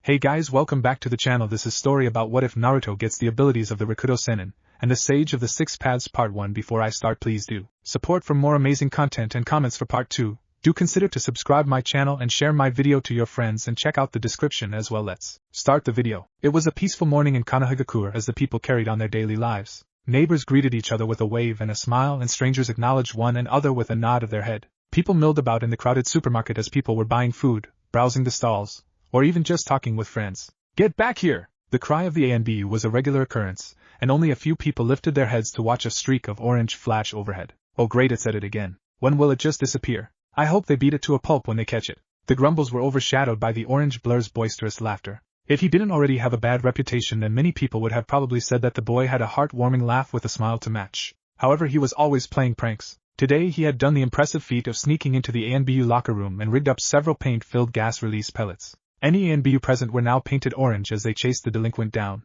Hey guys, welcome back to the channel. This is story about what if Naruto gets the abilities of the Rikudo Senin, and the Sage of the Six Paths Part 1. Before I start, please do support for more amazing content and comments for Part 2. Do consider to subscribe my channel and share my video to your friends and check out the description as well. Let's start the video. It was a peaceful morning in Konohagakure as the people carried on their daily lives. Neighbors greeted each other with a wave and a smile, and strangers acknowledged one another with a nod of their head. People milled about in the crowded supermarket as people were buying food, browsing the stalls, or even just talking with friends. "Get back here!" The cry of the ANBU was a regular occurrence, and only a few people lifted their heads to watch a streak of orange flash overhead. "Oh great, it said it again. When will it just disappear? I hope they beat it to a pulp when they catch it." The grumbles were overshadowed by the orange blur's boisterous laughter. If he didn't already have a bad reputation, then many people would have probably said that the boy had a heartwarming laugh with a smile to match. However, he was always playing pranks. Today he had done the impressive feat of sneaking into the ANBU locker room and rigged up several paint-filled gas release pellets. Any ANBU present were now painted orange as they chased the delinquent down.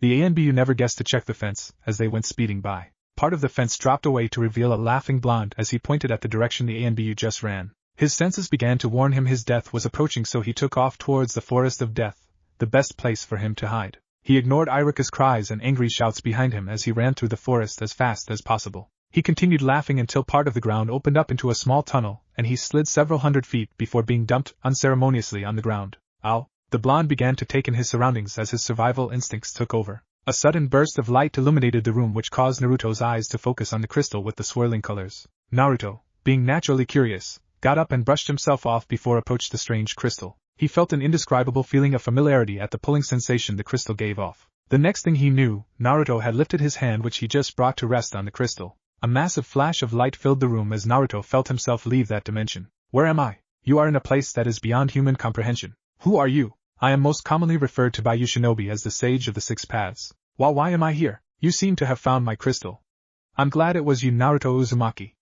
The ANBU never guessed to check the fence as they went speeding by. Part of the fence dropped away to reveal a laughing blonde as he pointed at the direction the ANBU just ran. His senses began to warn him his death was approaching, so he took off towards the forest of death, the best place for him to hide. He ignored Irika's cries and angry shouts behind him as he ran through the forest as fast as possible. He continued laughing until part of the ground opened up into a small tunnel, and he slid several hundred feet before being dumped unceremoniously on the ground. Ow! The blonde began to take in his surroundings as his survival instincts took over. A sudden burst of light illuminated the room, which caused Naruto's eyes to focus on the crystal with the swirling colors. Naruto, being naturally curious, got up and brushed himself off before approached the strange crystal. He felt an indescribable feeling of familiarity at the pulling sensation the crystal gave off. The next thing he knew, Naruto had lifted his hand, which he just brought to rest on the crystal. A massive flash of light filled the room as Naruto felt himself leave that dimension. "Where am I?" "You are in a place that is beyond human comprehension." "Who are you?" "I am most commonly referred to by you shinobi as the Sage of the Six Paths." "Well, why am I here?" "You seem to have found my crystal." "I'm glad it was you, Naruto Uzumaki.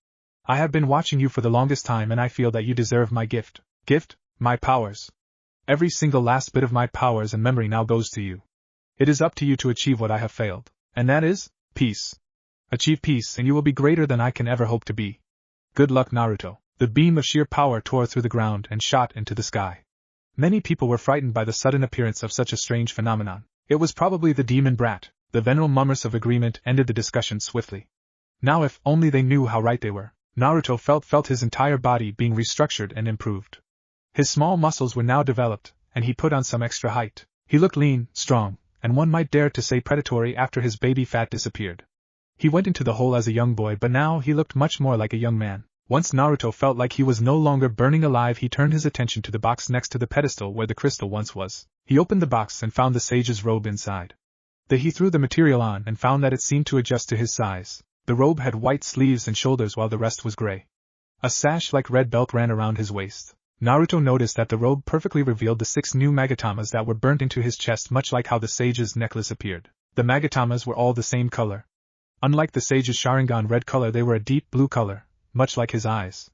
I have been watching you for the longest time, and I feel that you deserve my gift." "Gift?" "My powers. Every single last bit of my powers and memory now goes to you. It is up to you to achieve what I have failed. And that is peace. Achieve peace, and you will be greater than I can ever hope to be. Good luck, Naruto." The beam of sheer power tore through the ground and shot into the sky. Many people were frightened by the sudden appearance of such a strange phenomenon. It was probably the demon brat. The venerable murmurs of agreement ended the discussion swiftly. Now if only they knew how right they were. Naruto felt his entire body being restructured and improved. His small muscles were now developed, and he put on some extra height. He looked lean, strong, and one might dare to say predatory after his baby fat disappeared. He went into the hole as a young boy, but now he looked much more like a young man. Once Naruto felt like he was no longer burning alive, he turned his attention to the box next to the pedestal where the crystal once was. He opened the box and found the sage's robe inside. He threw the material on and found that it seemed to adjust to his size. The robe had white sleeves and shoulders while the rest was gray. A sash-like red belt ran around his waist. Naruto noticed that the robe perfectly revealed the 6 new magatamas that were burnt into his chest, much like how the sage's necklace appeared. The magatamas were all the same color. Unlike the sage's Sharingan red color, they were a deep blue color, much like his eyes.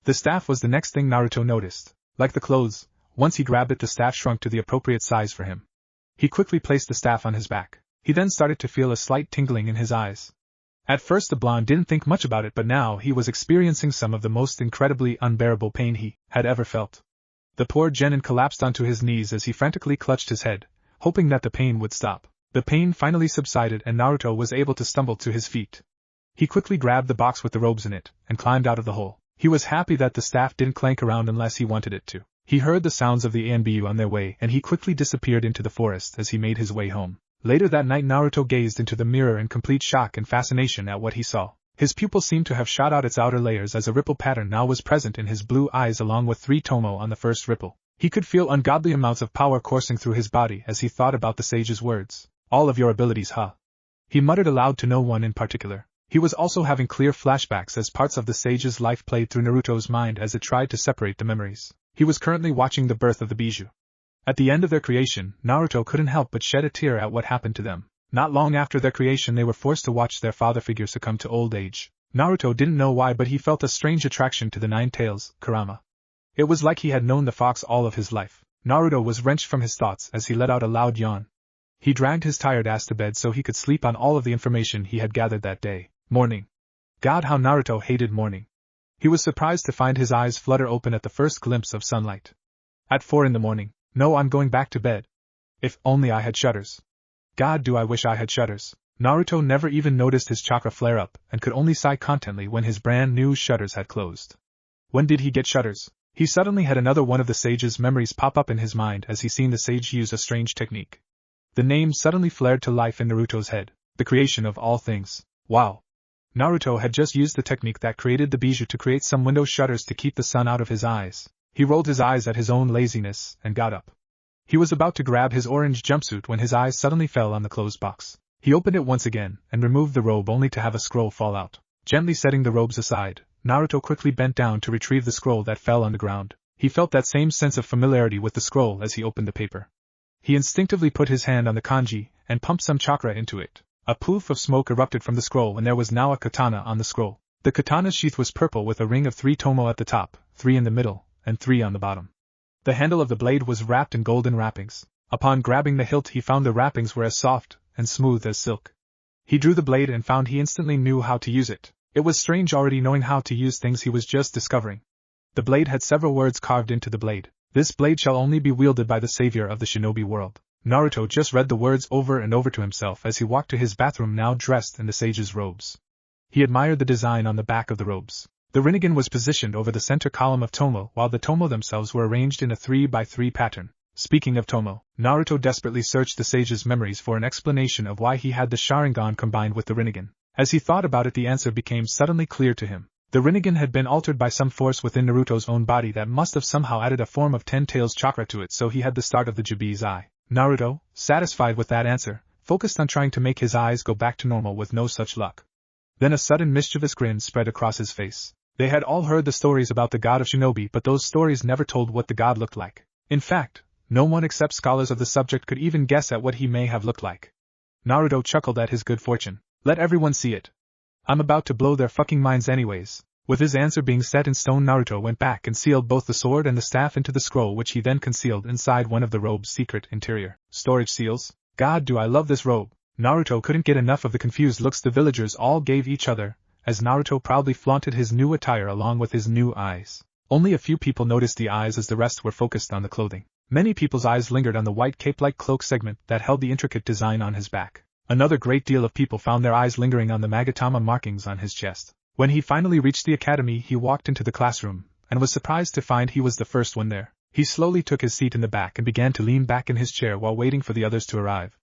The staff was the next thing Naruto noticed. Like the clothes, once he grabbed it, the staff shrunk to the appropriate size for him. He quickly placed the staff on his back. He then started to feel a slight tingling in his eyes. At first the blonde didn't think much about it, but now he was experiencing some of the most incredibly unbearable pain he had ever felt. The poor genin collapsed onto his knees as he frantically clutched his head, hoping that the pain would stop. The pain finally subsided and Naruto was able to stumble to his feet. He quickly grabbed the box with the robes in it, and climbed out of the hole. He was happy that the staff didn't clank around unless he wanted it to. He heard the sounds of the ANBU on their way, and he quickly disappeared into the forest as he made his way home. Later that night, Naruto gazed into the mirror in complete shock and fascination at what he saw. His pupil seemed to have shot out its outer layers as a ripple pattern now was present in his blue eyes, along with 3 tomo on the first ripple. He could feel ungodly amounts of power coursing through his body as he thought about the sage's words. "All of your abilities, huh?" he muttered aloud to no one in particular. He was also having clear flashbacks as parts of the sage's life played through Naruto's mind as it tried to separate the memories. He was currently watching the birth of the Bijou. At the end of their creation, Naruto couldn't help but shed a tear at what happened to them. Not long after their creation, they were forced to watch their father figure succumb to old age. Naruto didn't know why, but he felt a strange attraction to the 9 tails, Kurama. It was like he had known the fox all of his life. Naruto was wrenched from his thoughts as he let out a loud yawn. He dragged his tired ass to bed so he could sleep on all of the information he had gathered that day. Morning. God, how Naruto hated morning. He was surprised to find his eyes flutter open at the first glimpse of sunlight. At 4 in the morning. "No, I'm going back to bed." If only I had shutters. God, do I wish I had shutters. Naruto never even noticed his chakra flare up and could only sigh contentedly when his brand new shutters had closed. When did he get shutters? He suddenly had another one of the sage's memories pop up in his mind as he seen the sage use a strange technique. The name suddenly flared to life in Naruto's head. The creation of all things. Wow. Naruto had just used the technique that created the bijou to create some window shutters to keep the sun out of his eyes. He rolled his eyes at his own laziness and got up. He was about to grab his orange jumpsuit when his eyes suddenly fell on the closed box. He opened it once again and removed the robe only to have a scroll fall out. Gently setting the robes aside, Naruto quickly bent down to retrieve the scroll that fell on the ground. He felt that same sense of familiarity with the scroll as he opened the paper. He instinctively put his hand on the kanji and pumped some chakra into it. A poof of smoke erupted from the scroll and there was now a katana on the scroll. The katana's sheath was purple with a ring of 3 tomo at the top, 3 in the middle, and 3 on the bottom. The handle of the blade was wrapped in golden wrappings. Upon grabbing the hilt he found the wrappings were as soft and smooth as silk. He drew the blade and found he instantly knew how to use it. It was strange already knowing how to use things he was just discovering. The blade had several words carved into the blade. This blade shall only be wielded by the savior of the shinobi world. Naruto just read the words over and over to himself as he walked to his bathroom now dressed in the sage's robes. He admired the design on the back of the robes. The Rinnegan was positioned over the center column of tomo while the tomo themselves were arranged in a 3x3 pattern. Speaking of tomo, Naruto desperately searched the sage's memories for an explanation of why he had the Sharingan combined with the Rinnegan. As he thought about it the answer became suddenly clear to him. The Rinnegan had been altered by some force within Naruto's own body that must have somehow added a form of 10 tails chakra to it so he had the start of the Jibi's eye. Naruto, satisfied with that answer, focused on trying to make his eyes go back to normal with no such luck. Then a sudden mischievous grin spread across his face. They had all heard the stories about the god of shinobi but those stories never told what the god looked like. In fact, no one except scholars of the subject could even guess at what he may have looked like. Naruto chuckled at his good fortune. Let everyone see it. I'm about to blow their fucking minds anyways. With his answer being set in stone, Naruto went back and sealed both the sword and the staff into the scroll which he then concealed inside one of the robe's secret interior storage seals. God, do I love this robe. Naruto couldn't get enough of the confused looks the villagers all gave each other, as Naruto proudly flaunted his new attire along with his new eyes. Only a few people noticed the eyes as the rest were focused on the clothing. Many people's eyes lingered on the white cape-like cloak segment that held the intricate design on his back. Another great deal of people found their eyes lingering on the Magatama markings on his chest. When he finally reached the academy he walked into the classroom, and was surprised to find he was the first one there. He slowly took his seat in the back and began to lean back in his chair while waiting for the others to arrive.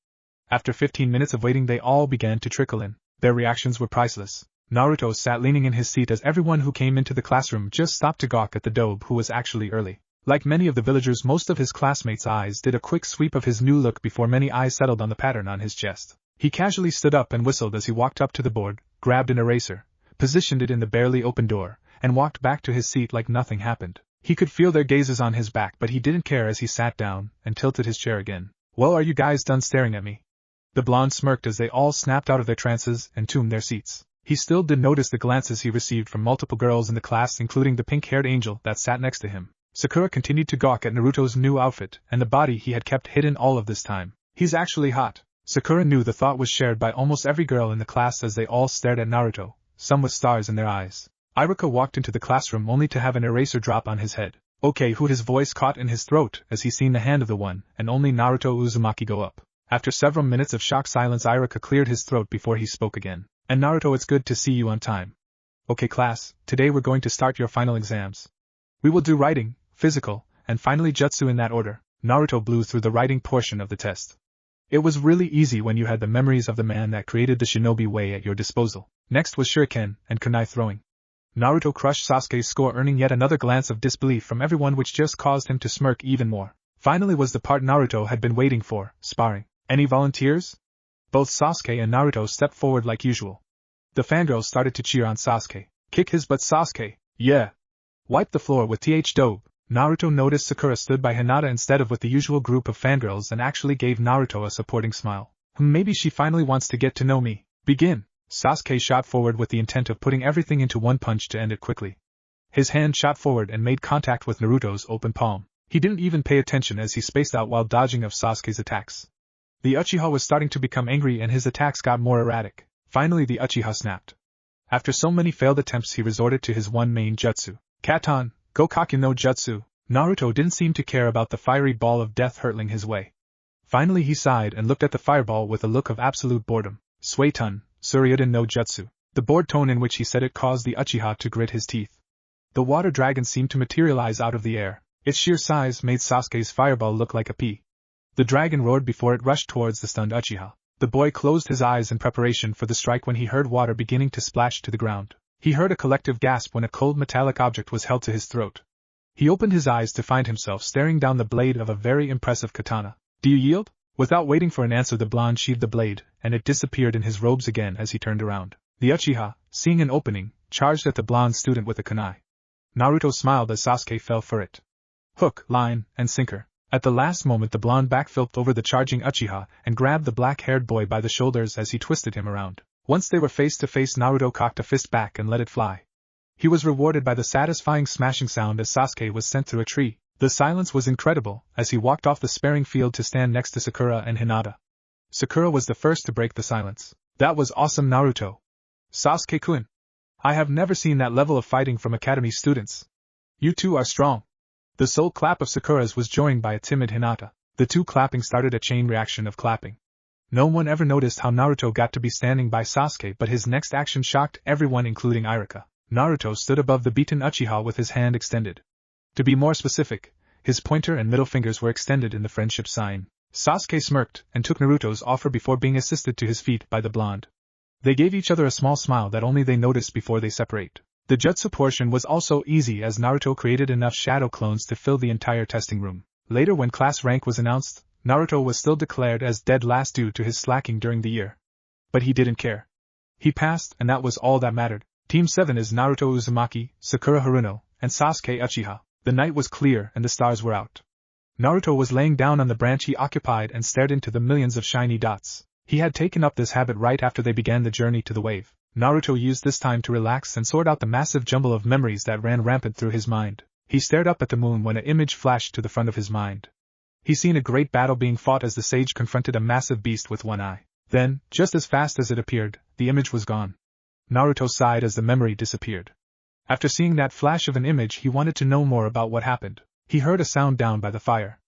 After 15 minutes of waiting they all began to trickle in. Their reactions were priceless. Naruto sat leaning in his seat as everyone who came into the classroom just stopped to gawk at the dobe who was actually early. Like many of the villagers, most of his classmates' eyes did a quick sweep of his new look before many eyes settled on the pattern on his chest. He casually stood up and whistled as he walked up to the board, grabbed an eraser, positioned it in the barely open door, and walked back to his seat like nothing happened. He could feel their gazes on his back but he didn't care as he sat down and tilted his chair again. Well, are you guys done staring at me? The blonde smirked as they all snapped out of their trances and tombed their seats. He still did notice the glances he received from multiple girls in the class including the pink-haired angel that sat next to him. Sakura continued to gawk at Naruto's new outfit and the body he had kept hidden all of this time. He's actually hot. Sakura knew the thought was shared by almost every girl in the class as they all stared at Naruto, some with stars in their eyes. Iruka walked into the classroom only to have an eraser drop on his head. Okay, who his voice caught in his throat as he seen the hand of the one and only Naruto Uzumaki go up. After several minutes of shocked silence Iruka cleared his throat before he spoke again. And Naruto, it's good to see you on time. Okay class, today we're going to start your final exams. We will do writing, physical, and finally jutsu in that order. Naruto blew through the writing portion of the test. It was really easy when you had the memories of the man that created the shinobi way at your disposal. Next was shuriken and kunai throwing. Naruto crushed Sasuke's score, earning yet another glance of disbelief from everyone which just caused him to smirk even more. Finally was the part Naruto had been waiting for, sparring. Any volunteers? Both Sasuke and Naruto stepped forward like usual. The fangirls started to cheer on Sasuke. Kick his butt Sasuke, yeah! Wipe the floor with th dope. Naruto noticed Sakura stood by Hinata instead of with the usual group of fangirls and actually gave Naruto a supporting smile. Maybe she finally wants to get to know me. Begin! Sasuke shot forward with the intent of putting everything into one punch to end it quickly. His hand shot forward and made contact with Naruto's open palm. He didn't even pay attention as he spaced out while dodging of Sasuke's attacks. The Uchiha was starting to become angry and his attacks got more erratic. Finally the Uchiha snapped. After so many failed attempts he resorted to his one main jutsu. Katon, Gokakyu no Jutsu. Naruto didn't seem to care about the fiery ball of death hurtling his way. Finally he sighed and looked at the fireball with a look of absolute boredom. Suetun, Suryuden no Jutsu. The bored tone in which he said it caused the Uchiha to grit his teeth. The water dragon seemed to materialize out of the air. Its sheer size made Sasuke's fireball look like a pea. The dragon roared before it rushed towards the stunned Uchiha. The boy closed his eyes in preparation for the strike when he heard water beginning to splash to the ground. He heard a collective gasp when a cold metallic object was held to his throat. He opened his eyes to find himself staring down the blade of a very impressive katana. Do you yield? Without waiting for an answer, the blonde sheathed the blade, and it disappeared in his robes again as he turned around. The Uchiha, seeing an opening, charged at the blonde student with a kunai. Naruto smiled as Sasuke fell for it. Hook, line, and sinker. At the last moment the blonde backflipped over the charging Uchiha and grabbed the black-haired boy by the shoulders as he twisted him around. Once they were face to face, Naruto cocked a fist back and let it fly. He was rewarded by the satisfying smashing sound as Sasuke was sent through a tree. The silence was incredible as he walked off the sparring field to stand next to Sakura and Hinata. Sakura was the first to break the silence. That was awesome, Naruto. Sasuke-kun. I have never seen that level of fighting from academy students. You two are strong. The sole clap of Sakura's was joined by a timid Hinata. The two clapping started a chain reaction of clapping. No one ever noticed how Naruto got to be standing by Sasuke, but his next action shocked everyone, including Irika. Naruto stood above the beaten Uchiha with his hand extended. To be more specific, his pointer and middle fingers were extended in the friendship sign. Sasuke smirked and took Naruto's offer before being assisted to his feet by the blonde. They gave each other a small smile that only they noticed before they separate. The jutsu portion was also easy as Naruto created enough shadow clones to fill the entire testing room. Later, when class rank was announced, Naruto was still declared as dead last due to his slacking during the year. But he didn't care. He passed, and that was all that mattered. Team 7 is Naruto Uzumaki, Sakura Haruno, and Sasuke Uchiha. The night was clear and the stars were out. Naruto was laying down on the branch he occupied and stared into the millions of shiny dots. He had taken up this habit right after they began the journey to the wave. Naruto used this time to relax and sort out the massive jumble of memories that ran rampant through his mind. He stared up at the moon when an image flashed to the front of his mind. He seen a great battle being fought as the sage confronted a massive beast with one eye. Then, just as fast as it appeared, the image was gone. Naruto sighed as the memory disappeared. After seeing that flash of an image, he wanted to know more about what happened. He heard a sound down by the fire.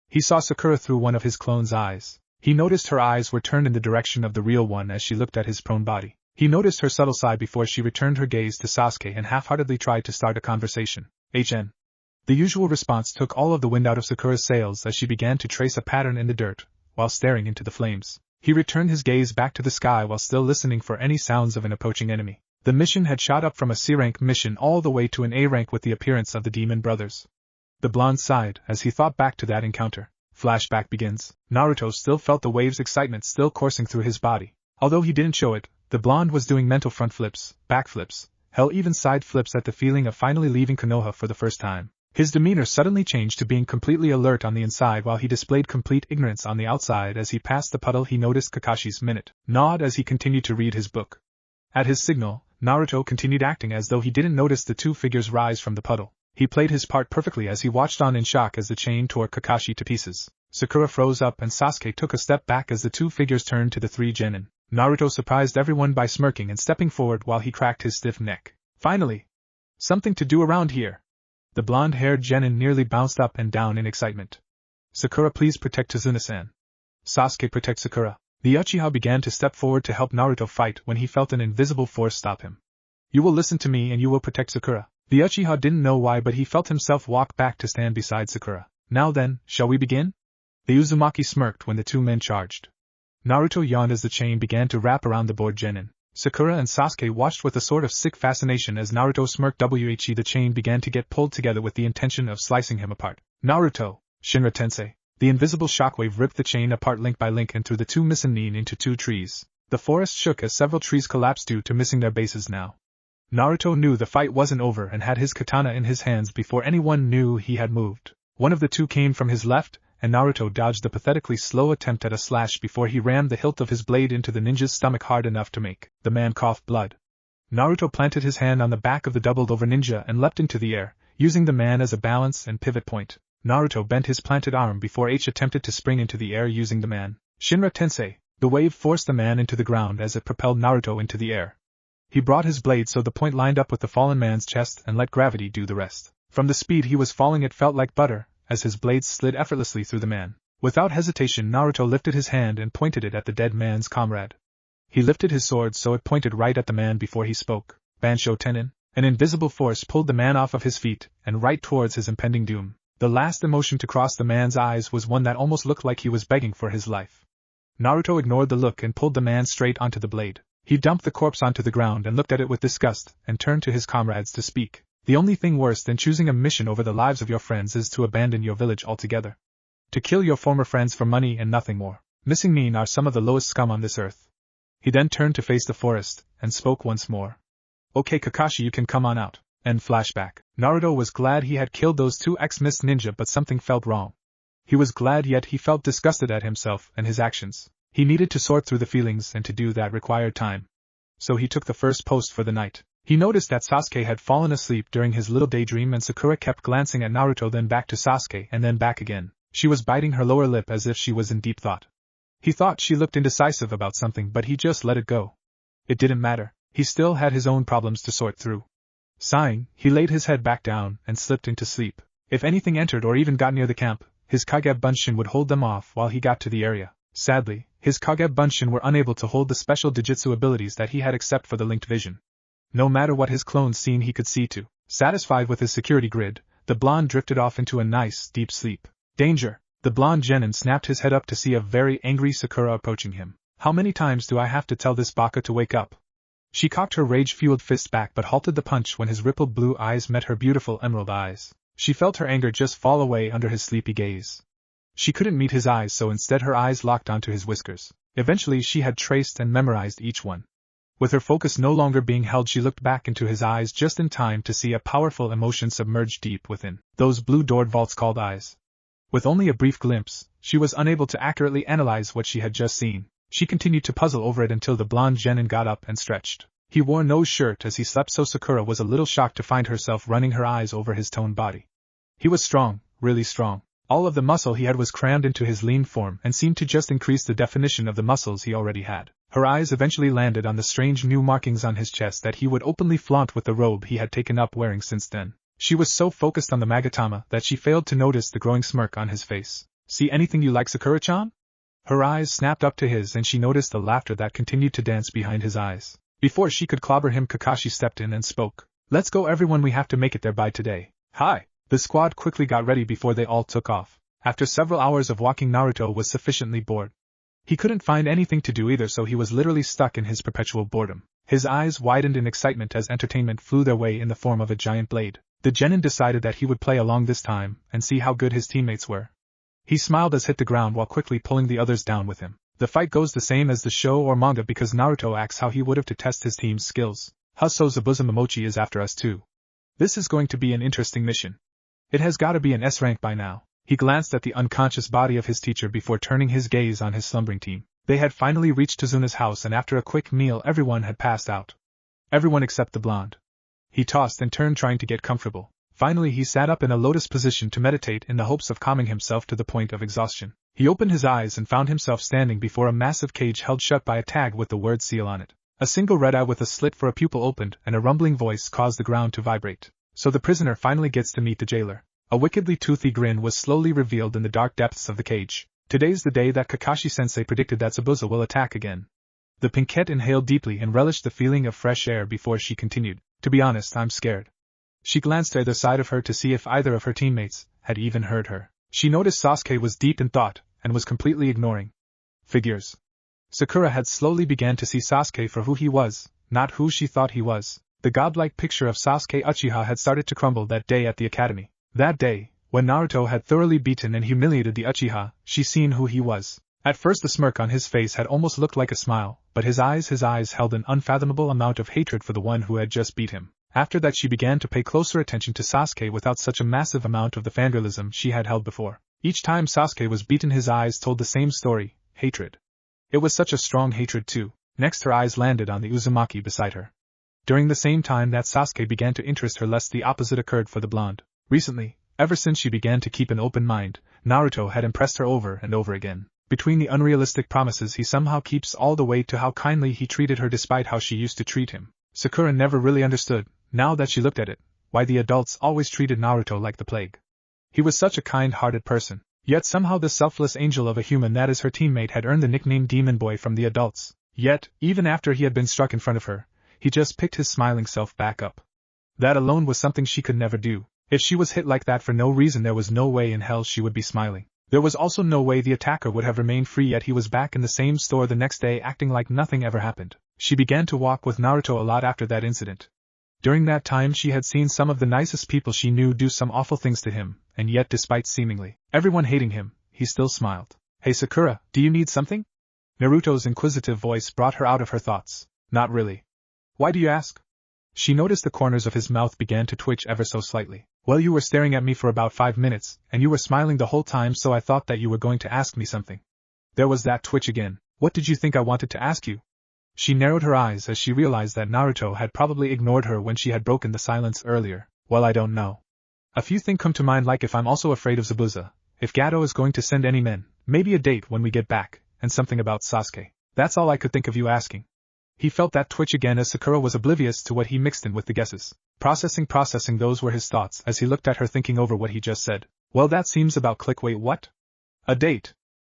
He saw Sakura through one of his clone's eyes. He noticed her eyes were turned in the direction of the real one as she looked at his prone body. He noticed her subtle sigh before she returned her gaze to Sasuke and half-heartedly tried to start a conversation. HN. The usual response took all of the wind out of Sakura's sails as she began to trace a pattern in the dirt, while staring into the flames. He returned his gaze back to the sky while still listening for any sounds of an approaching enemy. The mission had shot up from a C-rank mission all the way to an A-rank with the appearance of the Demon Brothers. The blonde sighed as he thought back to that encounter. Flashback begins. Naruto still felt the wave's excitement still coursing through his body. Although he didn't show it, the blonde was doing mental front flips, back flips, hell, even side flips at the feeling of finally leaving Konoha for the first time. His demeanor suddenly changed to being completely alert on the inside while he displayed complete ignorance on the outside. As he passed the puddle, he noticed Kakashi's minute nod as he continued to read his book. At his signal, Naruto continued acting as though he didn't notice the two figures rise from the puddle. He played his part perfectly as he watched on in shock as the chain tore Kakashi to pieces. Sakura froze up and Sasuke took a step back as the two figures turned to the three genin. Naruto surprised everyone by smirking and stepping forward while he cracked his stiff neck. Finally! Something to do around here! The blonde-haired genin nearly bounced up and down in excitement. Sakura, please protect Tazuna-san. Sasuke, protect Sakura. The Uchiha began to step forward to help Naruto fight when he felt an invisible force stop him. You will listen to me and you will protect Sakura. The Uchiha didn't know why, but he felt himself walk back to stand beside Sakura. Now then, shall we begin? The Uzumaki smirked when the two men charged. Naruto yawned as the chain began to wrap around the bored genin. Sakura and Sasuke watched with a sort of sick fascination as Naruto smirked. The chain began to get pulled together with the intention of slicing him apart. Naruto, Shinra Tensei. The invisible shockwave ripped the chain apart link by link and threw the two Misunin into two trees. The forest shook as several trees collapsed due to missing their bases now. Naruto knew the fight wasn't over and had his katana in his hands before anyone knew he had moved. One of the two came from his left, and Naruto dodged the pathetically slow attempt at a slash before he rammed the hilt of his blade into the ninja's stomach hard enough to make the man cough blood. Naruto planted his hand on the back of the doubled-over ninja and leapt into the air, using the man as a balance and pivot point. Naruto bent his planted arm before attempted to spring into the air using the man. Shinra Tensei. The wave forced the man into the ground as it propelled Naruto into the air. He brought his blade so the point lined up with the fallen man's chest and let gravity do the rest. From the speed he was falling, it felt like butter, as his blades slid effortlessly through the man. Without hesitation, Naruto lifted his hand and pointed it at the dead man's comrade. He lifted his sword so it pointed right at the man before he spoke. Bansho Tenin. An invisible force pulled the man off of his feet and right towards his impending doom. The last emotion to cross the man's eyes was one that almost looked like he was begging for his life. Naruto ignored the look and pulled the man straight onto the blade. He dumped the corpse onto the ground and looked at it with disgust, and turned to his comrades to speak. The only thing worse than choosing a mission over the lives of your friends is to abandon your village altogether. To kill your former friends for money and nothing more. Missing mean are some of the lowest scum on this earth. He then turned to face the forest, and spoke once more. Okay Kakashi, you can come on out. End flashback. Naruto was glad he had killed those two ex-Mist ninja, but something felt wrong. He was glad, yet he felt disgusted at himself and his actions. He needed to sort through the feelings, and to do that required time. So he took the first post for the night. He noticed that Sasuke had fallen asleep during his little daydream, and Sakura kept glancing at Naruto, then back to Sasuke and then back again. She was biting her lower lip as if she was in deep thought. He thought she looked indecisive about something, but he just let it go. It didn't matter. He still had his own problems to sort through. Sighing, he laid his head back down and slipped into sleep. If anything entered or even got near the camp, his Kage Bunshin would hold them off while he got to the area. Sadly, his Kage Bunshin were unable to hold the special Dijutsu abilities that he had except for the linked vision. No matter what his clones seen, he could see too. Satisfied with his security grid, the blonde drifted off into a nice, deep sleep. Danger! The blonde genin snapped his head up to see a very angry Sakura approaching him. How many times do I have to tell this baka to wake up? She cocked her rage-fueled fist back but halted the punch when his rippled blue eyes met her beautiful emerald eyes. She felt her anger just fall away under his sleepy gaze. She couldn't meet his eyes, so instead her eyes locked onto his whiskers. Eventually she had traced and memorized each one. With her focus no longer being held, she looked back into his eyes just in time to see a powerful emotion submerged deep within those blue-doored vaults called eyes. With only a brief glimpse, she was unable to accurately analyze what she had just seen. She continued to puzzle over it until the blonde genin got up and stretched. He wore no shirt as he slept, so Sakura was a little shocked to find herself running her eyes over his toned body. He was strong, really strong. All of the muscle he had was crammed into his lean form and seemed to just increase the definition of the muscles he already had. Her eyes eventually landed on the strange new markings on his chest that he would openly flaunt with the robe he had taken up wearing since then. She was so focused on the Magatama that she failed to notice the growing smirk on his face. See anything you like, Sakura-chan? Her eyes snapped up to his and she noticed the laughter that continued to dance behind his eyes. Before she could clobber him, Kakashi stepped in and spoke. Let's go everyone, we have to make it there by today. Hi! The squad quickly got ready before they all took off. After several hours of walking, Naruto was sufficiently bored. He couldn't find anything to do either, so he was literally stuck in his perpetual boredom. His eyes widened in excitement as entertainment flew their way in the form of a giant blade. The genin decided that he would play along this time and see how good his teammates were. He smiled as hit the ground while quickly pulling the others down with him. The fight goes the same as the show or manga because Naruto acts how he would have to test his team's skills. So Zabuza Momochi is after us too. This is going to be an interesting mission. It has gotta be an S rank by now. He glanced at the unconscious body of his teacher before turning his gaze on his slumbering team. They had finally reached Tazuna's house, and after a quick meal everyone had passed out. Everyone except the blonde. He tossed and turned trying to get comfortable. Finally he sat up in a lotus position to meditate in the hopes of calming himself to the point of exhaustion. He opened his eyes and found himself standing before a massive cage held shut by a tag with the word seal on it. A single red eye with a slit for a pupil opened, and a rumbling voice caused the ground to vibrate. So the prisoner finally gets to meet the jailer. A wickedly toothy grin was slowly revealed in the dark depths of the cage. Today's the day that Kakashi-sensei predicted that Zabuza will attack again. The pinkette inhaled deeply and relished the feeling of fresh air before she continued. To be honest, I'm scared. She glanced to either side of her to see if either of her teammates had even heard her. She noticed Sasuke was deep in thought and was completely ignoring. Figures. Sakura had slowly began to see Sasuke for who he was, not who she thought he was. The godlike picture of Sasuke Uchiha had started to crumble that day at the academy. That day, when Naruto had thoroughly beaten and humiliated the Uchiha, she seen who he was. At first the smirk on his face had almost looked like a smile, but his eyes held an unfathomable amount of hatred for the one who had just beat him. After that she began to pay closer attention to Sasuke without such a massive amount of the fangirlism she had held before. Each time Sasuke was beaten his eyes told the same story, hatred. It was such a strong hatred too. Next her eyes landed on the Uzumaki beside her. During the same time that Sasuke began to interest her, lest the opposite occurred for the blonde. Recently, ever since she began to keep an open mind, Naruto had impressed her over and over again. Between the unrealistic promises he somehow keeps all the way to how kindly he treated her despite how she used to treat him. Sakura never really understood, now that she looked at it, why the adults always treated Naruto like the plague. He was such a kind-hearted person. Yet somehow the selfless angel of a human that is her teammate had earned the nickname Demon Boy from the adults. Yet, even after he had been struck in front of her, he just picked his smiling self back up. That alone was something she could never do. If she was hit like that for no reason, there was no way in hell she would be smiling. There was also no way the attacker would have remained free, yet he was back in the same store the next day acting like nothing ever happened. She began to walk with Naruto a lot after that incident. During that time she had seen some of the nicest people she knew do some awful things to him, and yet despite seemingly everyone hating him, he still smiled. Hey Sakura, do you need something? Naruto's inquisitive voice brought her out of her thoughts. Not really. Why do you ask? She noticed the corners of his mouth began to twitch ever so slightly. Well, you were staring at me for about 5 minutes, and you were smiling the whole time, so I thought that you were going to ask me something. There was that twitch again. What did you think I wanted to ask you? She narrowed her eyes as she realized that Naruto had probably ignored her when she had broken the silence earlier. Well, I don't know. A few things come to mind, like if I'm also afraid of Zabuza, if Gato is going to send any men, maybe a date when we get back, and something about Sasuke. That's all I could think of you asking. He felt that twitch again as Sakura was oblivious to what he mixed in with the guesses. Processing, those were his thoughts as he looked at her, thinking over what he just said. Well, that seems about click. Wait, what? A date?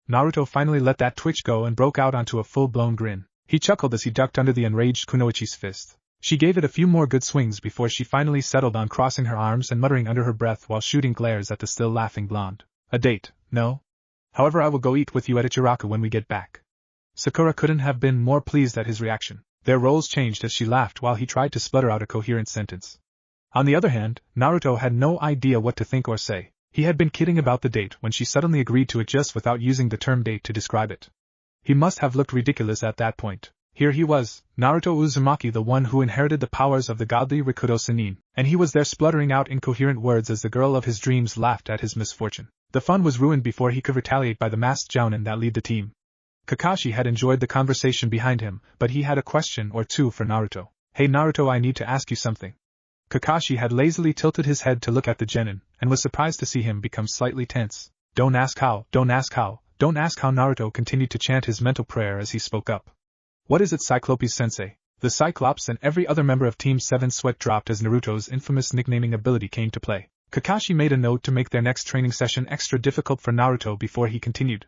Naruto finally let that twitch go and broke out onto a full-blown grin. He chuckled as he ducked under the enraged Kunoichi's fist. She gave it a few more good swings before she finally settled on crossing her arms and muttering under her breath while shooting glares at the still laughing blonde. A date, no? However, I will go eat with you at Ichiraku when we get back. Sakura couldn't have been more pleased at his reaction. Their roles changed as she laughed while he tried to splutter out a coherent sentence. On the other hand, Naruto had no idea what to think or say. He had been kidding about the date when she suddenly agreed to it just without using the term date to describe it. He must have looked ridiculous at that point. Here he was, Naruto Uzumaki, the one who inherited the powers of the godly Rikudo Senin, and he was there spluttering out incoherent words as the girl of his dreams laughed at his misfortune. The fun was ruined before he could retaliate by the masked jounin that lead the team. Kakashi had enjoyed the conversation behind him, but he had a question or two for Naruto. Hey Naruto, I need to ask you something. Kakashi had lazily tilted his head to look at the genin, and was surprised to see him become slightly tense. Don't ask how, don't ask how, don't ask how. Naruto continued to chant his mental prayer as he spoke up. What is it, Cyclopes-sensei? The Cyclops and every other member of Team 7's sweat dropped as Naruto's infamous nicknaming ability came to play. Kakashi made a note to make their next training session extra difficult for Naruto before he continued.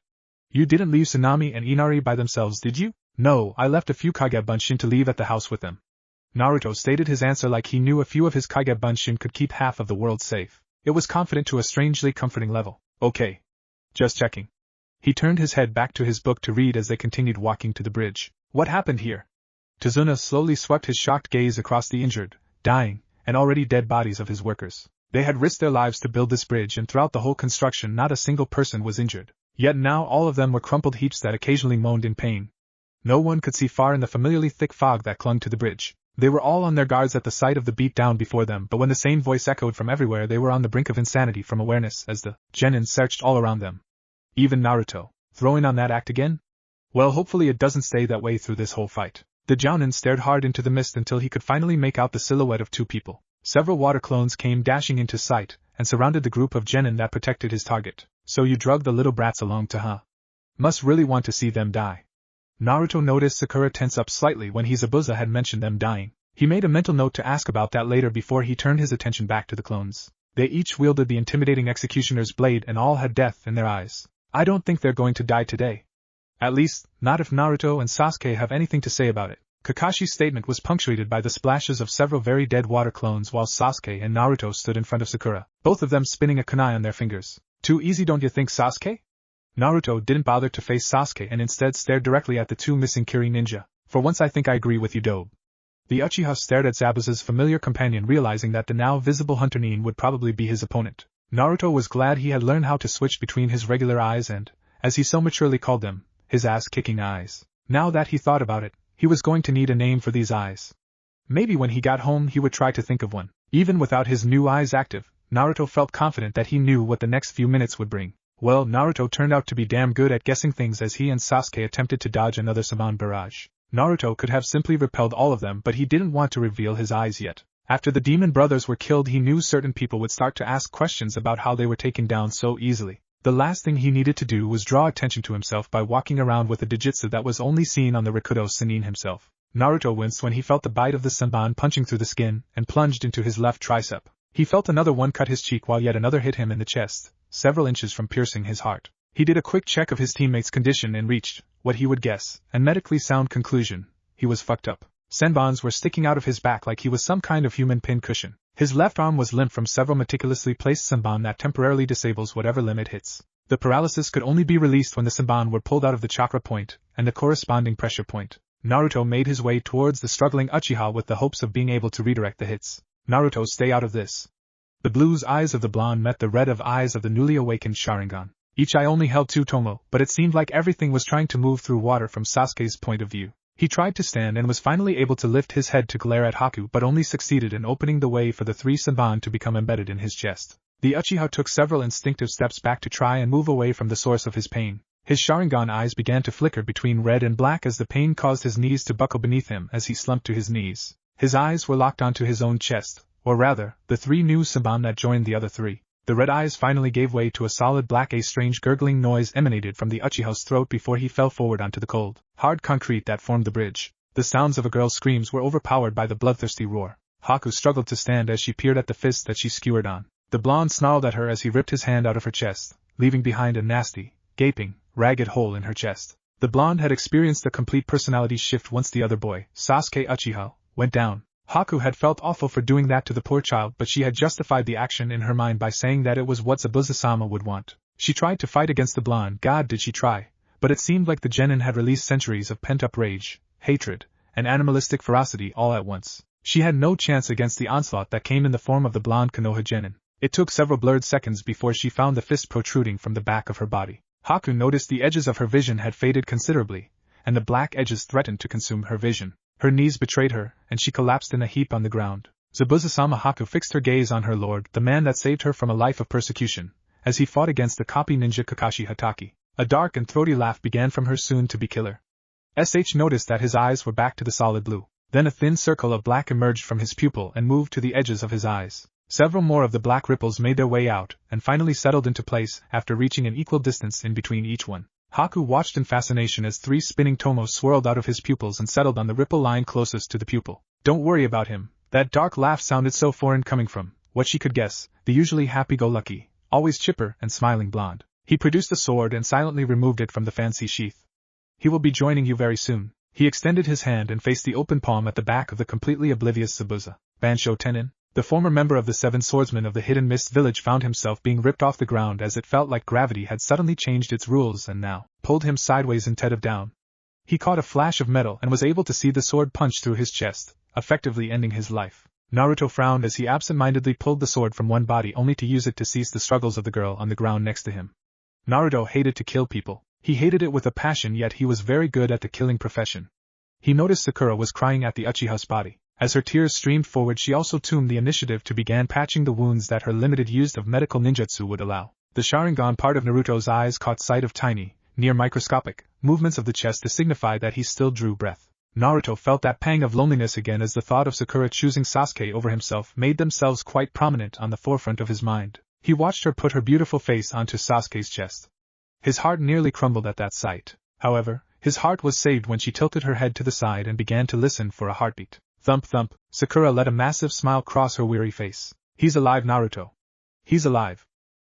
You didn't leave Tsunami and Inari by themselves, did you? No, I left a few Kage-bunshin to leave at the house with them. Naruto stated his answer like he knew a few of his Kage-bunshin could keep half of the world safe. It was confident to a strangely comforting level. Okay. Just checking. He turned his head back to his book to read as they continued walking to the bridge. What happened here? Tazuna slowly swept his shocked gaze across the injured, dying, and already dead bodies of his workers. They had risked their lives to build this bridge, and throughout the whole construction not a single person was injured. Yet now all of them were crumpled heaps that occasionally moaned in pain. No one could see far in the familiarly thick fog that clung to the bridge. They were all on their guards at the sight of the beat down before them, but when the same voice echoed from everywhere, they were on the brink of insanity from awareness as the genin searched all around them. Even Naruto, throwing on that act again? Well, hopefully it doesn't stay that way through this whole fight. The jounin stared hard into the mist until he could finally make out the silhouette of two people. Several water clones came dashing into sight, and surrounded the group of genin that protected his target. So you drug the little brats along to, huh? Must really want to see them die. Naruto noticed Sakura tense up slightly when Zabuza had mentioned them dying. He made a mental note to ask about that later before he turned his attention back to the clones. They each wielded the intimidating executioner's blade and all had death in their eyes. I don't think they're going to die today. At least, not if Naruto and Sasuke have anything to say about it. Kakashi's statement was punctuated by the splashes of several very dead water clones while Sasuke and Naruto stood in front of Sakura, both of them spinning a kunai on their fingers. Too easy, don't you think, Sasuke? Naruto didn't bother to face Sasuke and instead stared directly at the two missing Kiri ninja. For once I think I agree with you, Dobe. The Uchiha stared at Zabuza's familiar companion, realizing that the now visible Hunter Nin would probably be his opponent. Naruto was glad he had learned how to switch between his regular eyes and, as he so maturely called them, his ass-kicking eyes. Now that he thought about it, he was going to need a name for these eyes. Maybe when he got home he would try to think of one. Even without his new eyes active, Naruto felt confident that he knew what the next few minutes would bring. Well, Naruto turned out to be damn good at guessing things as he and Sasuke attempted to dodge another Saman barrage. Naruto could have simply repelled all of them, but he didn't want to reveal his eyes yet. After the demon brothers were killed, he knew certain people would start to ask questions about how they were taken down so easily. The last thing he needed to do was draw attention to himself by walking around with a dijutsu that was only seen on the Rikudo Senin himself. Naruto winced when he felt the bite of the Senban punching through the skin and plunged into his left tricep. He felt another one cut his cheek while yet another hit him in the chest, several inches from piercing his heart. He did a quick check of his teammate's condition and reached, what he would guess, a medically sound conclusion: he was fucked up. Senbons were sticking out of his back like he was some kind of human pin cushion. His left arm was limp from several meticulously placed senbon that temporarily disables whatever limb it hits. The paralysis could only be released when the senbon were pulled out of the chakra point and the corresponding pressure point. Naruto made his way towards the struggling Uchiha with the hopes of being able to redirect the hits. Naruto, stay out of this. The blues eyes of the blonde met the red of eyes of the newly awakened Sharingan. Each eye only held 2 tomo, but it seemed like everything was trying to move through water from Sasuke's point of view. He tried to stand and was finally able to lift his head to glare at Haku, but only succeeded in opening the way for the 3 senbon to become embedded in his chest. The Uchiha took several instinctive steps back to try and move away from the source of his pain. His Sharingan eyes began to flicker between red and black as the pain caused his knees to buckle beneath him as he slumped to his knees. His eyes were locked onto his own chest, or rather, the 3 new senbon that joined the other 3. The red eyes finally gave way to a solid black. A strange gurgling noise emanated from the Uchiha's throat before he fell forward onto the cold, hard concrete that formed the bridge. The sounds of a girl's screams were overpowered by the bloodthirsty roar. Haku struggled to stand as she peered at the fist that she skewered on. The blonde snarled at her as he ripped his hand out of her chest, leaving behind a nasty, gaping, ragged hole in her chest. The blonde had experienced a complete personality shift once the other boy, Sasuke Uchiha, went down. Haku had felt awful for doing that to the poor child, but she had justified the action in her mind by saying that it was what Zabuza-sama would want. She tried to fight against the blonde, god did she try, but it seemed like the genin had released centuries of pent-up rage, hatred, and animalistic ferocity all at once. She had no chance against the onslaught that came in the form of the blonde Konoha genin. It took several blurred seconds before she found the fist protruding from the back of her body. Haku noticed the edges of her vision had faded considerably, and the black edges threatened to consume her vision. Her knees betrayed her, and she collapsed in a heap on the ground. Zabuza-sama. Haku fixed her gaze on her lord, the man that saved her from a life of persecution, as he fought against the copy ninja Kakashi Hatake. A dark and throaty laugh began from her soon-to-be killer. SH noticed that his eyes were back to the solid blue. Then a thin circle of black emerged from his pupil and moved to the edges of his eyes. Several more of the black ripples made their way out, and finally settled into place after reaching an equal distance in between each one. Haku watched in fascination as 3 spinning tomos swirled out of his pupils and settled on the ripple line closest to the pupil. Don't worry about him. That dark laugh sounded so foreign coming from, what she could guess, the usually happy-go-lucky, always chipper and smiling blonde. He produced a sword and silently removed it from the fancy sheath. He will be joining you very soon. He extended his hand and faced the open palm at the back of the completely oblivious Zabuza. Bansho Tenin, the former member of the 7 swordsmen of the Hidden Mist village, found himself being ripped off the ground as it felt like gravity had suddenly changed its rules and now pulled him sideways instead of down. He caught a flash of metal and was able to see the sword punch through his chest, effectively ending his life. Naruto frowned as he absent-mindedly pulled the sword from one body only to use it to cease the struggles of the girl on the ground next to him. Naruto hated to kill people. He hated it with a passion, yet he was very good at the killing profession. He noticed Sakura was crying at the Uchiha's body. As her tears streamed forward, she also took the initiative to begin patching the wounds that her limited use of medical ninjutsu would allow. The Sharingan part of Naruto's eyes caught sight of tiny, near microscopic, movements of the chest to signify that he still drew breath. Naruto felt that pang of loneliness again as the thought of Sakura choosing Sasuke over himself made themselves quite prominent on the forefront of his mind. He watched her put her beautiful face onto Sasuke's chest. His heart nearly crumbled at that sight. However, his heart was saved when she tilted her head to the side and began to listen for a heartbeat. Thump thump, Sakura let a massive smile cross her weary face. He's alive, Naruto. He's alive.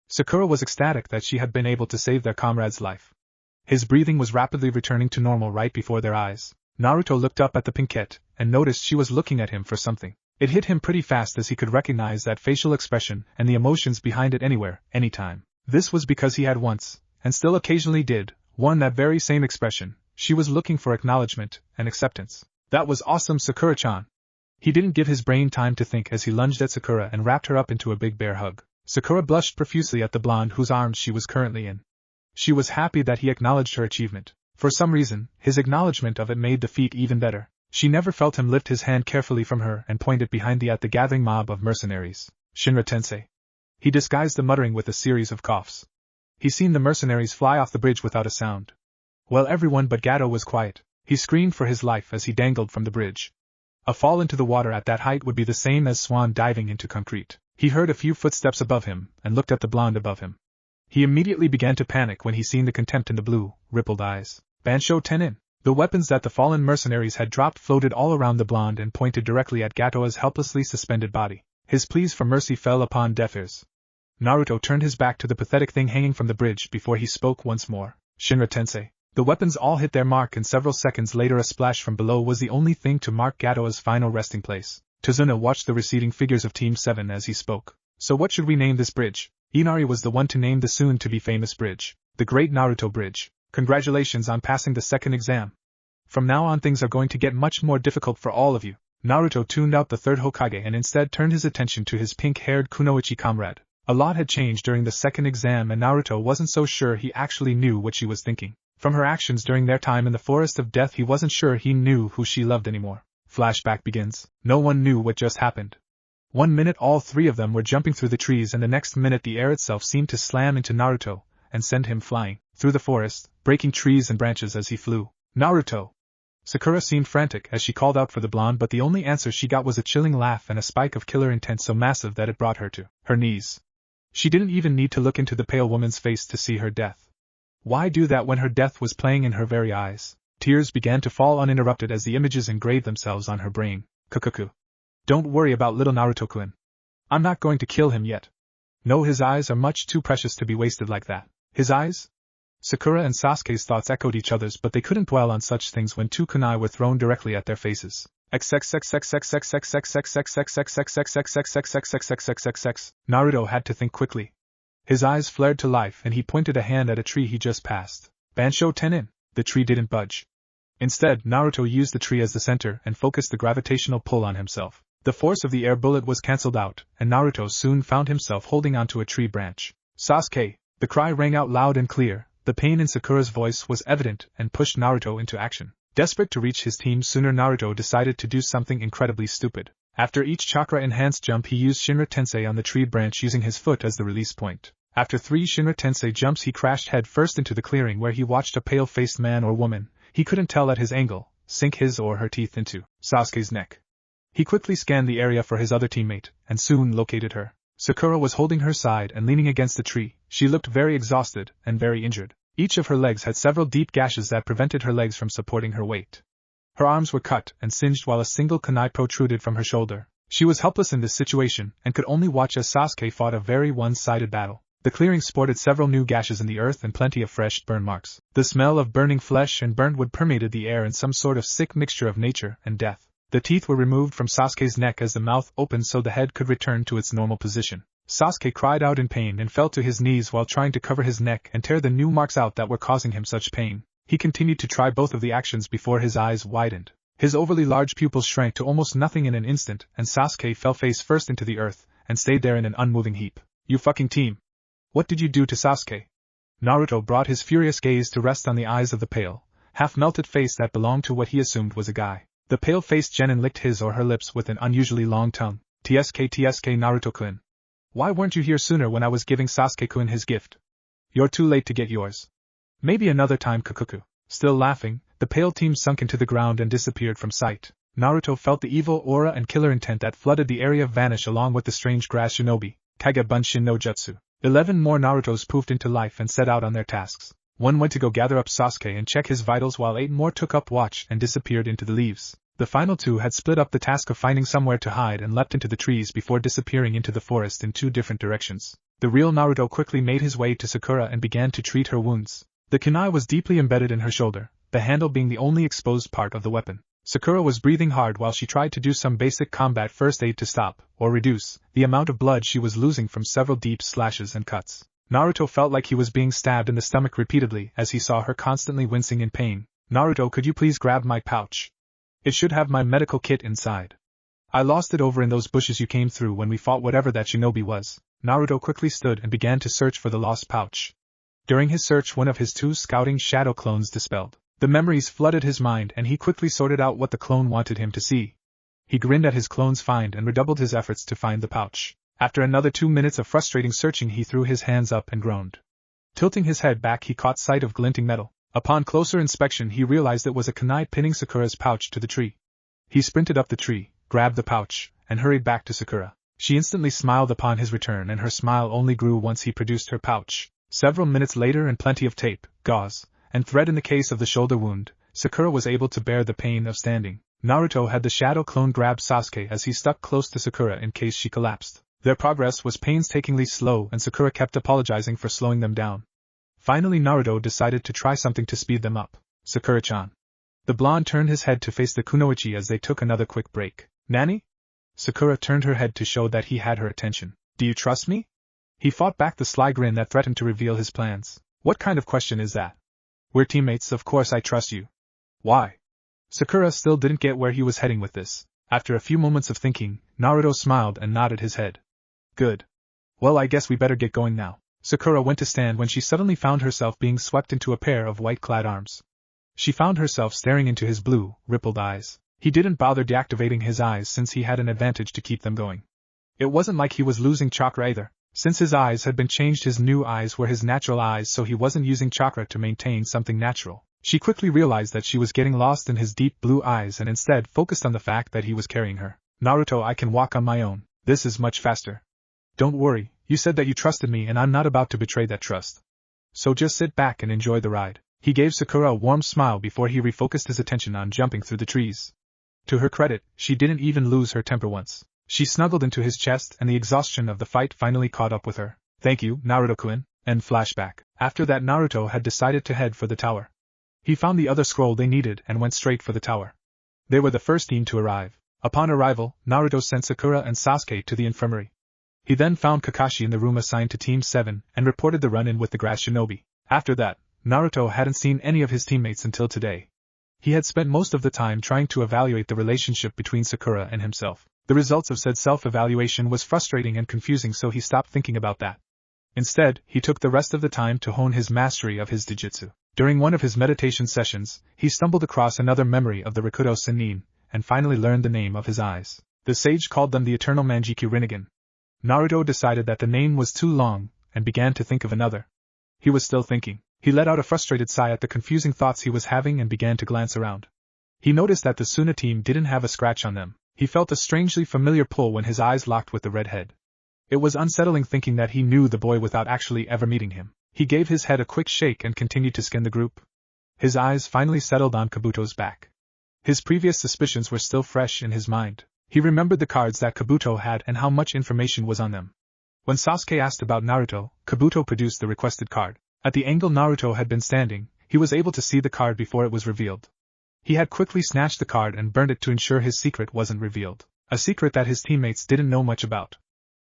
Sakura was ecstatic that she had been able to save their comrade's life. His breathing was rapidly returning to normal right before their eyes. Naruto looked up at the pinkette and noticed she was looking at him for something. It hit him pretty fast as he could recognize that facial expression and the emotions behind it anywhere, anytime. This was because he had once, and still occasionally did, worn that very same expression. She was looking for acknowledgement and acceptance. That was awesome, Sakura-chan. He didn't give his brain time to think as he lunged at Sakura and wrapped her up into a big bear hug. Sakura blushed profusely at the blonde whose arms she was currently in. She was happy that he acknowledged her achievement. For some reason, his acknowledgement of it made the feat even better. She never felt him lift his hand carefully from her and point it behind the gathering mob of mercenaries. Shinra-tensei. He disguised the muttering with a series of coughs. He seen the mercenaries fly off the bridge without a sound. Well, everyone but Gato was quiet. He screamed for his life as he dangled from the bridge. A fall into the water at that height would be the same as swan diving into concrete. He heard a few footsteps above him and looked at the blonde above him. He immediately began to panic when he seen the contempt in the blue, rippled eyes. Bansho Tenin. The weapons that the fallen mercenaries had dropped floated all around the blonde and pointed directly at Gato's helplessly suspended body. His pleas for mercy fell upon deaf ears. Naruto turned his back to the pathetic thing hanging from the bridge before he spoke once more. Shinra Tensei. The weapons all hit their mark and several seconds later a splash from below was the only thing to mark Gatoa's final resting place. Tazuna watched the receding figures of Team 7 as he spoke. So what should we name this bridge? Inari was the one to name the soon-to-be famous bridge. The Great Naruto Bridge. Congratulations on passing the second exam. From now on things are going to get much more difficult for all of you. Naruto tuned out the third Hokage and instead turned his attention to his pink-haired Kunoichi comrade. A lot had changed during the second exam and Naruto wasn't so sure he actually knew what she was thinking. From her actions during their time in the Forest of Death he wasn't sure he knew who she loved anymore. Flashback begins. No one knew what just happened. 1 minute all three of them were jumping through the trees and the next minute the air itself seemed to slam into Naruto and send him flying through the forest, breaking trees and branches as he flew. Naruto! Sakura seemed frantic as she called out for the blonde, but the only answer she got was a chilling laugh and a spike of killer intent so massive that it brought her to her knees. She didn't even need to look into the pale woman's face to see her death. Why do that when her death was playing in her very eyes? Tears began to fall uninterrupted as the images engraved themselves on her brain. Kukuku. Don't worry about little Naruto-kun. I'm not going to kill him yet. No, his eyes are much too precious to be wasted like that. His eyes? Sakura and Sasuke's thoughts echoed each other's, but they couldn't dwell on such things when two kunai were thrown directly at their faces. Naruto had to think quickly. His eyes flared to life and he pointed a hand at a tree he just passed. Bansho Tenin. The tree didn't budge. Instead, Naruto used the tree as the center and focused the gravitational pull on himself. The force of the air bullet was cancelled out, and Naruto soon found himself holding onto a tree branch. Sasuke! The cry rang out loud and clear. The pain in Sakura's voice was evident and pushed Naruto into action. Desperate to reach his team sooner, Naruto decided to do something incredibly stupid. After each chakra-enhanced jump he used Shinra Tensei on the tree branch using his foot as the release point. After 3 Shinra Tensei jumps he crashed head first into the clearing where he watched a pale-faced man or woman, he couldn't tell at his angle, sink his or her teeth into Sasuke's neck. He quickly scanned the area for his other teammate, and soon located her. Sakura was holding her side and leaning against the tree. She looked very exhausted and very injured. Each of her legs had several deep gashes that prevented her legs from supporting her weight. Her arms were cut and singed while a single kunai protruded from her shoulder. She was helpless in this situation and could only watch as Sasuke fought a very one-sided battle. The clearing sported several new gashes in the earth and plenty of fresh burn marks. The smell of burning flesh and burnt wood permeated the air in some sort of sick mixture of nature and death. The teeth were removed from Sasuke's neck as the mouth opened so the head could return to its normal position. Sasuke cried out in pain and fell to his knees while trying to cover his neck and tear the new marks out that were causing him such pain. He continued to try both of the actions before his eyes widened. His overly large pupils shrank to almost nothing in an instant, and Sasuke fell face first into the earth and stayed there in an unmoving heap. You fucking team! What did you do to Sasuke? Naruto brought his furious gaze to rest on the eyes of the pale, half-melted face that belonged to what he assumed was a guy. The pale-faced genin licked his or her lips with an unusually long tongue. TSK Naruto-kun. Why weren't you here sooner when I was giving Sasuke-kun his gift? You're too late to get yours. Maybe another time, Kakuku. Still laughing, the pale team sunk into the ground and disappeared from sight. Naruto felt the evil aura and killer intent that flooded the area vanish along with the strange grass shinobi, Kage Bunshin no Jutsu. 11 more Narutos poofed into life and set out on their tasks. One went to go gather up Sasuke and check his vitals while 8 more took up watch and disappeared into the leaves. The final 2 had split up the task of finding somewhere to hide and leapt into the trees before disappearing into the forest in 2 different directions. The real Naruto quickly made his way to Sakura and began to treat her wounds. The kunai was deeply embedded in her shoulder, the handle being the only exposed part of the weapon. Sakura was breathing hard while she tried to do some basic combat first aid to stop, or reduce, the amount of blood she was losing from several deep slashes and cuts. Naruto felt like he was being stabbed in the stomach repeatedly as he saw her constantly wincing in pain. Naruto, could you please grab my pouch? It should have my medical kit inside. I lost it over in those bushes you came through when we fought whatever that shinobi was. Naruto quickly stood and began to search for the lost pouch. During his search, one of his 2 scouting shadow clones dispelled. The memories flooded his mind and he quickly sorted out what the clone wanted him to see. He grinned at his clone's find and redoubled his efforts to find the pouch. After another 2 minutes of frustrating searching, he threw his hands up and groaned. Tilting his head back, he caught sight of glinting metal. Upon closer inspection, he realized it was a kunai pinning Sakura's pouch to the tree. He sprinted up the tree, grabbed the pouch, and hurried back to Sakura. She instantly smiled upon his return, and her smile only grew once he produced her pouch. Several minutes later, and plenty of tape, gauze, and thread in the case of the shoulder wound, Sakura was able to bear the pain of standing. Naruto had the shadow clone grab Sasuke as he stuck close to Sakura in case she collapsed. Their progress was painstakingly slow and Sakura kept apologizing for slowing them down. Finally Naruto decided to try something to speed them up. Sakura-chan. The blonde turned his head to face the kunoichi as they took another quick break. Nani? Sakura turned her head to show that he had her attention. Do you trust me? He fought back the sly grin that threatened to reveal his plans. What kind of question is that? We're teammates, of course I trust you. Why? Sakura still didn't get where he was heading with this. After a few moments of thinking, Naruto smiled and nodded his head. Good. Well, I guess we better get going now. Sakura went to stand when she suddenly found herself being swept into a pair of white-clad arms. She found herself staring into his blue, rippled eyes. He didn't bother deactivating his eyes since he had an advantage to keep them going. It wasn't like he was losing chakra either. Since his eyes had been changed, his new eyes were his natural eyes, so he wasn't using chakra to maintain something natural. She quickly realized that she was getting lost in his deep blue eyes and instead focused on the fact that he was carrying her. Naruto, I can walk on my own. This is much faster. Don't worry, you said that you trusted me and I'm not about to betray that trust. So just sit back and enjoy the ride. He gave Sakura a warm smile before he refocused his attention on jumping through the trees. To her credit, she didn't even lose her temper once. She snuggled into his chest and the exhaustion of the fight finally caught up with her. Thank you, Naruto-kun. End flashback. After that, Naruto had decided to head for the tower. He found the other scroll they needed and went straight for the tower. They were the first team to arrive. Upon arrival, Naruto sent Sakura and Sasuke to the infirmary. He then found Kakashi in the room assigned to Team 7 and reported the run-in with the grass shinobi. After that, Naruto hadn't seen any of his teammates until today. He had spent most of the time trying to evaluate the relationship between Sakura and himself. The results of said self-evaluation was frustrating and confusing, so he stopped thinking about that. Instead, he took the rest of the time to hone his mastery of his Jujutsu. During one of his meditation sessions, he stumbled across another memory of the Rikudo Senin, and finally learned the name of his eyes. The sage called them the Eternal Manjiki Rinnegan. Naruto decided that the name was too long, and began to think of another. He was still thinking. He let out a frustrated sigh at the confusing thoughts he was having and began to glance around. He noticed that the Suna team didn't have a scratch on them. He felt a strangely familiar pull when his eyes locked with the redhead. It was unsettling thinking that he knew the boy without actually ever meeting him. He gave his head a quick shake and continued to scan the group. His eyes finally settled on Kabuto's back. His previous suspicions were still fresh in his mind. He remembered the cards that Kabuto had and how much information was on them. When Sasuke asked about Naruto, Kabuto produced the requested card. At the angle Naruto had been standing, he was able to see the card before it was revealed. He had quickly snatched the card and burned it to ensure his secret wasn't revealed. A secret that his teammates didn't know much about.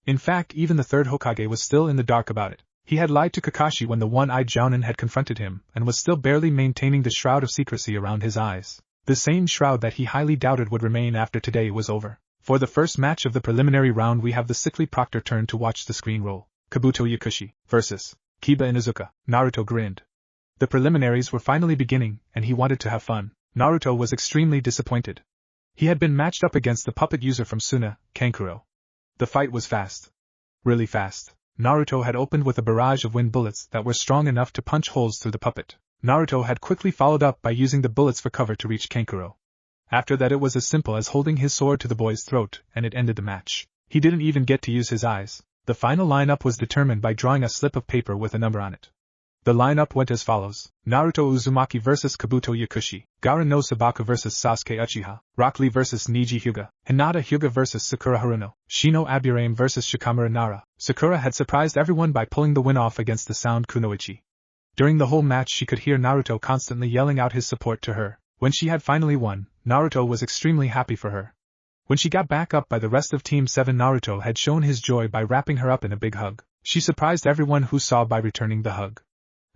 In fact, even the third Hokage was still in the dark about it. He had lied to Kakashi when the one-eyed Jounin had confronted him, and was still barely maintaining the shroud of secrecy around his eyes. The same shroud that he highly doubted would remain after today was over. For the first match of the preliminary round, we have the sickly proctor turn to watch the screen roll. Kabuto Yakushi vs. Kiba Inuzuka. Naruto grinned. The preliminaries were finally beginning, and he wanted to have fun. Naruto was extremely disappointed. He had been matched up against the puppet user from Suna, Kankuro. The fight was fast. Really fast. Naruto had opened with a barrage of wind bullets that were strong enough to punch holes through the puppet. Naruto had quickly followed up by using the bullets for cover to reach Kankuro. After that, it was as simple as holding his sword to the boy's throat, and it ended the match. He didn't even get to use his eyes. The final lineup was determined by drawing a slip of paper with a number on it. The lineup went as follows: Naruto Uzumaki vs. Kabuto Yakushi, Gaara no Sabaku vs. Sasuke Uchiha, Rock Lee vs. Niji Hyuga, Hinata Hyuga vs. Sakura Haruno, Shino Aburame vs. Shikamaru Nara. Sakura had surprised everyone by pulling the win off against the sound kunoichi. During the whole match, she could hear Naruto constantly yelling out his support to her. When she had finally won, Naruto was extremely happy for her. When she got back up by the rest of Team 7, Naruto had shown his joy by wrapping her up in a big hug. She surprised everyone who saw by returning the hug.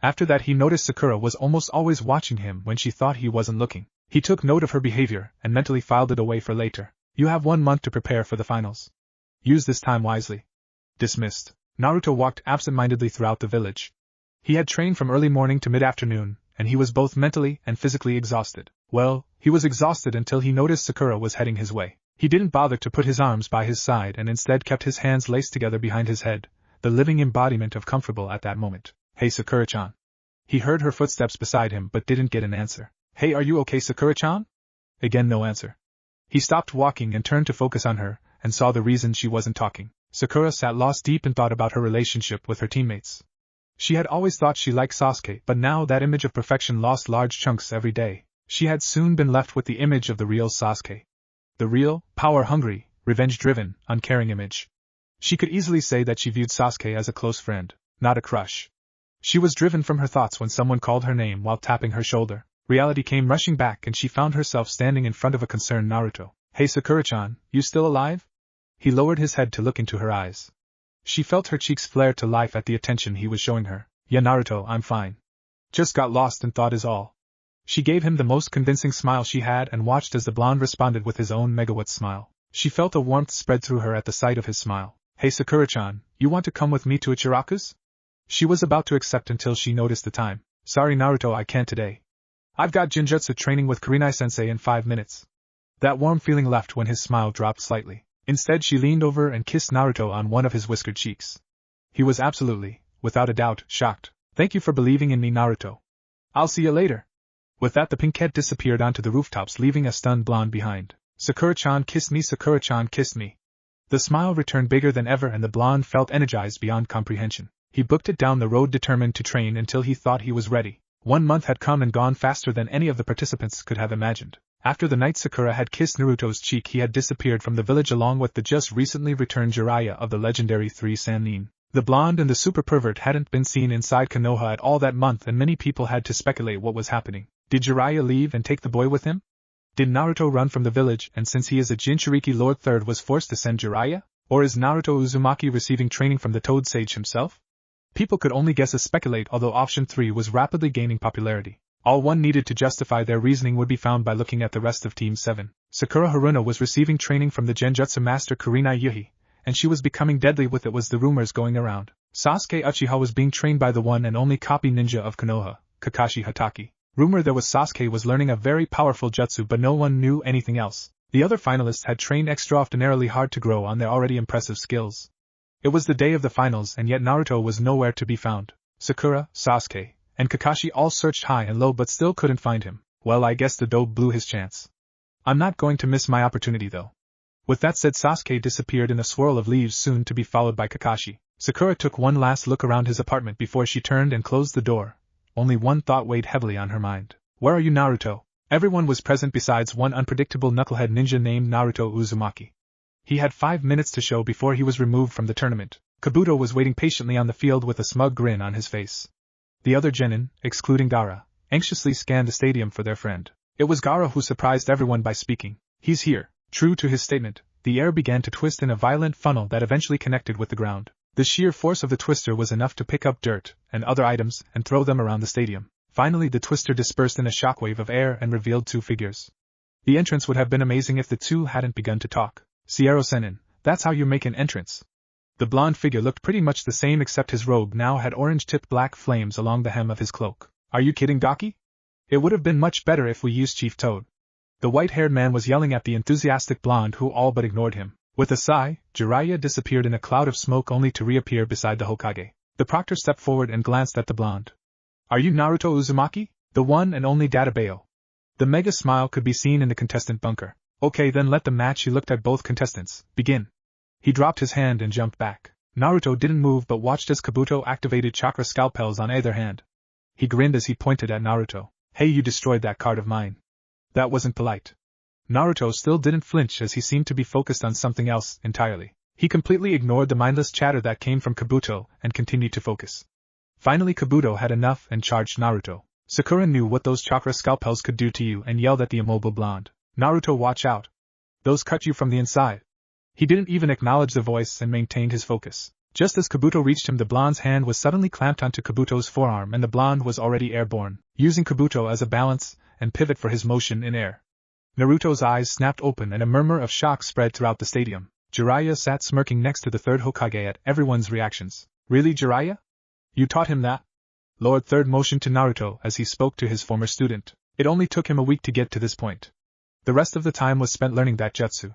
After that, he noticed Sakura was almost always watching him when she thought he wasn't looking. He took note of her behavior and mentally filed it away for later. You have 1 month to prepare for the finals. Use this time wisely. Dismissed. Naruto walked absent-mindedly throughout the village. He had trained from early morning to mid-afternoon, and he was both mentally and physically exhausted. Well, he was exhausted until he noticed Sakura was heading his way. He didn't bother to put his arms by his side and instead kept his hands laced together behind his head, the living embodiment of comfortable at that moment. Hey Sakura-chan. He heard her footsteps beside him but didn't get an answer. Hey, are you okay, Sakura-chan? Again, no answer. He stopped walking and turned to focus on her, and saw the reason she wasn't talking. Sakura sat lost deep in thought about her relationship with her teammates. She had always thought she liked Sasuke, but now that image of perfection lost large chunks every day. She had soon been left with the image of the real Sasuke. The real, power-hungry, revenge-driven, uncaring image. She could easily say that she viewed Sasuke as a close friend, not a crush. She was driven from her thoughts when someone called her name while tapping her shoulder. Reality came rushing back and she found herself standing in front of a concerned Naruto. "Hey Sakura-chan, you still alive?" He lowered his head to look into her eyes. She felt her cheeks flare to life at the attention he was showing her. "Yeah Naruto, I'm fine. Just got lost in thought is all." She gave him the most convincing smile she had and watched as the blonde responded with his own megawatt smile. She felt a warmth spread through her at the sight of his smile. "Hey Sakura-chan, you want to come with me to Ichiraku's?" She was about to accept until she noticed the time. "Sorry Naruto, I can't today. I've got Jinjutsu training with Kurenai-sensei in 5 minutes." That warm feeling left when his smile dropped slightly. Instead she leaned over and kissed Naruto on one of his whiskered cheeks. He was absolutely, without a doubt, shocked. "Thank you for believing in me Naruto. I'll see you later." With that the pinkhead disappeared onto the rooftops leaving a stunned blonde behind. "Sakura-chan kissed me, Sakura-chan kissed me." The smile returned bigger than ever and the blonde felt energized beyond comprehension. He booked it down the road determined to train until he thought he was ready. 1 month had come and gone faster than any of the participants could have imagined. After the night Sakura had kissed Naruto's cheek he had disappeared from the village along with the just recently returned Jiraiya of the legendary 3 Sannin. The blonde and the super pervert hadn't been seen inside Konoha at all that month and many people had to speculate what was happening. Did Jiraiya leave and take the boy with him? Did Naruto run from the village and since he is a Jinchuriki Lord III was forced to send Jiraiya? Or is Naruto Uzumaki receiving training from the Toad Sage himself? People could only guess or speculate although option 3 was rapidly gaining popularity. All one needed to justify their reasoning would be found by looking at the rest of Team 7. Sakura Haruno was receiving training from the Genjutsu master Kurenai Yuhi, and she was becoming deadly with it was the rumors going around. Sasuke Uchiha was being trained by the one and only copy ninja of Konoha, Kakashi Hatake. Rumor there was Sasuke was learning a very powerful jutsu but no one knew anything else. The other finalists had trained extraordinarily hard to grow on their already impressive skills. It was the day of the finals and yet Naruto was nowhere to be found. Sakura, Sasuke, and Kakashi all searched high and low but still couldn't find him. Well, I guess the dope blew his chance. I'm not going to miss my opportunity though. With that said Sasuke disappeared in a swirl of leaves soon to be followed by Kakashi. Sakura took one last look around his apartment before she turned and closed the door. Only one thought weighed heavily on her mind. Where are you Naruto? Everyone was present besides one unpredictable knucklehead ninja named Naruto Uzumaki. He had 5 minutes to show before he was removed from the tournament. Kabuto was waiting patiently on the field with a smug grin on his face. The other genin, excluding Gaara, anxiously scanned the stadium for their friend. It was Gaara who surprised everyone by speaking. "He's here." True to his statement, the air began to twist in a violent funnel that eventually connected with the ground. The sheer force of the twister was enough to pick up dirt and other items and throw them around the stadium. Finally the twister dispersed in a shockwave of air and revealed 2 figures. The entrance would have been amazing if the two hadn't begun to talk. "Sierra Senin, that's how you make an entrance." The blonde figure looked pretty much the same except his robe now had orange-tipped black flames along the hem of his cloak. "Are you kidding Gaki? It would have been much better if we used Chief Toad." The white-haired man was yelling at the enthusiastic blonde who all but ignored him. With a sigh, Jiraiya disappeared in a cloud of smoke only to reappear beside the Hokage. The proctor stepped forward and glanced at the blonde. "Are you Naruto Uzumaki? The one and only Dadabayo?" The mega smile could be seen in the contestant bunker. "Okay then let the match." He looked at both contestants. "Begin." He dropped his hand and jumped back. Naruto didn't move but watched as Kabuto activated chakra scalpels on either hand. He grinned as he pointed at Naruto. "Hey, you destroyed that card of mine. That wasn't polite." Naruto still didn't flinch as he seemed to be focused on something else entirely. He completely ignored the mindless chatter that came from Kabuto and continued to focus. Finally Kabuto had enough and charged Naruto. Sakura knew what those chakra scalpels could do to you and yelled at the immobile blonde. "Naruto, watch out. Those cut you from the inside." He didn't even acknowledge the voice and maintained his focus. Just as Kabuto reached him the blonde's hand was suddenly clamped onto Kabuto's forearm and the blonde was already airborne, using Kabuto as a balance and pivot for his motion in air. Naruto's eyes snapped open and a murmur of shock spread throughout the stadium. Jiraiya sat smirking next to the third Hokage at everyone's reactions. "Really Jiraiya? You taught him that?" Lord Third motioned to Naruto as he spoke to his former student. It only took him a week to get to this point. The rest of the time was spent learning that jutsu.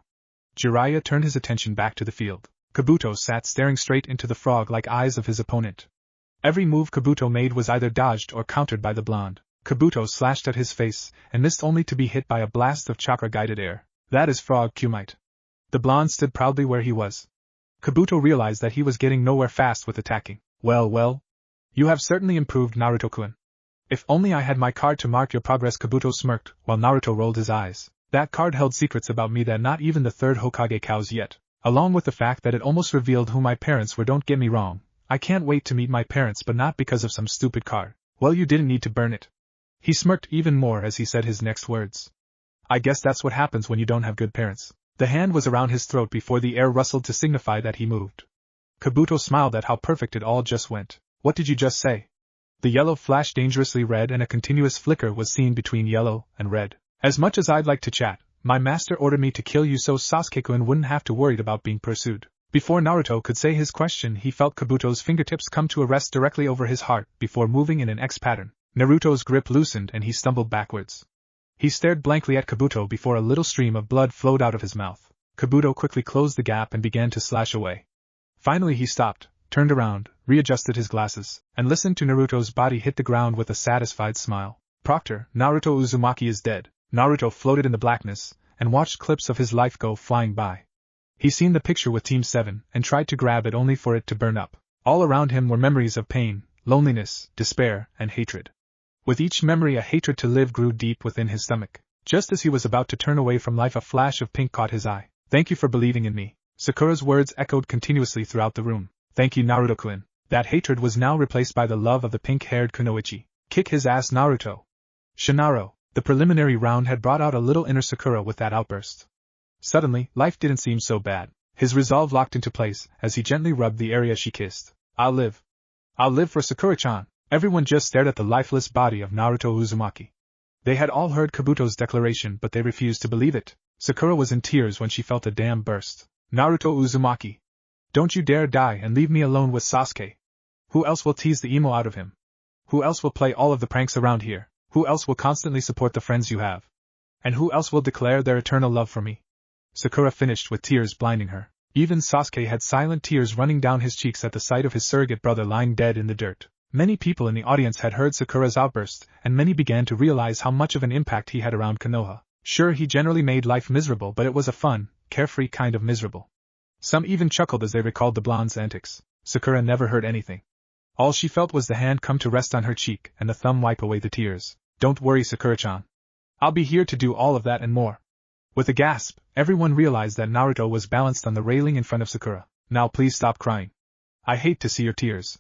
Jiraiya turned his attention back to the field. Kabuto sat staring straight into the frog-like eyes of his opponent. Every move Kabuto made was either dodged or countered by the blonde. Kabuto slashed at his face, and missed only to be hit by a blast of chakra-guided air. "That is frog Kumite." The blonde stood proudly where he was. Kabuto realized that he was getting nowhere fast with attacking. Well, you have certainly improved Naruto-kun. If only I had my card to mark your progress." Kabuto smirked, while Naruto rolled his eyes. "That card held secrets about me that not even the third Hokage knows yet. Along with the fact that it almost revealed who my parents were. Don't get me wrong, I can't wait to meet my parents, but not because of some stupid card. Well, you didn't need to burn it. He smirked even more as he said his next words. I guess that's what happens when you don't have good parents. The hand was around his throat before the air rustled to signify that he moved. Kabuto smiled at how perfect it all just went. What did you just say? The yellow flashed dangerously red and a continuous flicker was seen between yellow and red. As much as I'd like to chat, my master ordered me to kill you so Sasuke-kun wouldn't have to worry about being pursued. Before Naruto could say his question, he felt Kabuto's fingertips come to a rest directly over his heart before moving in an X pattern. Naruto's grip loosened and he stumbled backwards. He stared blankly at Kabuto before a little stream of blood flowed out of his mouth. Kabuto quickly closed the gap and began to slash away. Finally he stopped, turned around, readjusted his glasses, and listened to Naruto's body hit the ground with a satisfied smile. Proctor, Naruto Uzumaki is dead. Naruto floated in the blackness, and watched clips of his life go flying by. He seen the picture with Team 7, and tried to grab it only for it to burn up. All around him were memories of pain, loneliness, despair, and hatred. With each memory a hatred to live grew deep within his stomach. Just as he was about to turn away from life, a flash of pink caught his eye. Thank you for believing in me. Sakura's words echoed continuously throughout the room. Thank you, Naruto-kun. That hatred was now replaced by the love of the pink-haired Kunoichi. Kick his ass, Naruto. Shinaro. The preliminary round had brought out a little inner Sakura with that outburst. Suddenly, life didn't seem so bad. His resolve locked into place as he gently rubbed the area she kissed. I'll live. I'll live for Sakura-chan. Everyone just stared at the lifeless body of Naruto Uzumaki. They had all heard Kabuto's declaration, but they refused to believe it. Sakura was in tears when she felt a dam burst. Naruto Uzumaki. Don't you dare die and leave me alone with Sasuke. Who else will tease the emo out of him? Who else will play all of the pranks around here? Who else will constantly support the friends you have? And who else will declare their eternal love for me? Sakura finished with tears blinding her. Even Sasuke had silent tears running down his cheeks at the sight of his surrogate brother lying dead in the dirt. Many people in the audience had heard Sakura's outburst, and many began to realize how much of an impact he had around Konoha. Sure, he generally made life miserable, but it was a fun, carefree kind of miserable. Some even chuckled as they recalled the blonde's antics. Sakura never heard anything. All she felt was the hand come to rest on her cheek and the thumb wipe away the tears. Don't worry, Sakura-chan. I'll be here to do all of that and more. With a gasp, everyone realized that Naruto was balanced on the railing in front of Sakura. Now please stop crying. I hate to see your tears.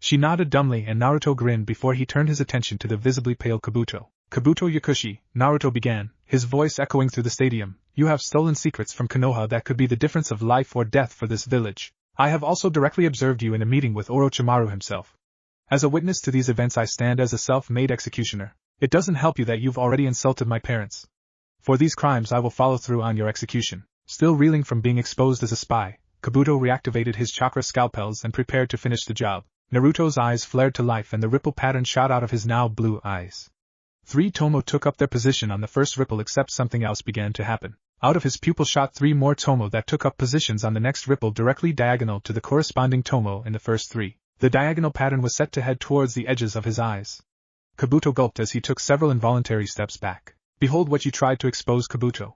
She nodded dumbly and Naruto grinned before he turned his attention to the visibly pale Kabuto. Kabuto Yakushi, Naruto began, his voice echoing through the stadium. You have stolen secrets from Konoha that could be the difference of life or death for this village. I have also directly observed you in a meeting with Orochimaru himself. As a witness to these events I stand as a self-made executioner. It doesn't help you that you've already insulted my parents. For these crimes I will follow through on your execution. Still reeling from being exposed as a spy, Kabuto reactivated his chakra scalpels and prepared to finish the job. Naruto's eyes flared to life and the ripple pattern shot out of his now blue eyes. 3 Tomo took up their position on the first ripple, except something else began to happen. Out of his pupil shot 3 more Tomo that took up positions on the next ripple directly diagonal to the corresponding Tomo in the first 3. The diagonal pattern was set to head towards the edges of his eyes. Kabuto gulped as he took several involuntary steps back. Behold what you tried to expose, Kabuto.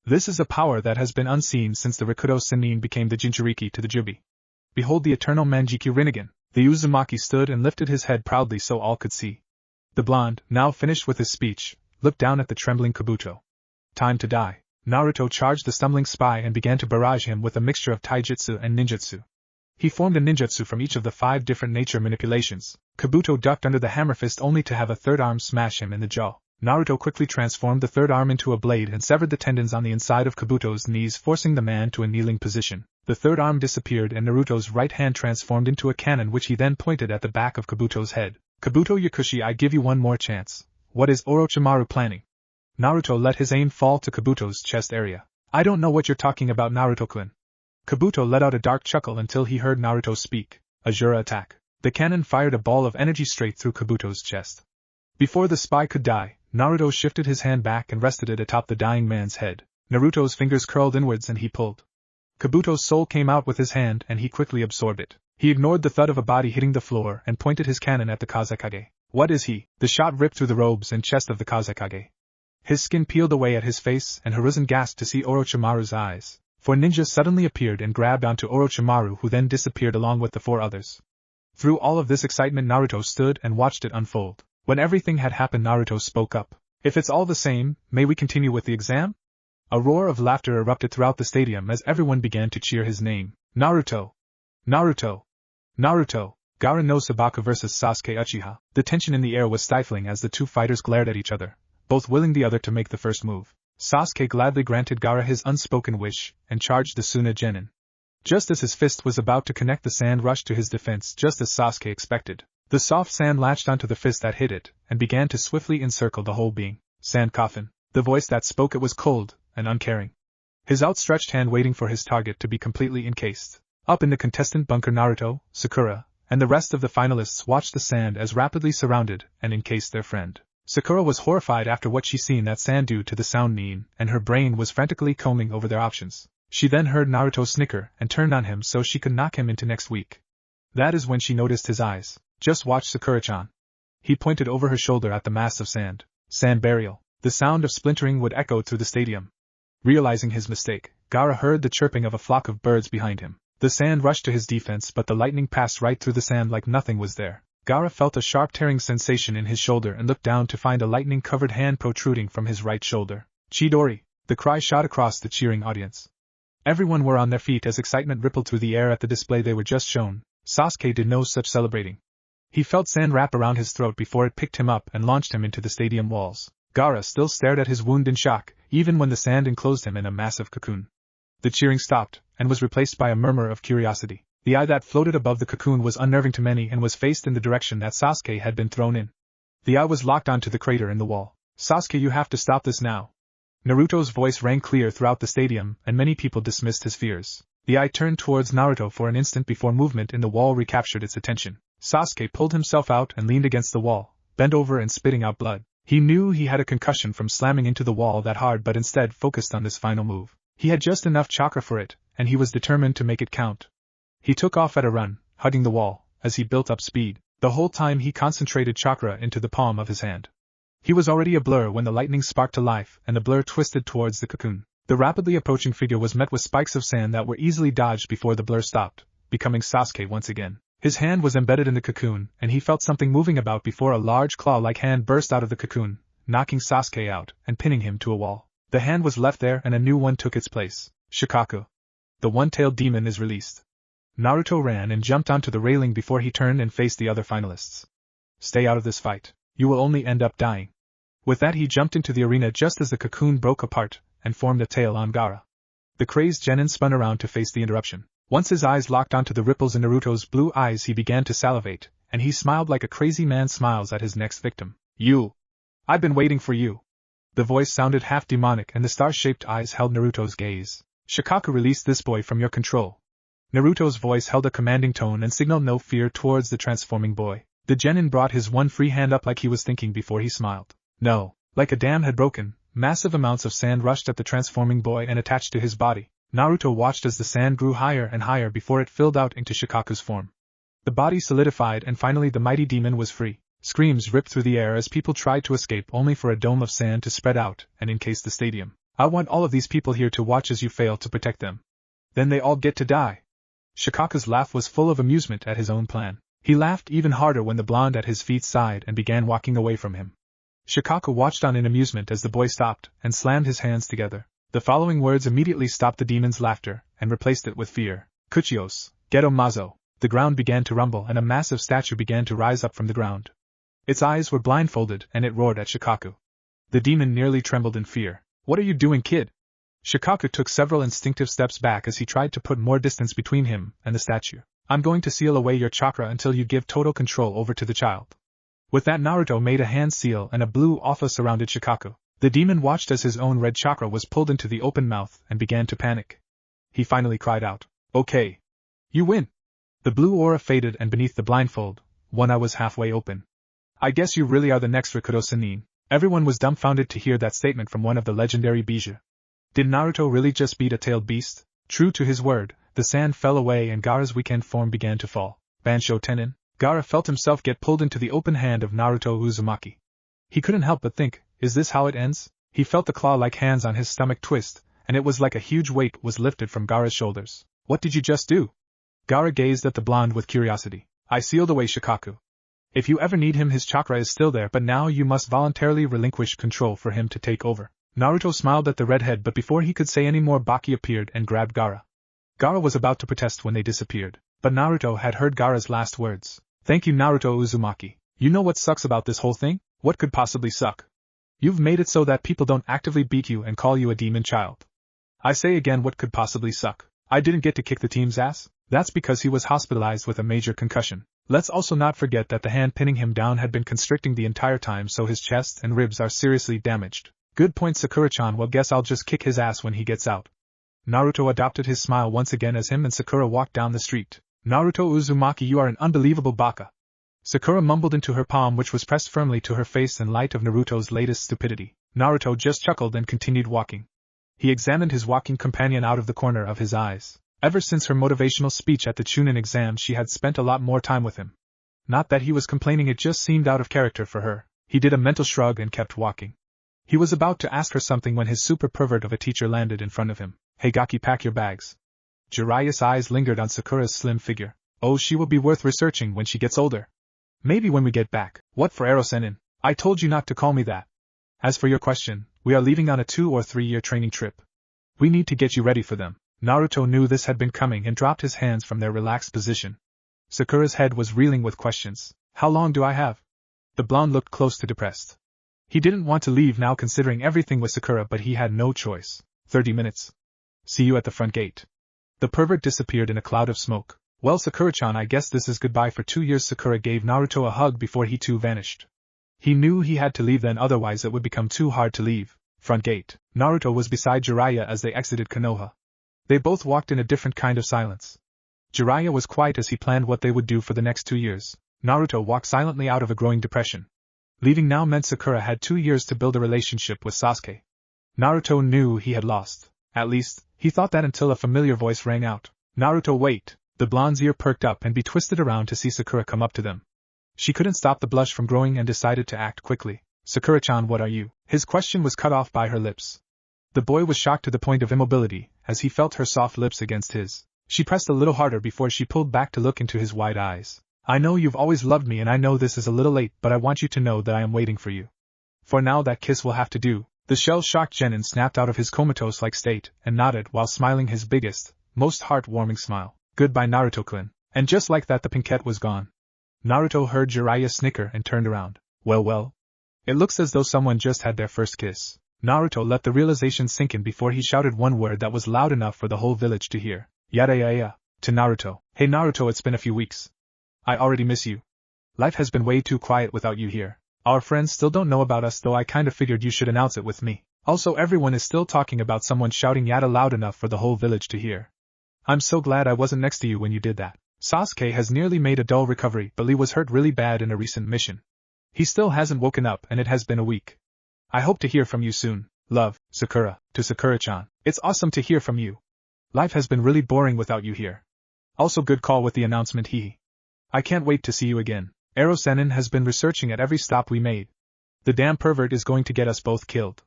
This is a power that has been unseen since the Rikudo Senin became the Jinchuriki to the Jubi. Behold the eternal Manjiki Rinnegan. The Uzumaki stood and lifted his head proudly so all could see. The blonde, now finished with his speech, looked down at the trembling Kabuto. Time to die. Naruto charged the stumbling spy and began to barrage him with a mixture of taijutsu and ninjutsu. He formed a ninjutsu from each of the 5 different nature manipulations. Kabuto ducked under the hammer fist only to have a third arm smash him in the jaw. Naruto quickly transformed the third arm into a blade and severed the tendons on the inside of Kabuto's knees, forcing the man to a kneeling position. The third arm disappeared and Naruto's right hand transformed into a cannon, which he then pointed at the back of Kabuto's head. Kabuto Yakushi, I give you one more chance. What is Orochimaru planning? Naruto let his aim fall to Kabuto's chest area. I don't know what you're talking about, Naruto-kun. Kabuto let out a dark chuckle until he heard Naruto speak. Ajura attack. The cannon fired a ball of energy straight through Kabuto's chest. Before the spy could die, Naruto shifted his hand back and rested it atop the dying man's head. Naruto's fingers curled inwards and he pulled. Kabuto's soul came out with his hand and he quickly absorbed it. He ignored the thud of a body hitting the floor and pointed his cannon at the Kazekage. What is he? The shot ripped through the robes and chest of the Kazekage. His skin peeled away at his face and Hiruzen gasped to see Orochimaru's eyes. 4 ninjas suddenly appeared and grabbed onto Orochimaru, who then disappeared along with the 4 others. Through all of this excitement Naruto stood and watched it unfold. When everything had happened Naruto spoke up. If it's all the same, may we continue with the exam? A roar of laughter erupted throughout the stadium as everyone began to cheer his name. Naruto! Naruto! Naruto! Gaara no Sabaka vs Sasuke Uchiha. The tension in the air was stifling as the two fighters glared at each other, both willing the other to make the first move. Sasuke gladly granted Gaara his unspoken wish, and charged the Suna Genin. Just as his fist was about to connect, the sand rushed to his defense just as Sasuke expected. The soft sand latched onto the fist that hit it, and began to swiftly encircle the whole being. Sand coffin. The voice that spoke it was cold and uncaring. His outstretched hand waiting for his target to be completely encased. Up in the contestant bunker, Naruto, Sakura, and the rest of the finalists watched the sand as rapidly surrounded and encased their friend. Sakura was horrified after what she seen that sand due to the sound Nin, and her brain was frantically combing over their options. She then heard Naruto snicker and turned on him so she could knock him into next week. That is when she noticed his eyes. Just watch Sakura-chan. He pointed over her shoulder at the mass of sand. Sand burial. The sound of splintering would echo through the stadium. Realizing his mistake, Gaara heard the chirping of a flock of birds behind him. The sand rushed to his defense, but the lightning passed right through the sand like nothing was there. Gaara felt a sharp tearing sensation in his shoulder and looked down to find a lightning-covered hand protruding from his right shoulder. Chidori! The cry shot across the cheering audience. Everyone were on their feet as excitement rippled through the air at the display they were just shown. Sasuke did no such celebrating. He felt sand wrap around his throat before it picked him up and launched him into the stadium walls. Gaara still stared at his wound in shock, even when the sand enclosed him in a massive cocoon. The cheering stopped, and was replaced by a murmur of curiosity. The eye that floated above the cocoon was unnerving to many and was faced in the direction that Sasuke had been thrown in. The eye was locked onto the crater in the wall. Sasuke, you have to stop this now. Naruto's voice rang clear throughout the stadium, and many people dismissed his fears. The eye turned towards Naruto for an instant before movement in the wall recaptured its attention. Sasuke pulled himself out and leaned against the wall, bent over and spitting out blood. He knew he had a concussion from slamming into the wall that hard, but instead focused on this final move. He had just enough chakra for it, and he was determined to make it count. He took off at a run, hugging the wall, as he built up speed. The whole time he concentrated chakra into the palm of his hand. He was already a blur when the lightning sparked to life and the blur twisted towards the cocoon. The rapidly approaching figure was met with spikes of sand that were easily dodged before the blur stopped, becoming Sasuke once again. His hand was embedded in the cocoon, and he felt something moving about before a large claw-like hand burst out of the cocoon, knocking Sasuke out and pinning him to a wall. The hand was left there and a new one took its place. Shikaku. The one-tailed demon is released. Naruto ran and jumped onto the railing before he turned and faced the other finalists. Stay out of this fight. You will only end up dying. With that he jumped into the arena just as the cocoon broke apart and formed a tail on Gaara. The crazed genin spun around to face the interruption. Once his eyes locked onto the ripples in Naruto's blue eyes, he began to salivate, and he smiled like a crazy man smiles at his next victim. You! I've been waiting for you. The voice sounded half demonic and the star-shaped eyes held Naruto's gaze. Shikaku, release this boy from your control. Naruto's voice held a commanding tone and signaled no fear towards the transforming boy. The genin brought his one free hand up like he was thinking before he smiled. No. Like a dam had broken, massive amounts of sand rushed at the transforming boy and attached to his body. Naruto watched as the sand grew higher and higher before it filled out into Shikaku's form. The body solidified and finally the mighty demon was free. Screams ripped through the air as people tried to escape only for a dome of sand to spread out and encase the stadium. I want all of these people here to watch as you fail to protect them. Then they all get to die. Shikaku's laugh was full of amusement at his own plan. He laughed even harder when the blonde at his feet sighed and began walking away from him. Shikaku watched on in amusement as the boy stopped and slammed his hands together. The following words immediately stopped the demon's laughter and replaced it with fear. Kuchios, Geto Mazo. The ground began to rumble and a massive statue began to rise up from the ground. Its eyes were blindfolded and it roared at Shikaku. The demon nearly trembled in fear. What are you doing, kid? Shikaku took several instinctive steps back as he tried to put more distance between him and the statue. I'm going to seal away your chakra until you give total control over to the child. With that, Naruto made a hand seal and a blue aura surrounded Shikaku. The demon watched as his own red chakra was pulled into the open mouth and began to panic. He finally cried out, "Okay. You win." The blue aura faded and beneath the blindfold, one eye was halfway open. I guess you really are the next Rikudo Senin. Everyone was dumbfounded to hear that statement from one of the legendary Bija. Did Naruto really just beat a tailed beast? True to his word, the sand fell away and Gaara's weekend form began to fall. Bansho Tenin. Gaara felt himself get pulled into the open hand of Naruto Uzumaki. He couldn't help but think, is this how it ends? He felt the claw-like hands on his stomach twist, and it was like a huge weight was lifted from Gaara's shoulders. What did you just do? Gaara gazed at the blonde with curiosity. I sealed away Shikaku. If you ever need him, his chakra is still there, but now you must voluntarily relinquish control for him to take over. Naruto smiled at the redhead, but before he could say any more, Baki appeared and grabbed Gaara. Gaara was about to protest when they disappeared, but Naruto had heard Gaara's last words. Thank you, Naruto Uzumaki. You know what sucks about this whole thing? What could possibly suck? You've made it so that people don't actively beat you and call you a demon child. I say again, what could possibly suck? I didn't get to kick the team's ass? That's because he was hospitalized with a major concussion. Let's also not forget that the hand pinning him down had been constricting the entire time, so his chest and ribs are seriously damaged. Good point, Sakura-chan. Well, guess I'll just kick his ass when he gets out. Naruto adopted his smile once again as him and Sakura walked down the street. Naruto Uzumaki, you are an unbelievable baka. Sakura mumbled into her palm, which was pressed firmly to her face in light of Naruto's latest stupidity. Naruto just chuckled and continued walking. He examined his walking companion out of the corner of his eyes. Ever since her motivational speech at the Chunin exam, she had spent a lot more time with him. Not that he was complaining, it just seemed out of character for her. He did a mental shrug and kept walking. He was about to ask her something when his super pervert of a teacher landed in front of him. Hey Gaki, pack your bags. Jiraiya's eyes lingered on Sakura's slim figure. Oh, she will be worth researching when she gets older. Maybe when we get back. What for, Senin? I told you not to call me that. As for your question, we are leaving on a 2 or 3 year training trip. We need to get you ready for them. Naruto knew this had been coming and dropped his hands from their relaxed position. Sakura's head was reeling with questions. How long do I have? The blonde looked close to depressed. He didn't want to leave now, considering everything with Sakura, but he had no choice. 30 minutes. See you at the front gate. The pervert disappeared in a cloud of smoke. Well, Sakura-chan, I guess this is goodbye for 2 years. Sakura gave Naruto a hug before he too vanished. He knew he had to leave then, otherwise it would become too hard to leave. Front gate. Naruto was beside Jiraiya as they exited Konoha. They both walked in a different kind of silence. Jiraiya was quiet as he planned what they would do for the next 2 years. Naruto walked silently out of a growing depression. Leaving now meant Sakura had 2 years to build a relationship with Sasuke. Naruto knew he had lost. At least, he thought that until a familiar voice rang out. Naruto, wait! The blonde's ear perked up and twisted around to see Sakura come up to them. She couldn't stop the blush from growing and decided to act quickly. Sakura-chan, what are you? His question was cut off by her lips. The boy was shocked to the point of immobility, as he felt her soft lips against his. She pressed a little harder before she pulled back to look into his wide eyes. I know you've always loved me, and I know this is a little late, but I want you to know that I am waiting for you. For now that kiss will have to do. The shell-shocked Genin snapped out of his comatose-like state and nodded while smiling his biggest, most heart-warming smile. Goodbye, Naruto-kun. And just like that, the pinkette was gone. Naruto heard Jiraiya snicker and turned around. Well. It looks as though someone just had their first kiss. Naruto let the realization sink in before he shouted one word that was loud enough for the whole village to hear. Yada to Naruto. Hey Naruto, it's been a few weeks. I already miss you. Life has been way too quiet without you here. Our friends still don't know about us, though I kinda figured you should announce it with me. Also, everyone is still talking about someone shouting yada loud enough for the whole village to hear. I'm so glad I wasn't next to you when you did that. Sasuke has nearly made a dull recovery, but Lee was hurt really bad in a recent mission. He still hasn't woken up, and it has been a week. I hope to hear from you soon. Love, Sakura. To Sakura-chan. It's awesome to hear from you. Life has been really boring without you here. Also, good call with the announcement, hehe. I can't wait to see you again. Senin has been researching at every stop we made. The damn pervert is going to get us both killed.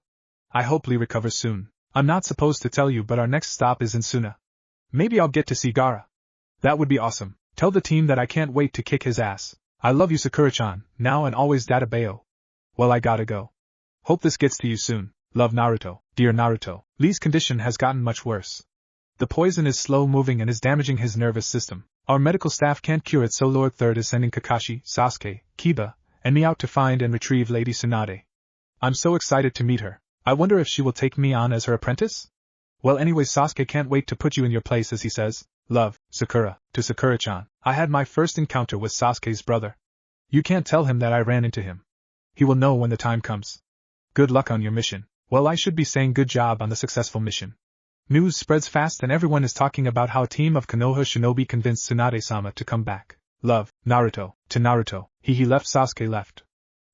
I hope Lee recovers soon. I'm not supposed to tell you, but our next stop is in Suna. Maybe I'll get to see Gaara. That would be awesome. Tell the team that I can't wait to kick his ass. I love you, Sakura-chan, now and always, Dadabayo. Well, I gotta go. Hope this gets to you soon. Love, Naruto. Dear Naruto. Lee's condition has gotten much worse. The poison is slow moving and is damaging his nervous system. Our medical staff can't cure it, so Lord Third is sending Kakashi, Sasuke, Kiba, and me out to find and retrieve Lady Tsunade. I'm so excited to meet her. I wonder if she will take me on as her apprentice? Well, anyways, Sasuke can't wait to put you in your place, as he says. Love, Sakura. To Sakura-chan. I had my first encounter with Sasuke's brother. You can't tell him that I ran into him. He will know when the time comes. Good luck on your mission. Well, I should be saying good job on the successful mission. News spreads fast and everyone is talking about how a team of Konoha shinobi convinced Tsunade-sama to come back. Love, Naruto. To Naruto. He left. Sasuke left.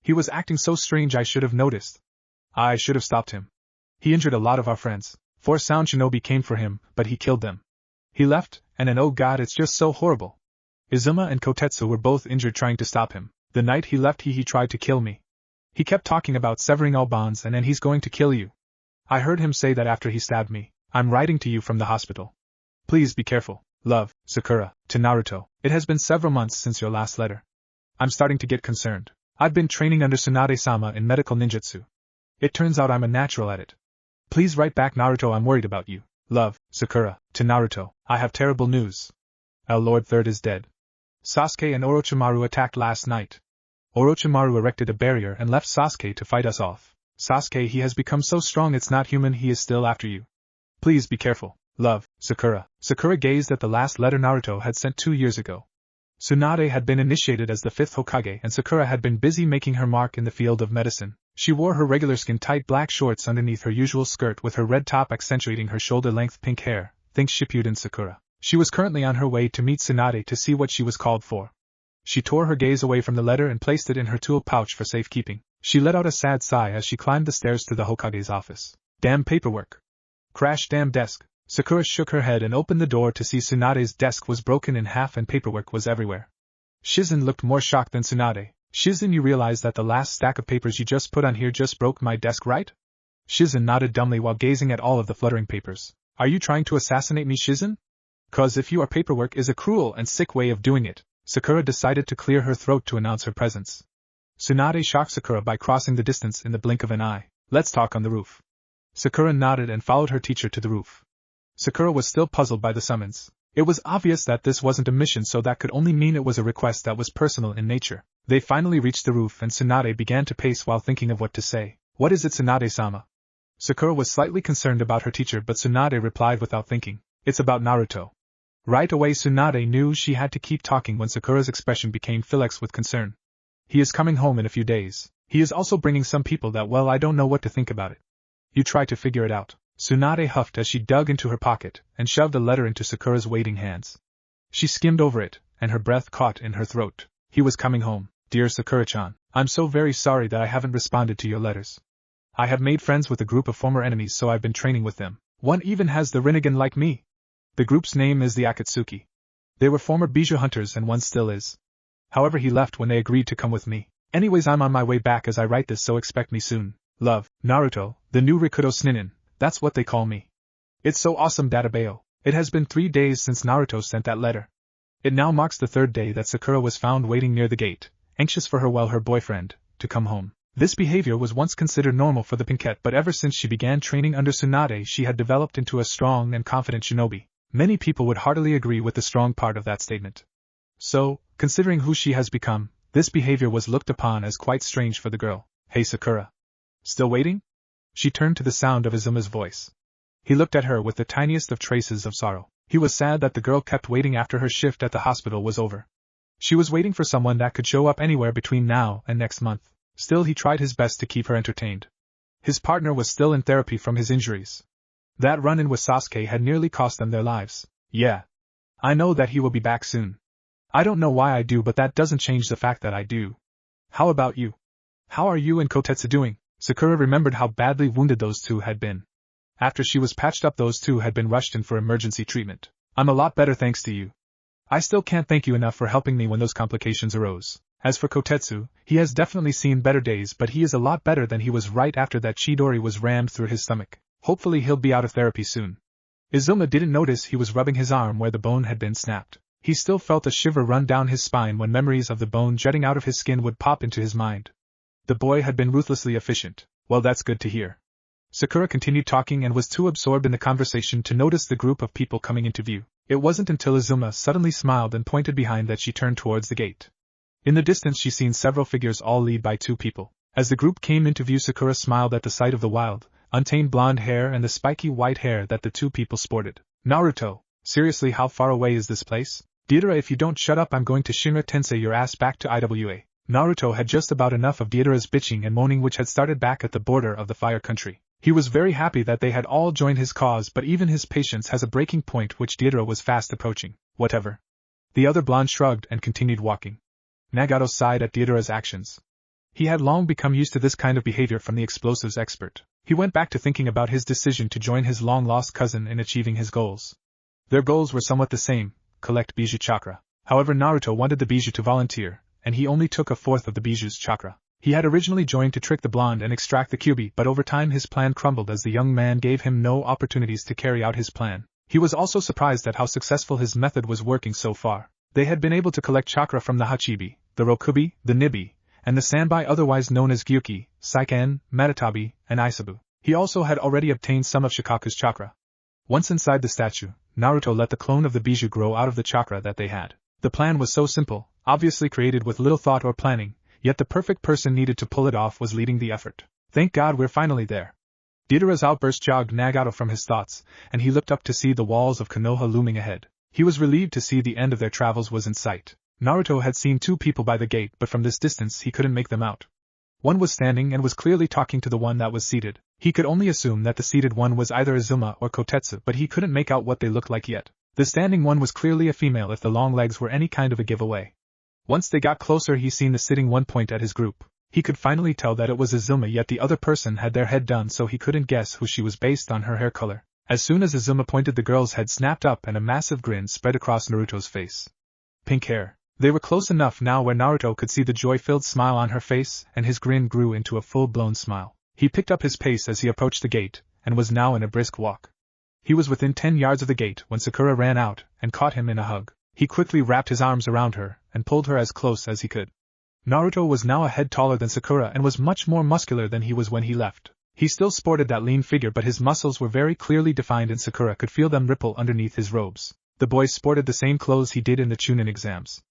He was acting so strange, I should have noticed. I should have stopped him. He injured a lot of our friends. 4 sound shinobi came for him, but he killed them. He left, and oh god, it's just so horrible. Izuma and Kotetsu were both injured trying to stop him. The night he left, he tried to kill me. He kept talking about severing all bonds and then he's going to kill you. I heard him say that after he stabbed me. I'm writing to you from the hospital. Please be careful. Love, Sakura. To Naruto. It has been several months since your last letter. I'm starting to get concerned. I've been training under Tsunade-sama in medical ninjutsu. It turns out I'm a natural at it. Please write back Naruto, I'm worried about you. Love, Sakura. To Naruto, I have terrible news. Lord Third is dead. Sasuke and Orochimaru attacked last night. Orochimaru erected a barrier and left Sasuke to fight us off. Sasuke, he has become so strong it's not human, he is still after you. Please be careful. Love, Sakura. Sakura gazed at the last letter Naruto had sent 2 years ago. Tsunade had been initiated as the 5th Hokage and Sakura had been busy making her mark in the field of medicine. She wore her regular skin-tight black shorts underneath her usual skirt with her red top accentuating her shoulder-length pink hair. Think Shippuden Sakura. She was currently on her way to meet Tsunade to see what she was called for. She tore her gaze away from the letter and placed it in her tool pouch for safekeeping. She let out a sad sigh as she climbed the stairs to the Hokage's office. Damn paperwork. Crash, damn desk. Sakura shook her head and opened the door to see Tsunade's desk was broken in half and paperwork was everywhere. Shizen looked more shocked than Tsunade. Shizen, you realize that the last stack of papers you just put on here just broke my desk, right? Shizen nodded dumbly while gazing at all of the fluttering papers. Are you trying to assassinate me, Shizen? 'Cause if you are, paperwork is a cruel and sick way of doing it. Sakura decided to clear her throat to announce her presence. Tsunade shocked Sakura by crossing the distance in the blink of an eye. Let's talk on the roof. Sakura nodded and followed her teacher to the roof. Sakura was still puzzled by the summons. It was obvious that this wasn't a mission, so that could only mean it was a request that was personal in nature. They finally reached the roof and Tsunade began to pace while thinking of what to say. What is it, Tsunade-sama? Sakura was slightly concerned about her teacher, but Tsunade replied without thinking. It's about Naruto. Right away Tsunade knew she had to keep talking when Sakura's expression became filled with concern. He is coming home in a few days. He is also bringing some people that, well, I don't know what to think about it. You try to figure it out. Tsunade huffed as she dug into her pocket and shoved a letter into Sakura's waiting hands. She skimmed over it, and her breath caught in her throat. He was coming home. Dear Sakura-chan, I'm so very sorry that I haven't responded to your letters. I have made friends with a group of former enemies, so I've been training with them. One even has the Rinnegan like me. The group's name is the Akatsuki. They were former bijou hunters and one still is. However, he left when they agreed to come with me. Anyways, I'm on my way back as I write this, so expect me soon. Love, Naruto, the new Rikudo Senin. That's what they call me. It's so awesome, Databeo. It has been 3 days since Naruto sent that letter. It now marks the 3rd day that Sakura was found waiting near the gate, anxious for her boyfriend, to come home. This behavior was once considered normal for the Pinkette, but ever since she began training under Tsunade she had developed into a strong and confident shinobi. Many people would heartily agree with the strong part of that statement. So, considering who she has become, this behavior was looked upon as quite strange for the girl. Hey Sakura. Still waiting? She turned to the sound of Izuma's voice. He looked at her with the tiniest of traces of sorrow. He was sad that the girl kept waiting after her shift at the hospital was over. She was waiting for someone that could show up anywhere between now and next month. Still, he tried his best to keep her entertained. His partner was still in therapy from his injuries. That run-in with Sasuke had nearly cost them their lives. Yeah. I know that he will be back soon. I don't know why I do, but that doesn't change the fact that I do. How about you? How are you and Kotetsu doing? Sakura remembered how badly wounded those two had been. After she was patched up, those two had been rushed in for emergency treatment. I'm a lot better thanks to you. I still can't thank you enough for helping me when those complications arose. As for Kotetsu, he has definitely seen better days, but he is a lot better than he was right after that Chidori was rammed through his stomach. Hopefully he'll be out of therapy soon. Izuma didn't notice he was rubbing his arm where the bone had been snapped. He still felt a shiver run down his spine when memories of the bone jutting out of his skin would pop into his mind. The boy had been ruthlessly efficient. Well, that's good to hear. Sakura continued talking and was too absorbed in the conversation to notice the group of people coming into view. It wasn't until Izuma suddenly smiled and pointed behind that she turned towards the gate. In the distance she seen several figures, all led by 2 people. As the group came into view, Sakura smiled at the sight of the wild, untamed blonde hair and the spiky white hair that the 2 people sported. Naruto, seriously, how far away is this place? Deidara, if you don't shut up, I'm going to Shinra Tensei your ass back to IWA. Naruto had just about enough of Deidara's bitching and moaning, which had started back at the border of the Fire Country. He was very happy that they had all joined his cause, but even his patience has a breaking point, which Deidara was fast approaching. Whatever. The other blonde shrugged and continued walking. Nagato sighed at Deidara's actions. He had long become used to this kind of behavior from the explosives expert. He went back to thinking about his decision to join his long-lost cousin in achieving his goals. Their goals were somewhat the same: collect bijou chakra. However, Naruto wanted the bijou to volunteer, and he only took 1/4 of the bijou's chakra. He had originally joined to trick the blonde and extract the kyubi, but over time his plan crumbled as the young man gave him no opportunities to carry out his plan. He was also surprised at how successful his method was working so far. They had been able to collect chakra from the hachibi, the rokubi, the nibi, and the Sanbai otherwise known as Gyuki, Saiken, Matatabi, and Isabu. He also had already obtained some of Shikaku's chakra. Once inside the statue, Naruto let the clone of the bijou grow out of the chakra that they had. The plan was so simple, obviously created with little thought or planning, yet the perfect person needed to pull it off was leading the effort. Thank God we're finally there. Deidara's outburst jogged Nagato from his thoughts, and he looked up to see the walls of Konoha looming ahead. He was relieved to see the end of their travels was in sight. Naruto had seen 2 people by the gate, but from this distance he couldn't make them out. One was standing and was clearly talking to the one that was seated. He could only assume that the seated one was either Azuma or Kotetsu, but he couldn't make out what they looked like yet. The standing one was clearly a female if the long legs were any kind of a giveaway. Once they got closer, he seen the sitting one point at his group. He could finally tell that it was Azuma, yet the other person had their head done, so he couldn't guess who she was based on her hair color. As soon as Azuma pointed, the girl's head snapped up and a massive grin spread across Naruto's face. Pink hair. They were close enough now where Naruto could see the joy-filled smile on her face, and his grin grew into a full-blown smile. He picked up his pace as he approached the gate, and was now in a brisk walk. He was within 10 yards of the gate when Sakura ran out and caught him in a hug. He quickly wrapped his arms around her and pulled her as close as he could. Naruto was now a head taller than Sakura and was much more muscular than he was when he left. He still sported that lean figure, but his muscles were very clearly defined and Sakura could feel them ripple underneath his robes. The boy sported the same clothes he did in the Chunin exams.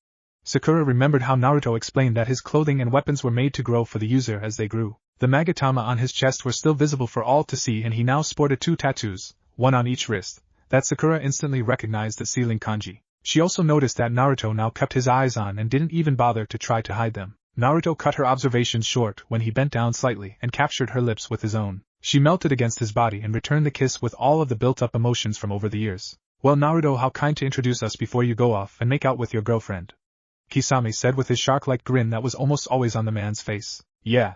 Sakura remembered how Naruto explained that his clothing and weapons were made to grow for the user as they grew. The magatama on his chest were still visible for all to see, and he now sported 2 tattoos, one on each wrist, that Sakura instantly recognized as sealing kanji. She also noticed that Naruto now kept his eyes on and didn't even bother to try to hide them. Naruto cut her observations short when he bent down slightly and captured her lips with his own. She melted against his body and returned the kiss with all of the built-up emotions from over the years. Well, Naruto, how kind to introduce us before you go off and make out with your girlfriend, Kisame said with his shark-like grin that was almost always on the man's face. Yeah.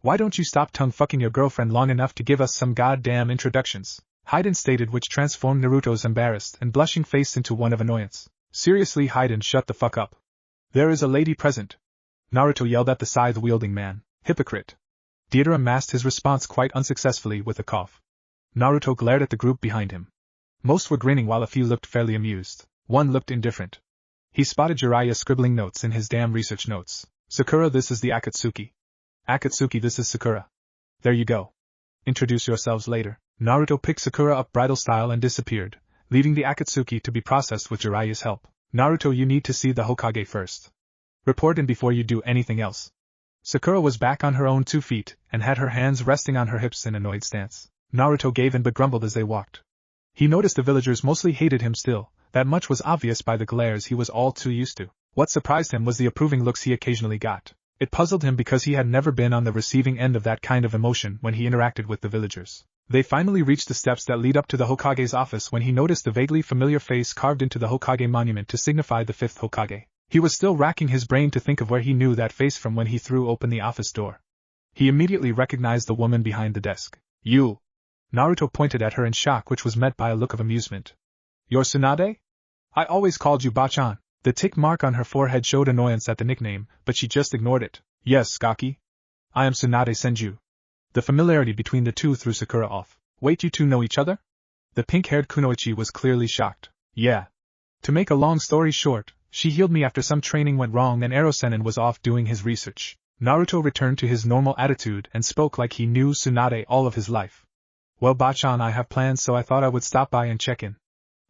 Why don't you stop tongue-fucking your girlfriend long enough to give us some goddamn introductions? Hayden stated, which transformed Naruto's embarrassed and blushing face into one of annoyance. Seriously, Hayden, shut the fuck up. There is a lady present, Naruto yelled at the scythe-wielding man. Hypocrite. Deidara masked his response quite unsuccessfully with a cough. Naruto glared at the group behind him. Most were grinning while a few looked fairly amused. One looked indifferent. He spotted Jiraiya scribbling notes in his damn research notes. Sakura, this is the Akatsuki. Akatsuki, this is Sakura. There you go. Introduce yourselves later. Naruto picked Sakura up bridal style and disappeared, leaving the Akatsuki to be processed with Jiraiya's help. Naruto, you need to see the Hokage first. Report in before you do anything else. Sakura was back on her own 2 feet, and had her hands resting on her hips in an annoyed stance. Naruto gave in but grumbled as they walked. He noticed the villagers mostly hated him still, that much was obvious by the glares he was all too used to. What surprised him was the approving looks he occasionally got. It puzzled him because he had never been on the receiving end of that kind of emotion when he interacted with the villagers. They finally reached the steps that lead up to the Hokage's office when he noticed the vaguely familiar face carved into the Hokage monument to signify the 5th Hokage. He was still racking his brain to think of where he knew that face from when he threw open the office door. He immediately recognized the woman behind the desk. You! Naruto pointed at her in shock, which was met by a look of amusement. You're Tsunade? I always called you Bachan. The tick mark on her forehead showed annoyance at the nickname, but she just ignored it. Yes, Gaki. I am Tsunade Senju. The familiarity between the two threw Sakura off. Wait, you two know each other? The pink-haired Kunoichi was clearly shocked. Yeah. To make a long story short, she healed me after some training went wrong and Senin was off doing his research. Naruto returned to his normal attitude and spoke like he knew Tsunade all of his life. Well, Bachan, I have plans, so I thought I would stop by and check in.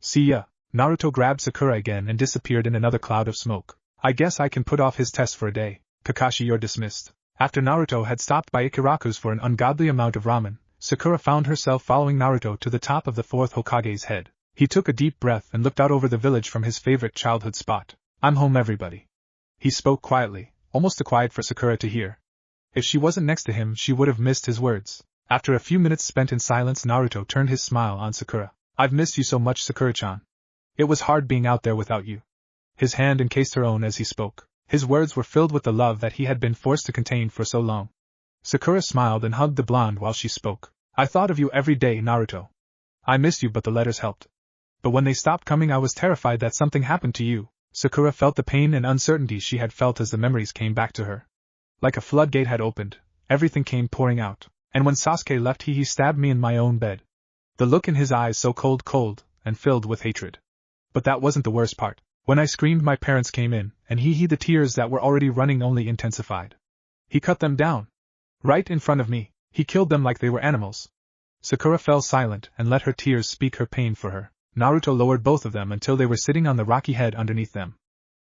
See ya. Naruto grabbed Sakura again and disappeared in another cloud of smoke. I guess I can put off his test for a day. Kakashi, you're dismissed. After Naruto had stopped by Ikiraku's for an ungodly amount of ramen, Sakura found herself following Naruto to the top of the 4th Hokage's head. He took a deep breath and looked out over the village from his favorite childhood spot. I'm home, everybody. He spoke quietly, almost too quiet for Sakura to hear. If she wasn't next to him, she would have missed his words. After a few minutes spent in silence, Naruto turned his smile on Sakura. I've missed you so much, Sakura-chan. It was hard being out there without you. His hand encased her own as he spoke. His words were filled with the love that he had been forced to contain for so long. Sakura smiled and hugged the blonde while she spoke. I thought of you every day, Naruto. I missed you, but the letters helped. But when they stopped coming, I was terrified that something happened to you. Sakura felt the pain and uncertainty she had felt as the memories came back to her. Like a floodgate had opened, everything came pouring out. And when Sasuke left, he stabbed me in my own bed. The look in his eyes so cold, and filled with hatred. But that wasn't the worst part. When I screamed, my parents came in, and the tears that were already running only intensified. He cut them down. Right in front of me. He killed them like they were animals. Sakura fell silent and let her tears speak her pain for her. Naruto lowered both of them until they were sitting on the rocky head underneath them.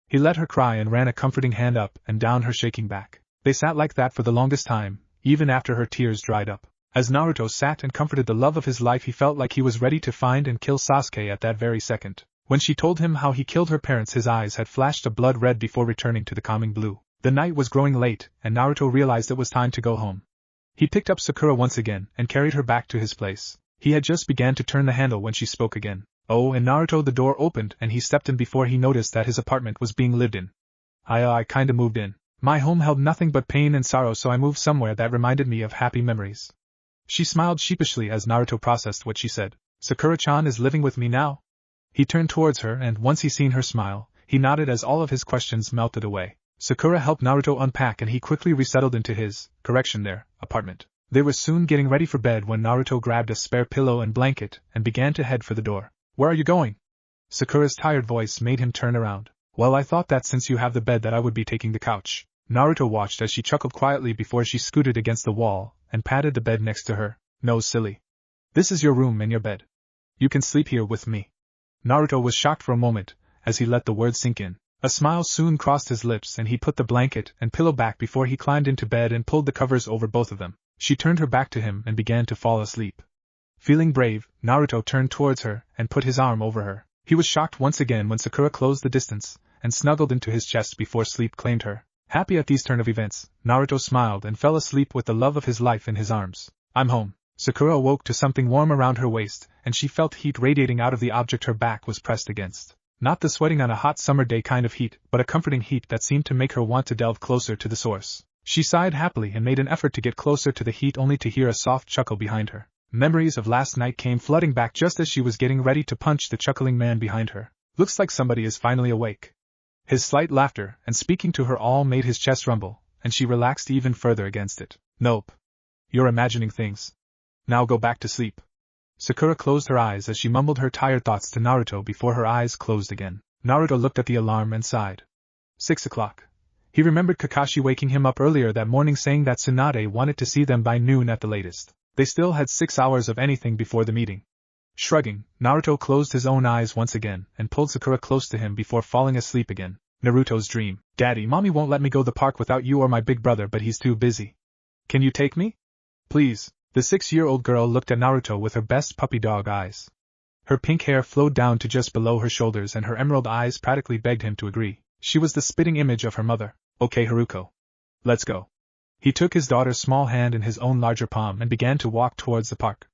He let her cry and ran a comforting hand up and down her shaking back. They sat like that for the longest time, even after her tears dried up. As Naruto sat and comforted the love of his life, he felt like he was ready to find and kill Sasuke at that very second. When she told him how he killed her parents, his eyes had flashed a blood red before returning to the calming blue. The night was growing late, and Naruto realized it was time to go home. He picked up Sakura once again and carried her back to his place. He had just began to turn the handle when she spoke again. Oh, and Naruto, the door opened and he stepped in before he noticed that his apartment was being lived in. I kinda moved in. My home held nothing but pain and sorrow, so I moved somewhere that reminded me of happy memories. She smiled sheepishly as Naruto processed what she said. Sakura-chan is living with me now? He turned towards her and once he seen her smile, he nodded as all of his questions melted away. Sakura helped Naruto unpack and he quickly resettled into his, apartment. They were soon getting ready for bed when Naruto grabbed a spare pillow and blanket and began to head for the door. Where are you going? Sakura's tired voice made him turn around. Well, I thought that since you have the bed that I would be taking the couch. Naruto watched as she chuckled quietly before she scooted against the wall and patted the bed next to her. No, silly. This is your room and your bed. You can sleep here with me. Naruto was shocked for a moment as he let the words sink in. A smile soon crossed his lips and he put the blanket and pillow back before he climbed into bed and pulled the covers over both of them. She turned her back to him and began to fall asleep. Feeling brave, Naruto turned towards her and put his arm over her. He was shocked once again when Sakura closed the distance and snuggled into his chest before sleep claimed her. Happy at these turn of events, Naruto smiled and fell asleep with the love of his life in his arms. I'm home. Sakura awoke to something warm around her waist, and she felt heat radiating out of the object her back was pressed against. Not the sweating on a hot summer day kind of heat, but a comforting heat that seemed to make her want to delve closer to the source. She sighed happily and made an effort to get closer to the heat only to hear a soft chuckle behind her. Memories of last night came flooding back just as she was getting ready to punch the chuckling man behind her. Looks like somebody is finally awake. His slight laughter and speaking to her all made his chest rumble, and she relaxed even further against it. Nope. You're imagining things. Now go back to sleep. Sakura closed her eyes as she mumbled her tired thoughts to Naruto before her eyes closed again. Naruto looked at the alarm and sighed. 6 o'clock. He remembered Kakashi waking him up earlier that morning saying that Tsunade wanted to see them by noon at the latest. They still had 6 hours of anything before the meeting. Shrugging, Naruto closed his own eyes once again and pulled Sakura close to him before falling asleep again. Naruto's dream. Daddy, Mommy won't let me go to the park without you or my big brother, but he's too busy. Can you take me? Please. The 6-year-old girl looked at Naruto with her best puppy dog eyes. Her pink hair flowed down to just below her shoulders and her emerald eyes practically begged him to agree. She was the spitting image of her mother. Okay, Haruko. Let's go. He took his daughter's small hand in his own larger palm and began to walk towards the park.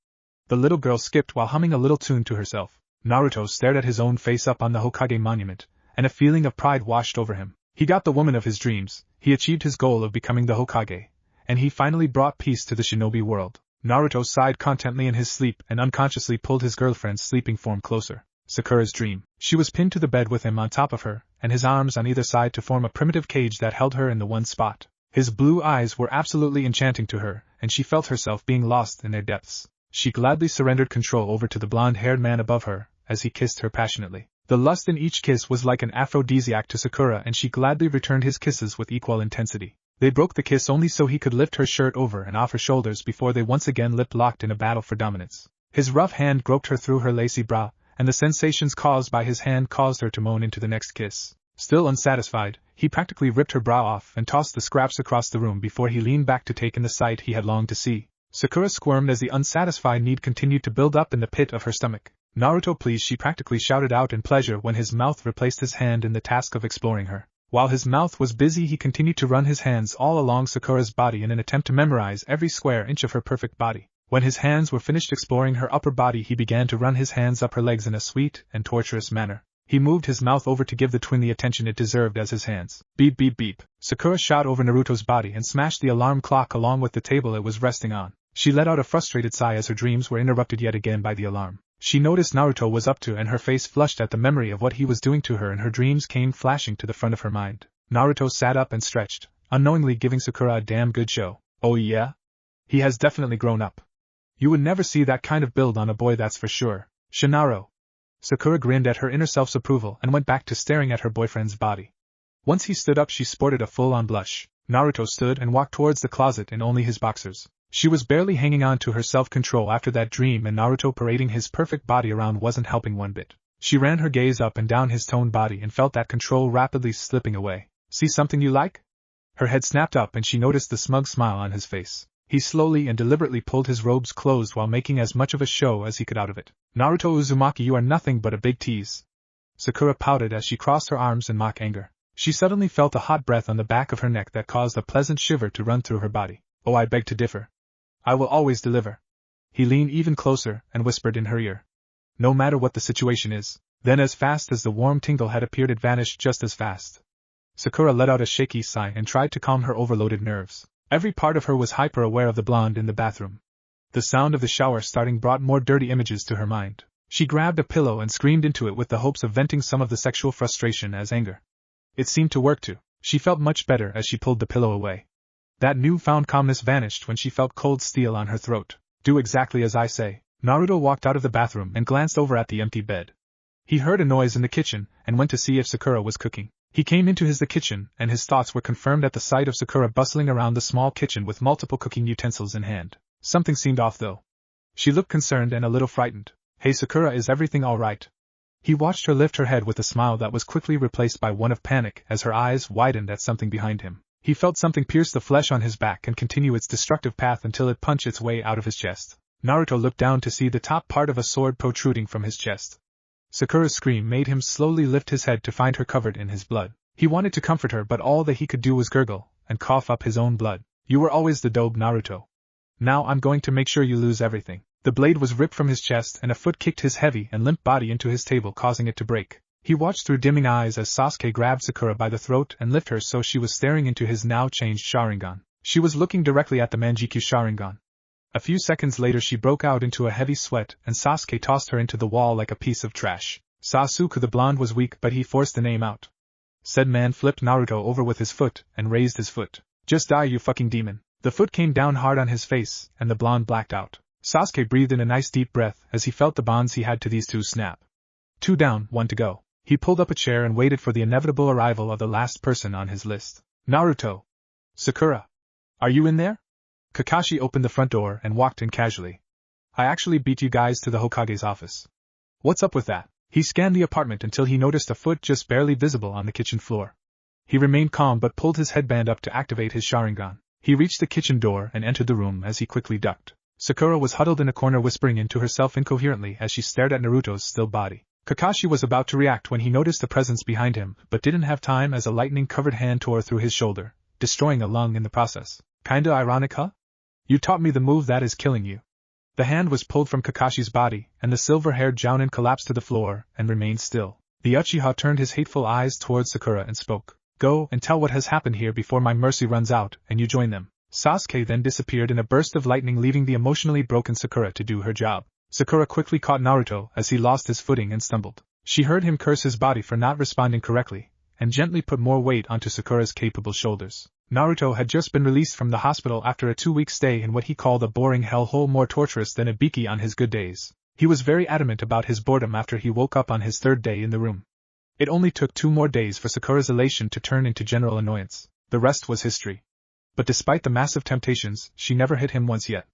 The little girl skipped while humming a little tune to herself. Naruto stared at his own face up on the Hokage monument, and a feeling of pride washed over him. He got the woman of his dreams, he achieved his goal of becoming the Hokage, and he finally brought peace to the shinobi world. Naruto sighed contentedly in his sleep and unconsciously pulled his girlfriend's sleeping form closer. Sakura's dream. She was pinned to the bed with him on top of her, and his arms on either side to form a primitive cage that held her in the one spot. His blue eyes were absolutely enchanting to her, and she felt herself being lost in their depths. She gladly surrendered control over to the blonde-haired man above her, as he kissed her passionately. The lust in each kiss was like an aphrodisiac to Sakura, and she gladly returned his kisses with equal intensity. They broke the kiss only so he could lift her shirt over and off her shoulders before they once again lip-locked in a battle for dominance. His rough hand groped her through her lacy bra, and the sensations caused by his hand caused her to moan into the next kiss. Still unsatisfied, he practically ripped her bra off and tossed the scraps across the room before he leaned back to take in the sight he had longed to see. Sakura squirmed as the unsatisfied need continued to build up in the pit of her stomach. Naruto, please, she practically shouted out in pleasure when his mouth replaced his hand in the task of exploring her. While his mouth was busy, he continued to run his hands all along Sakura's body in an attempt to memorize every square inch of her perfect body. When his hands were finished exploring her upper body, he began to run his hands up her legs in a sweet and torturous manner. He moved his mouth over to give the twin the attention it deserved as his hands. Beep beep beep. Sakura shot over Naruto's body and smashed the alarm clock along with the table it was resting on. She let out a frustrated sigh as her dreams were interrupted yet again by the alarm. She noticed Naruto was up to and her face flushed at the memory of what he was doing to her, and her dreams came flashing to the front of her mind. Naruto sat up and stretched, unknowingly giving Sakura a damn good show. Oh yeah? He has definitely grown up. You would never see that kind of build on a boy, that's for sure. Shinaro. Sakura grinned at her inner self's approval and went back to staring at her boyfriend's body. Once he stood up, she sported a full-on blush. Naruto stood and walked towards the closet in only his boxers. She was barely hanging on to her self-control after that dream, and Naruto parading his perfect body around wasn't helping one bit. She ran her gaze up and down his toned body and felt that control rapidly slipping away. See something you like? Her head snapped up and she noticed the smug smile on his face. He slowly and deliberately pulled his robes closed while making as much of a show as he could out of it. Naruto Uzumaki, you are nothing but a big tease. Sakura pouted as she crossed her arms in mock anger. She suddenly felt a hot breath on the back of her neck that caused a pleasant shiver to run through her body. Oh, I beg to differ. I will always deliver. He leaned even closer and whispered in her ear. No matter what the situation is. Then as fast as the warm tingle had appeared, it vanished just as fast. Sakura let out a shaky sigh and tried to calm her overloaded nerves. Every part of her was hyper-aware of the blonde in the bathroom. The sound of the shower starting brought more dirty images to her mind. She grabbed a pillow and screamed into it with the hopes of venting some of the sexual frustration as anger. It seemed to work too. She felt much better as she pulled the pillow away. That newfound calmness vanished when she felt cold steel on her throat. Do exactly as I say. Naruto walked out of the bathroom and glanced over at the empty bed. He heard a noise in the kitchen and went to see if Sakura was cooking. He came into the kitchen and his thoughts were confirmed at the sight of Sakura bustling around the small kitchen with multiple cooking utensils in hand. Something seemed off though. She looked concerned and a little frightened. Hey Sakura, is everything all right? He watched her lift her head with a smile that was quickly replaced by one of panic as her eyes widened at something behind him. He felt something pierce the flesh on his back and continue its destructive path until it punched its way out of his chest. Naruto looked down to see the top part of a sword protruding from his chest. Sakura's scream made him slowly lift his head to find her covered in his blood. He wanted to comfort her, but all that he could do was gurgle and cough up his own blood. You were always the dope, Naruto. Now I'm going to make sure you lose everything. The blade was ripped from his chest and a foot kicked his heavy and limp body into his table, causing it to break. He watched through dimming eyes as Sasuke grabbed Sakura by the throat and lifted her so she was staring into his now changed Sharingan. She was looking directly at the Manjikyu Sharingan. A few seconds later she broke out into a heavy sweat and Sasuke tossed her into the wall like a piece of trash. Sasuke the blonde was weak, but he forced the name out. Said man flipped Naruto over with his foot and raised his foot. Just die, you fucking demon. The foot came down hard on his face and the blonde blacked out. Sasuke breathed in a nice deep breath as he felt the bonds he had to these two snap. 2 down, 1 to go. He pulled up a chair and waited for the inevitable arrival of the last person on his list. Naruto. Sakura. Are you in there? Kakashi opened the front door and walked in casually. I actually beat you guys to the Hokage's office. What's up with that? He scanned the apartment until he noticed a foot just barely visible on the kitchen floor. He remained calm but pulled his headband up to activate his Sharingan. He reached the kitchen door and entered the room as he quickly ducked. Sakura was huddled in a corner whispering into herself incoherently as she stared at Naruto's still body. Kakashi was about to react when he noticed a presence behind him, but didn't have time as a lightning-covered hand tore through his shoulder, destroying a lung in the process. Kinda ironic, huh? You taught me the move that is killing you. The hand was pulled from Kakashi's body, and the silver-haired Jounin collapsed to the floor and remained still. The Uchiha turned his hateful eyes towards Sakura and spoke. Go and tell what has happened here before my mercy runs out and you join them. Sasuke then disappeared in a burst of lightning, leaving the emotionally broken Sakura to do her job. Sakura quickly caught Naruto as he lost his footing and stumbled. She heard him curse his body for not responding correctly, and gently put more weight onto Sakura's capable shoulders. Naruto had just been released from the hospital after a 2-week stay in what he called a boring hellhole, more torturous than a Ibiki on his good days. He was very adamant about his boredom after he woke up on his 3rd day in the room. It only took 2 more days for Sakura's elation to turn into general annoyance. The rest was history. But despite the massive temptations, she never hit him once yet.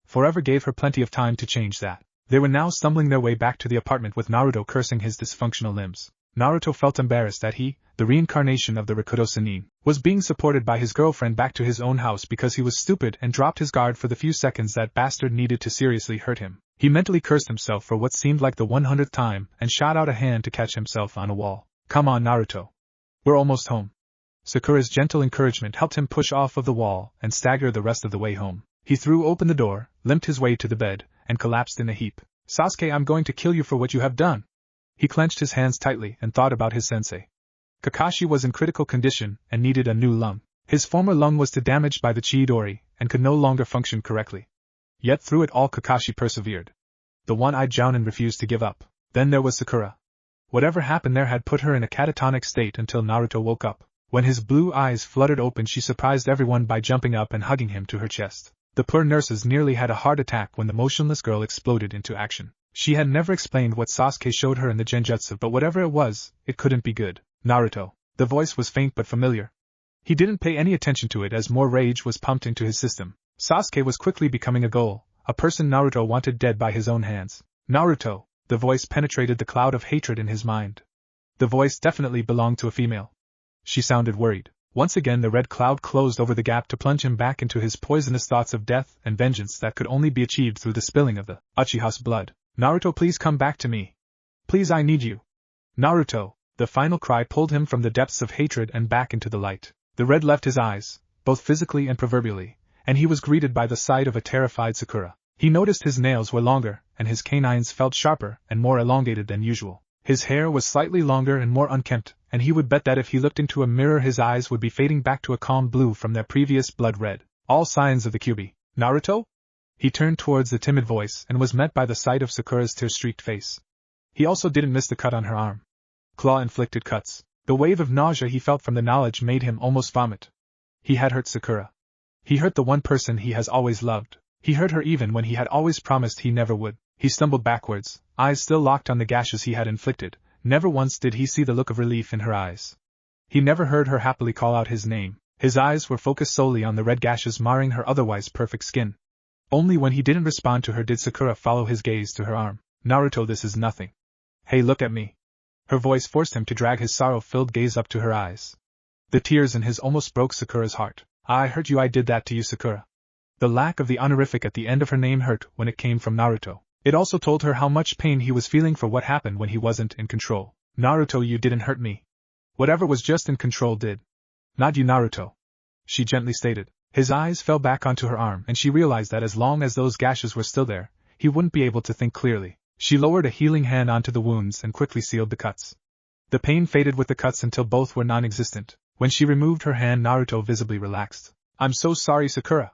Forever gave her plenty of time to change that. They were now stumbling their way back to the apartment with Naruto cursing his dysfunctional limbs. Naruto felt embarrassed that he, the reincarnation of the Rikudo Senin, was being supported by his girlfriend back to his own house because he was stupid and dropped his guard for the few seconds that bastard needed to seriously hurt him. He mentally cursed himself for what seemed like the 100th time and shot out a hand to catch himself on a wall. Come on, Naruto. We're almost home. Sakura's gentle encouragement helped him push off of the wall and stagger the rest of the way home. He threw open the door, limped his way to the bed, and collapsed in a heap. Sasuke, I'm going to kill you for what you have done. He clenched his hands tightly and thought about his sensei. Kakashi was in critical condition and needed a new lung. His former lung was damaged by the Chidori and could no longer function correctly. Yet through it all Kakashi persevered. The one-eyed Jounin refused to give up. Then there was Sakura. Whatever happened there had put her in a catatonic state until Naruto woke up. When his blue eyes fluttered open, she surprised everyone by jumping up and hugging him to her chest. The poor nurses nearly had a heart attack when the motionless girl exploded into action. She had never explained what Sasuke showed her in the genjutsu, but whatever it was, it couldn't be good. Naruto. The voice was faint but familiar. He didn't pay any attention to it as more rage was pumped into his system. Sasuke was quickly becoming a goal, a person Naruto wanted dead by his own hands. Naruto, the voice penetrated the cloud of hatred in his mind. The voice definitely belonged to a female. She sounded worried. Once again the red cloud closed over the gap to plunge him back into his poisonous thoughts of death and vengeance that could only be achieved through the spilling of the Uchiha's blood. Naruto, please come back to me. Please, I need you. Naruto, the final cry pulled him from the depths of hatred and back into the light. The red left his eyes, both physically and proverbially, and he was greeted by the sight of a terrified Sakura. He noticed his nails were longer, and his canines felt sharper and more elongated than usual. His hair was slightly longer and more unkempt, and he would bet that if he looked into a mirror his eyes would be fading back to a calm blue from their previous blood red. All signs of the Kyuubi. Naruto? He turned towards the timid voice and was met by the sight of Sakura's tear-streaked face. He also didn't miss the cut on her arm. Claw-inflicted cuts. The wave of nausea he felt from the knowledge made him almost vomit. He had hurt Sakura. He hurt the one person he has always loved. He hurt her even when he had always promised he never would. He stumbled backwards, eyes still locked on the gashes he had inflicted. Never once did he see the look of relief in her eyes. He never heard her happily call out his name. His eyes were focused solely on the red gashes marring her otherwise perfect skin. Only when he didn't respond to her did Sakura follow his gaze to her arm. Naruto, this is nothing. Hey, look at me. Her voice forced him to drag his sorrow-filled gaze up to her eyes. The tears in his almost broke Sakura's heart. I hurt you, I did that to you, Sakura. The lack of the honorific at the end of her name hurt when it came from Naruto. It also told her how much pain he was feeling for what happened when he wasn't in control. Naruto, you didn't hurt me. Whatever was just in control did. Not you, Naruto. She gently stated. His eyes fell back onto her arm and she realized that as long as those gashes were still there, he wouldn't be able to think clearly. She lowered a healing hand onto the wounds and quickly sealed the cuts. The pain faded with the cuts until both were non-existent. When she removed her hand, Naruto visibly relaxed. I'm so sorry, Sakura.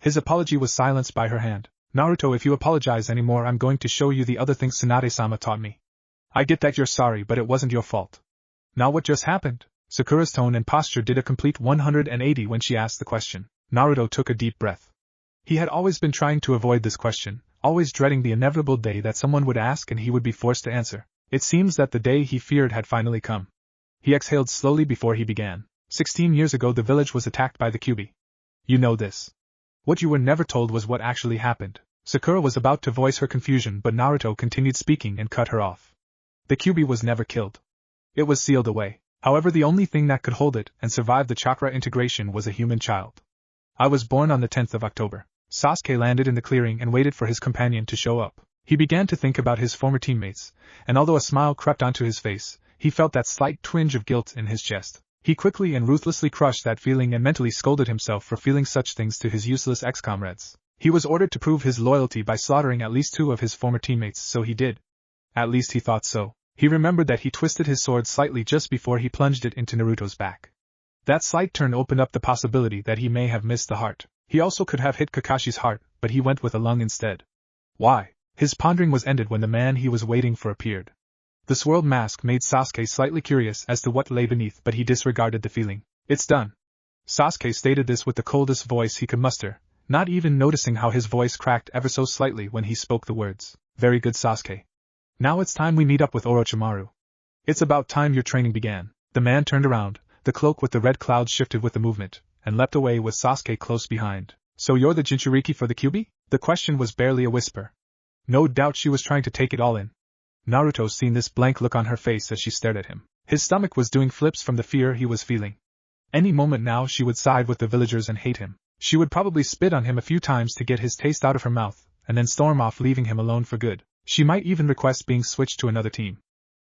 His apology was silenced by her hand. Naruto, if you apologize anymore, I'm going to show you the other things Tsunade-sama taught me. I get that you're sorry, but it wasn't your fault. Now what just happened? Sakura's tone and posture did a complete 180 when she asked the question. Naruto took a deep breath. He had always been trying to avoid this question, always dreading the inevitable day that someone would ask and he would be forced to answer. It seems that the day he feared had finally come. He exhaled slowly before he began. 16 years ago the village was attacked by the Kyuubi. You know this. What you were never told was what actually happened. Sakura was about to voice her confusion, but Naruto continued speaking and cut her off. The Kyuubi was never killed. It was sealed away. However, the only thing that could hold it and survive the chakra integration was a human child. I was born on the 10th of October. Sasuke landed in the clearing and waited for his companion to show up. He began to think about his former teammates, and although a smile crept onto his face, he felt that slight twinge of guilt in his chest. He quickly and ruthlessly crushed that feeling and mentally scolded himself for feeling such things to his useless ex-comrades. He was ordered to prove his loyalty by slaughtering at least 2 of his former teammates, so he did. At least he thought so. He remembered that he twisted his sword slightly just before he plunged it into Naruto's back. That slight turn opened up the possibility that he may have missed the heart. He also could have hit Kakashi's heart, but he went with a lung instead. Why? His pondering was ended when the man he was waiting for appeared. The swirled mask made Sasuke slightly curious as to what lay beneath, but he disregarded the feeling. It's done. Sasuke stated this with the coldest voice he could muster, not even noticing how his voice cracked ever so slightly when he spoke the words. Very good, Sasuke. Now it's time we meet up with Orochimaru. It's about time your training began. The man turned around, the cloak with the red cloud shifted with the movement, and leapt away with Sasuke close behind. So you're the Jinchuriki for the Kyuubi? The question was barely a whisper. No doubt she was trying to take it all in. Naruto seen this blank look on her face as she stared at him. His stomach was doing flips from the fear he was feeling. Any moment now she would side with the villagers and hate him. She would probably spit on him a few times to get his taste out of her mouth, and then storm off leaving him alone for good. She might even request being switched to another team.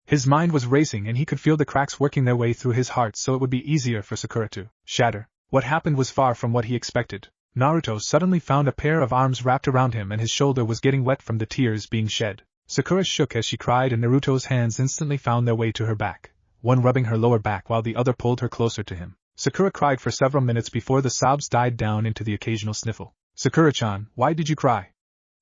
His mind was racing and he could feel the cracks working their way through his heart, so it would be easier for Sakura to shatter. What happened was far from what he expected. Naruto suddenly found a pair of arms wrapped around him and his shoulder was getting wet from the tears being shed. Sakura shook as she cried and Naruto's hands instantly found their way to her back, one rubbing her lower back while the other pulled her closer to him. Sakura cried for several minutes before the sobs died down into the occasional sniffle. Sakura-chan, why did you cry?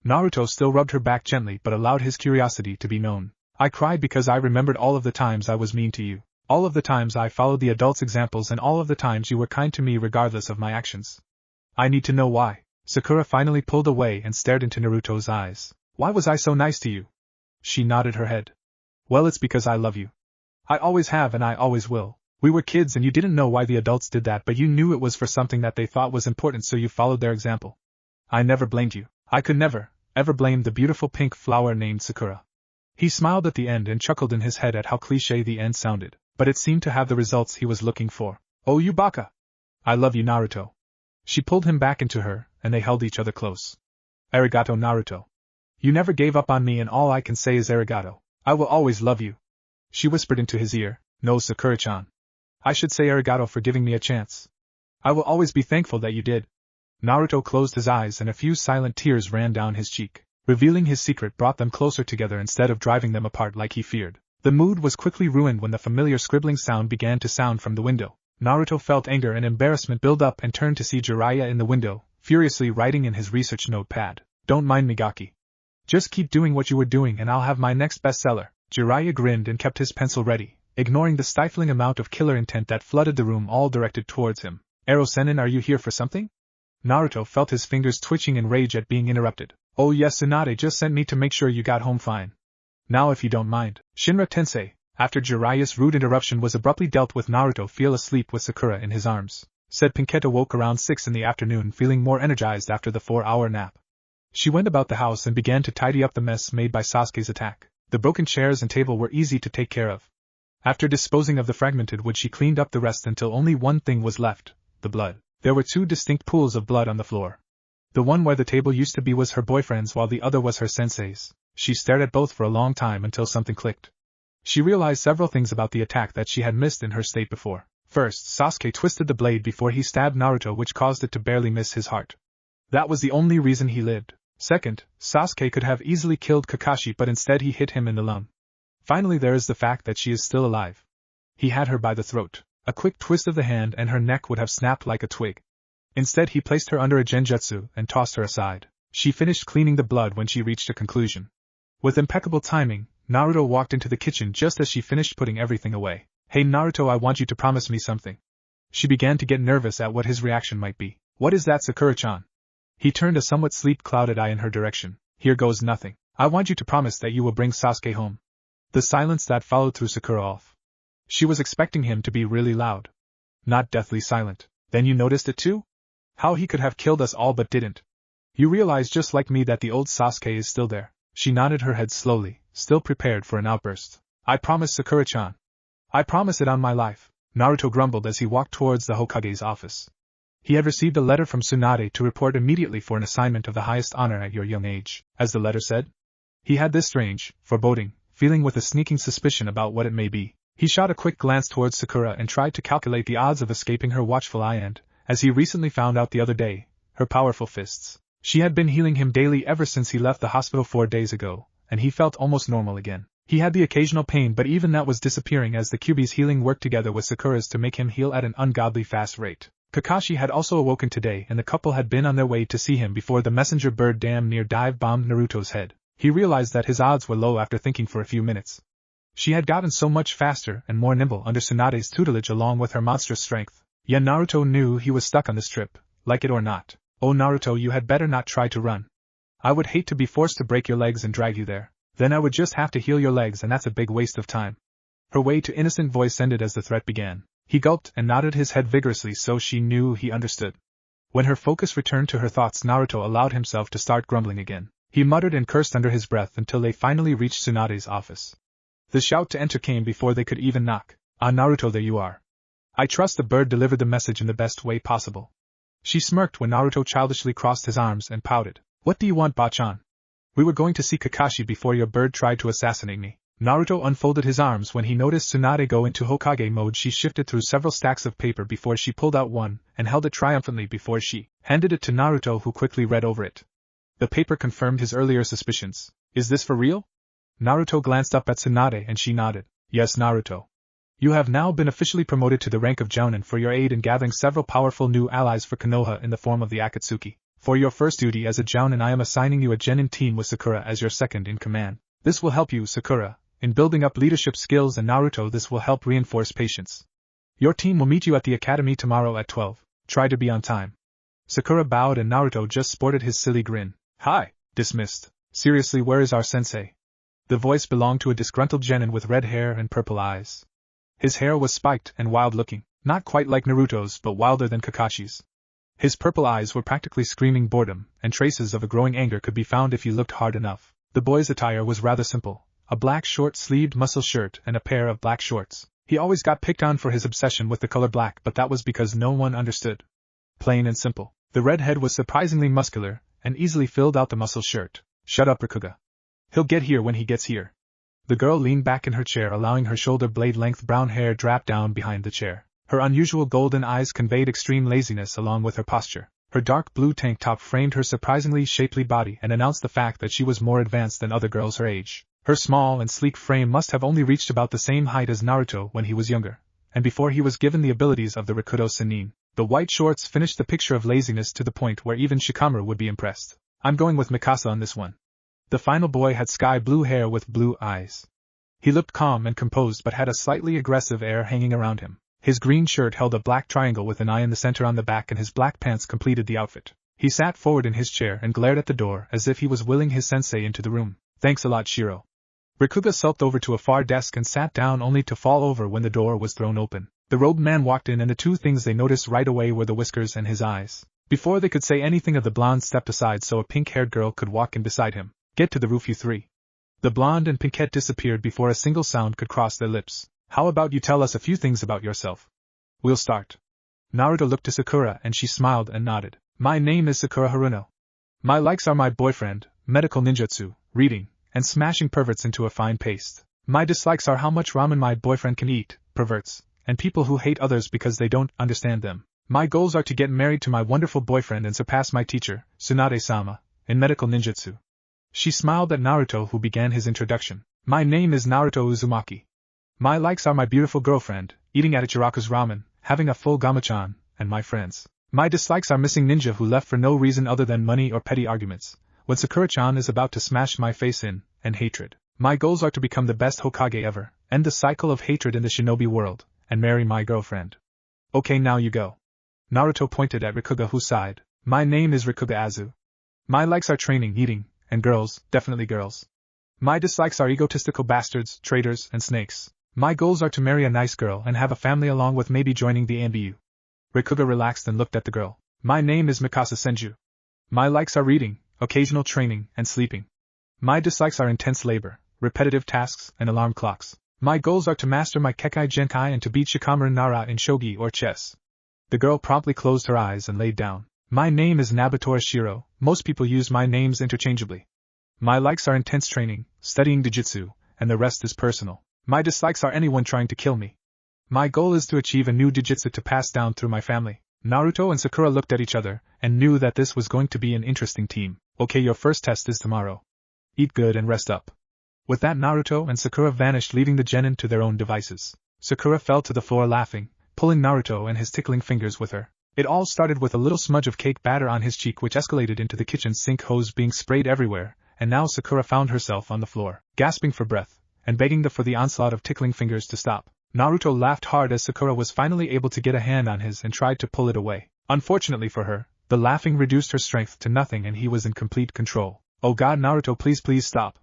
Naruto still rubbed her back gently but allowed his curiosity to be known. I cried because I remembered all of the times I was mean to you. All of the times I followed the adults' examples and all of the times you were kind to me regardless of my actions. I need to know why. Sakura finally pulled away and stared into Naruto's eyes. Why was I so nice to you? She nodded her head. Well, it's because I love you. I always have and I always will. We were kids and you didn't know why the adults did that, but you knew it was for something that they thought was important, so you followed their example. I never blamed you. I could never, ever blame the beautiful pink flower named Sakura. He smiled at the end and chuckled in his head at how cliché the end sounded, but it seemed to have the results he was looking for. Oh, you baka! I love you, Naruto. She pulled him back into her, and they held each other close. Arigato, Naruto. You never gave up on me, and all I can say is arigato. I will always love you. She whispered into his ear, No, Sakura-chan. I should say arigato for giving me a chance. I will always be thankful that you did. Naruto closed his eyes and a few silent tears ran down his cheek. Revealing his secret brought them closer together instead of driving them apart like he feared. The mood was quickly ruined when the familiar scribbling sound began to sound from the window. Naruto felt anger and embarrassment build up and turned to see Jiraiya in the window, furiously writing in his research notepad. Don't mind me, Gaki. Just keep doing what you were doing and I'll have my next bestseller. Jiraiya grinned and kept his pencil ready, ignoring the stifling amount of killer intent that flooded the room all directed towards him. Senin, are you here for something? Naruto felt his fingers twitching in rage at being interrupted. Oh yes, Tsunade just sent me to make sure you got home fine. Now if you don't mind. Shinra-tensei, after Jiraiya's rude interruption was abruptly dealt with, Naruto fell asleep with Sakura in his arms. Said Pinketta woke around 6 in the afternoon feeling more energized after the 4-hour nap. She went about the house and began to tidy up the mess made by Sasuke's attack. The broken chairs and table were easy to take care of. After disposing of the fragmented wood, she cleaned up the rest until only one thing was left, the blood. There were 2 distinct pools of blood on the floor. The one where the table used to be was her boyfriend's while the other was her sensei's. She stared at both for a long time until something clicked. She realized several things about the attack that she had missed in her state before. First, Sasuke twisted the blade before he stabbed Naruto, which caused it to barely miss his heart. That was the only reason he lived. Second, Sasuke could have easily killed Kakashi, but instead he hit him in the lung. Finally, there is the fact that she is still alive. He had her by the throat. A quick twist of the hand and her neck would have snapped like a twig. Instead, he placed her under a genjutsu and tossed her aside. She finished cleaning the blood when she reached a conclusion. With impeccable timing, Naruto walked into the kitchen just as she finished putting everything away. Hey Naruto, I want you to promise me something. She began to get nervous at what his reaction might be. What is that, Sakura-chan? He turned a somewhat sleep-clouded eye in her direction. Here goes nothing. I want you to promise that you will bring Sasuke home. The silence that followed threw Sakura off. She was expecting him to be really loud. Not deathly silent. Then you noticed it too? How he could have killed us all but didn't. You realize just like me that the old Sasuke is still there. She nodded her head slowly, still prepared for an outburst. I promise, Sakura-chan. I promise it on my life. Naruto grumbled as he walked towards the Hokage's office. He had received a letter from Tsunade to report immediately for an assignment of the highest honor at your young age, as the letter said. He had this strange, foreboding feeling with a sneaking suspicion about what it may be. He shot a quick glance towards Sakura and tried to calculate the odds of escaping her watchful eye and, as he recently found out the other day, her powerful fists. She had been healing him daily ever since he left the hospital 4 days ago, and he felt almost normal again. He had the occasional pain, but even that was disappearing as the Kyuubi's healing worked together with Sakura's to make him heal at an ungodly fast rate. Kakashi had also awoken today, and the couple had been on their way to see him before the messenger bird damn near dive-bombed Naruto's head. He realized that his odds were low after thinking for a few minutes. She had gotten so much faster and more nimble under Tsunade's tutelage along with her monstrous strength. Yet Naruto knew he was stuck on this trip, like it or not. Oh Naruto, you had better not try to run. I would hate to be forced to break your legs and drag you there. Then I would just have to heal your legs, and that's a big waste of time. Her way to innocent voice ended as the threat began. He gulped and nodded his head vigorously so she knew he understood. When her focus returned to her thoughts, Naruto allowed himself to start grumbling again. He muttered and cursed under his breath until they finally reached Tsunade's office. The shout to enter came before they could even knock. Ah Naruto, there you are. I trust the bird delivered the message in the best way possible. She smirked when Naruto childishly crossed his arms and pouted. What do you want, Bachan? We were going to see Kakashi before your bird tried to assassinate me. Naruto unfolded his arms when he noticed Tsunade go into Hokage mode. She shifted through several stacks of paper before she pulled out one and held it triumphantly before she handed it to Naruto, who quickly read over it. The paper confirmed his earlier suspicions. Is this for real? Naruto glanced up at Tsunade and she nodded. Yes, Naruto. You have now been officially promoted to the rank of Jounin for your aid in gathering several powerful new allies for Konoha in the form of the Akatsuki. For your first duty as a Jounin, I am assigning you a genin team with Sakura as your second in command. This will help you, Sakura, in building up leadership skills, and Naruto, this will help reinforce patience. Your team will meet you at the academy tomorrow at 12. Try to be on time. Sakura bowed and Naruto just sported his silly grin. Hi, dismissed. Seriously, where is our sensei? The voice belonged to a disgruntled genin with red hair and purple eyes. His hair was spiked and wild-looking, not quite like Naruto's but wilder than Kakashi's. His purple eyes were practically screaming boredom, and traces of a growing anger could be found if you looked hard enough. The boy's attire was rather simple, a black short-sleeved muscle shirt and a pair of black shorts. He always got picked on for his obsession with the color black, but that was because no one understood. Plain and simple. The redhead was surprisingly muscular, and easily filled out the muscle shirt. Shut up, Rikuga. He'll get here when he gets here. The girl leaned back in her chair, allowing her shoulder blade-length brown hair drap down behind the chair. Her unusual golden eyes conveyed extreme laziness along with her posture. Her dark blue tank top framed her surprisingly shapely body and announced the fact that she was more advanced than other girls her age. Her small and sleek frame must have only reached about the same height as Naruto when he was younger, and before he was given the abilities of the Rikudo Senin. The white shorts finished the picture of laziness to the point where even Shikamaru would be impressed. I'm going with Mikasa on this one. The final boy had sky blue hair with blue eyes. He looked calm and composed but had a slightly aggressive air hanging around him. His green shirt held a black triangle with an eye in the center on the back, and his black pants completed the outfit. He sat forward in his chair and glared at the door as if he was willing his sensei into the room. Thanks a lot, Shiro. Rikuga sulked over to a far desk and sat down only to fall over when the door was thrown open. The robed man walked in, and the two things they noticed right away were the whiskers and his eyes. Before they could say anything, the blonde stepped aside so a pink-haired girl could walk in beside him. Get to the roof, you three. The blonde and pinkette disappeared before a single sound could cross their lips. How about you tell us a few things about yourself? We'll start. Naruto looked to Sakura and she smiled and nodded. My name is Sakura Haruno. My likes are my boyfriend, medical ninjutsu, reading, and smashing perverts into a fine paste. My dislikes are how much ramen my boyfriend can eat, perverts, and people who hate others because they don't understand them. My goals are to get married to my wonderful boyfriend and surpass my teacher, Tsunade-sama, in medical ninjutsu. She smiled at Naruto, who began his introduction. My name is Naruto Uzumaki. My likes are my beautiful girlfriend, eating at Ichiraku's ramen, having a full gamachan, and my friends. My dislikes are missing ninja who left for no reason other than money or petty arguments, when Sakura-chan is about to smash my face in, and hatred. My goals are to become the best Hokage ever, end the cycle of hatred in the shinobi world, and marry my girlfriend. Okay, now you go. Naruto pointed at Rikuga, who sighed. My name is Rikuga Azu. My likes are training, eating, and girls, definitely girls. My dislikes are egotistical bastards, traitors, and snakes. My goals are to marry a nice girl and have a family along with maybe joining the ANBU. Rikuga relaxed and looked at the girl. My name is Mikasa Senju. My likes are reading, occasional training, and sleeping. My dislikes are intense labor, repetitive tasks, and alarm clocks. My goals are to master my Kekai Genkai and to beat Shikamaru Nara in shogi or chess. The girl promptly closed her eyes and laid down. My name is Nabatora Shiro. Most people use my names interchangeably. My likes are intense training, studying Jujutsu, and the rest is personal. My dislikes are anyone trying to kill me. My goal is to achieve a new Jujutsu to pass down through my family. Naruto and Sakura looked at each other, and knew that this was going to be an interesting team. Okay, your first test is tomorrow. Eat good and rest up. With that, Naruto and Sakura vanished, leaving the genin to their own devices. Sakura fell to the floor laughing, pulling Naruto and his tickling fingers with her. It all started with a little smudge of cake batter on his cheek, which escalated into the kitchen sink hose being sprayed everywhere, and now Sakura found herself on the floor, gasping for breath, and begging for the onslaught of tickling fingers to stop. Naruto laughed hard as Sakura was finally able to get a hand on his and tried to pull it away. Unfortunately for her, the laughing reduced her strength to nothing and he was in complete control. Oh God, Naruto, please stop.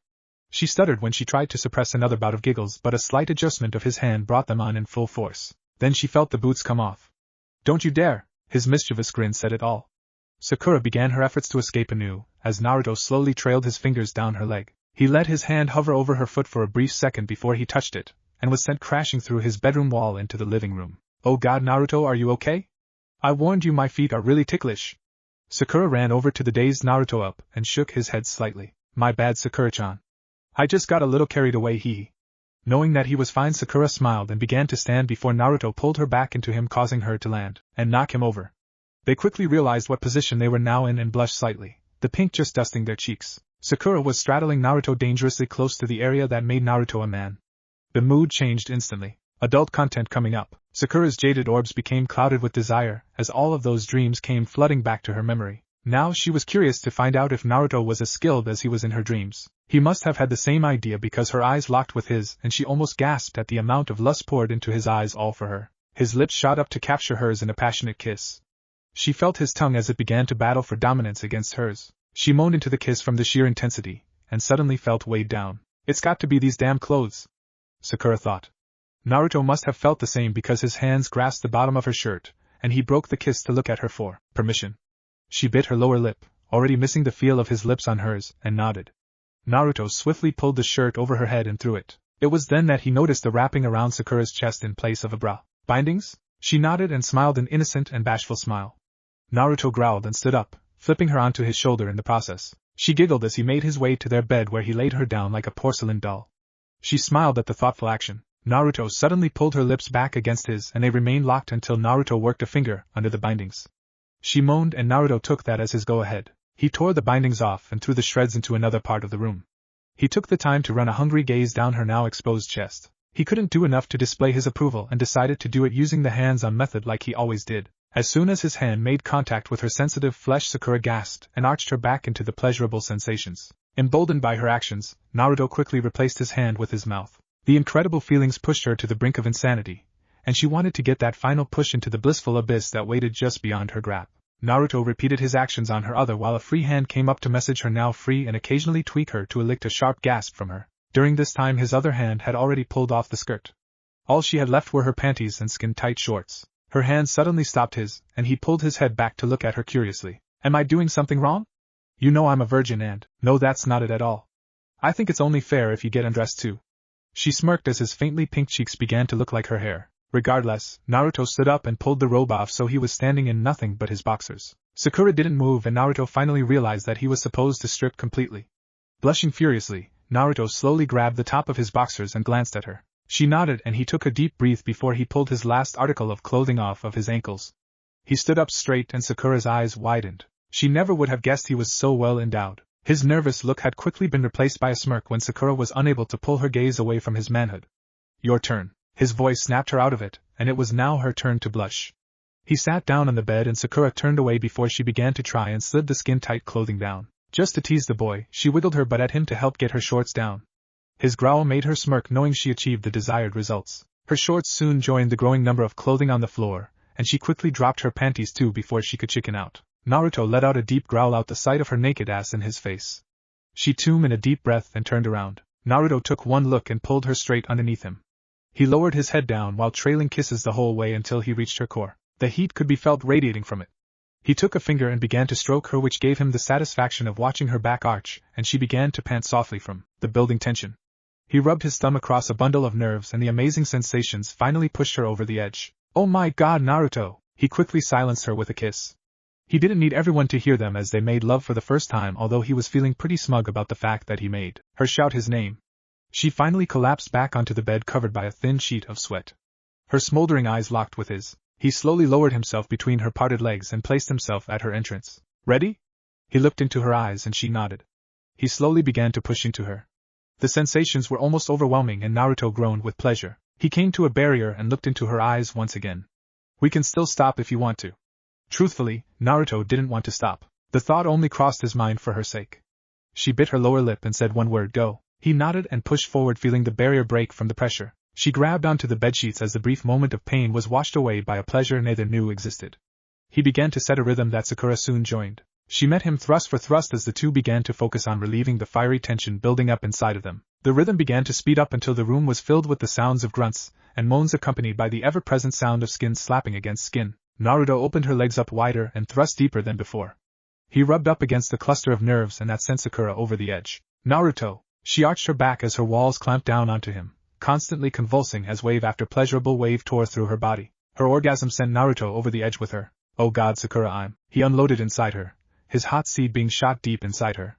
She stuttered when she tried to suppress another bout of giggles, but a slight adjustment of his hand brought them on in full force. Then she felt the boots come off. Don't you dare! His mischievous grin said it all. Sakura began her efforts to escape anew, as Naruto slowly trailed his fingers down her leg. He let his hand hover over her foot for a brief second before he touched it, and was sent crashing through his bedroom wall into the living room. Oh God, Naruto, are you okay? I warned you, my feet are really ticklish. Sakura ran over to the dazed Naruto up and shook his head slightly. My bad, Sakura-chan. I just got a little carried away, hee. Knowing that he was fine, Sakura smiled and began to stand before Naruto pulled her back into him, causing her to land and knock him over. They quickly realized what position they were now in and blushed slightly, the pink just dusting their cheeks. Sakura was straddling Naruto dangerously close to the area that made Naruto a man. The mood changed instantly. Adult content coming up. Sakura's jaded orbs became clouded with desire, as all of those dreams came flooding back to her memory. Now she was curious to find out if Naruto was as skilled as he was in her dreams. He must have had the same idea because her eyes locked with his and she almost gasped at the amount of lust poured into his eyes, all for her. His lips shot up to capture hers in a passionate kiss. She felt his tongue as it began to battle for dominance against hers. She moaned into the kiss from the sheer intensity, and suddenly felt weighed down. It's got to be these damn clothes, Sakura thought. Naruto must have felt the same because his hands grasped the bottom of her shirt, and he broke the kiss to look at her for permission. She bit her lower lip, already missing the feel of his lips on hers, and nodded. Naruto swiftly pulled the shirt over her head and threw it. It was then that he noticed the wrapping around Sakura's chest in place of a bra. Bindings? She nodded and smiled an innocent and bashful smile. Naruto growled and stood up, flipping her onto his shoulder in the process. She giggled as he made his way to their bed where he laid her down like a porcelain doll. She smiled at the thoughtful action. Naruto suddenly pulled her lips back against his and they remained locked until Naruto worked a finger under the bindings. She moaned and Naruto took that as his go-ahead. He tore the bindings off and threw the shreds into another part of the room. He took the time to run a hungry gaze down her now exposed chest. He couldn't do enough to display his approval and decided to do it using the hands-on method like he always did. As soon as his hand made contact with her sensitive flesh, Sakura gasped and arched her back into the pleasurable sensations. Emboldened by her actions, Naruto quickly replaced his hand with his mouth. The incredible feelings pushed her to the brink of insanity, and she wanted to get that final push into the blissful abyss that waited just beyond her grasp. Naruto repeated his actions on her other while a free hand came up to message her now free and occasionally tweak her to elicit a sharp gasp from her. During this time his other hand had already pulled off the skirt. All she had left were her panties and skin-tight shorts. Her hand suddenly stopped his, and he pulled his head back to look at her curiously. Am I doing something wrong? You know I'm a virgin and, no, that's not it at all. I think it's only fair if you get undressed too. She smirked as his faintly pink cheeks began to look like her hair. Regardless, Naruto stood up and pulled the robe off so he was standing in nothing but his boxers. Sakura didn't move and Naruto finally realized that he was supposed to strip completely. Blushing furiously, Naruto slowly grabbed the top of his boxers and glanced at her. She nodded and he took a deep breath before he pulled his last article of clothing off of his ankles. He stood up straight and Sakura's eyes widened. She never would have guessed he was so well endowed. His nervous look had quickly been replaced by a smirk when Sakura was unable to pull her gaze away from his manhood. Your turn. His voice snapped her out of it, and it was now her turn to blush. He sat down on the bed and Sakura turned away before she began to try and slid the skin-tight clothing down. Just to tease the boy, she wiggled her butt at him to help get her shorts down. His growl made her smirk knowing she achieved the desired results. Her shorts soon joined the growing number of clothing on the floor, and she quickly dropped her panties too before she could chicken out. Naruto let out a deep growl at the sight of her naked ass in his face. She took in a deep breath and turned around. Naruto took one look and pulled her straight underneath him. He lowered his head down while trailing kisses the whole way until he reached her core. The heat could be felt radiating from it. He took a finger and began to stroke her, which gave him the satisfaction of watching her back arch, and she began to pant softly from the building tension. He rubbed his thumb across a bundle of nerves and the amazing sensations finally pushed her over the edge. Oh my god, Naruto! He quickly silenced her with a kiss. He didn't need everyone to hear them as they made love for the first time, although he was feeling pretty smug about the fact that he made her shout his name. She finally collapsed back onto the bed covered by a thin sheet of sweat. Her smoldering eyes locked with his. He slowly lowered himself between her parted legs and placed himself at her entrance. Ready? He looked into her eyes and she nodded. He slowly began to push into her. The sensations were almost overwhelming and Naruto groaned with pleasure. He came to a barrier and looked into her eyes once again. We can still stop if you want to. Truthfully, Naruto didn't want to stop. The thought only crossed his mind for her sake. She bit her lower lip and said one word, go. He nodded and pushed forward, feeling the barrier break from the pressure. She grabbed onto the bedsheets as the brief moment of pain was washed away by a pleasure neither knew existed. He began to set a rhythm that Sakura soon joined. She met him thrust for thrust as the two began to focus on relieving the fiery tension building up inside of them. The rhythm began to speed up until the room was filled with the sounds of grunts and moans accompanied by the ever-present sound of skin slapping against skin. Naruto opened her legs up wider and thrust deeper than before. He rubbed up against the cluster of nerves and that sent Sakura over the edge. Naruto! She arched her back as her walls clamped down onto him, constantly convulsing as wave after pleasurable wave tore through her body. Her orgasm sent Naruto over the edge with her. Oh god, Sakura, He unloaded inside her, his hot seed being shot deep inside her.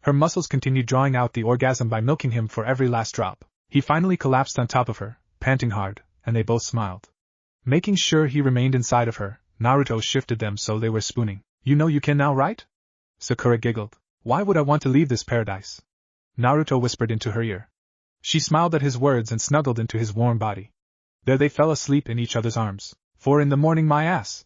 Her muscles continued drawing out the orgasm by milking him for every last drop. He finally collapsed on top of her, panting hard, and they both smiled. Making sure he remained inside of her, Naruto shifted them so they were spooning. You know you can now, right? Sakura giggled. Why would I want to leave this paradise? Naruto whispered into her ear. She smiled at his words and snuggled into his warm body. There they fell asleep in each other's arms. 4 in the morning, my ass.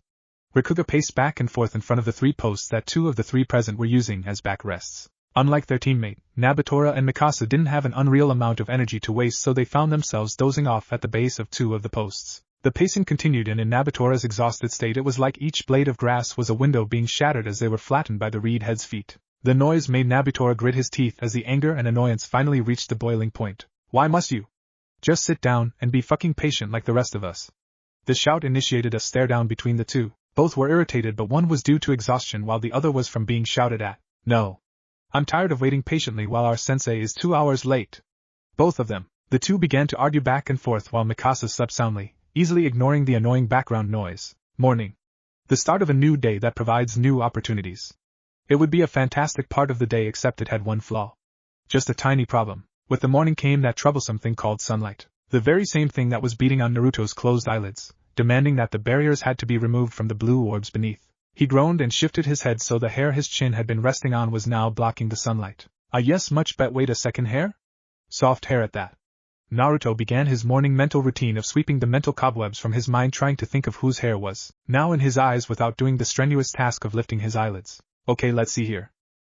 Rikudo paced back and forth in front of the 3 posts that 2 of the 3 present were using as backrests. Unlike their teammate, Nabatora and Mikasa didn't have an unreal amount of energy to waste, so they found themselves dozing off at the base of 2 of the posts. The pacing continued, and in Nabatora's exhausted state it was like each blade of grass was a window being shattered as they were flattened by the reed head's feet. The noise made Nabatora grit his teeth as the anger and annoyance finally reached the boiling point. Why must you? Just sit down and be fucking patient like the rest of us. The shout initiated a stare down between the two. Both were irritated, but one was due to exhaustion while the other was from being shouted at. No. I'm tired of waiting patiently while our sensei is 2 hours late. Both of them. The two began to argue back and forth while Mikasa slept soundly, easily ignoring the annoying background noise. Morning. The start of a new day that provides new opportunities. It would be a fantastic part of the day, except it had one flaw. Just a tiny problem. With the morning came that troublesome thing called sunlight. The very same thing that was beating on Naruto's closed eyelids, demanding that the barriers had to be removed from the blue orbs beneath. He groaned and shifted his head so the hair his chin had been resting on was now blocking the sunlight. Yes, much bet. Wait a second, hair? Soft hair at that. Naruto began his morning mental routine of sweeping the mental cobwebs from his mind, trying to think of whose hair was now in his eyes without doing the strenuous task of lifting his eyelids. Okay, let's see here.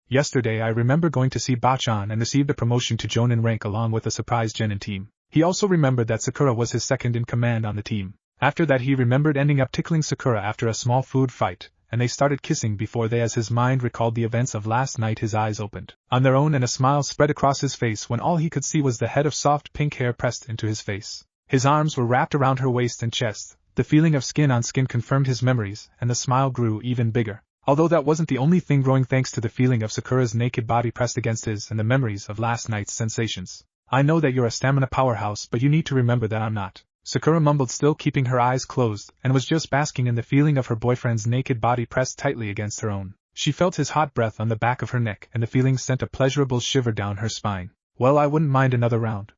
Yesterday I remember going to see Bachan and received a promotion to Jonin rank along with a surprise genin team. He also remembered that Sakura was his second in command on the team. After that he remembered ending up tickling Sakura after a small food fight, and they started kissing before they, as his mind recalled the events of last night, his eyes opened on their own and a smile spread across his face when all he could see was the head of soft pink hair pressed into his face. His arms were wrapped around her waist and chest. The feeling of skin on skin confirmed his memories, and the smile grew even bigger. Although that wasn't the only thing growing, thanks to the feeling of Sakura's naked body pressed against his and the memories of last night's sensations. I know that you're a stamina powerhouse, but you need to remember that I'm not. Sakura mumbled, still keeping her eyes closed, and was just basking in the feeling of her boyfriend's naked body pressed tightly against her own. She felt his hot breath on the back of her neck, and the feeling sent a pleasurable shiver down her spine. Well, I wouldn't mind another round,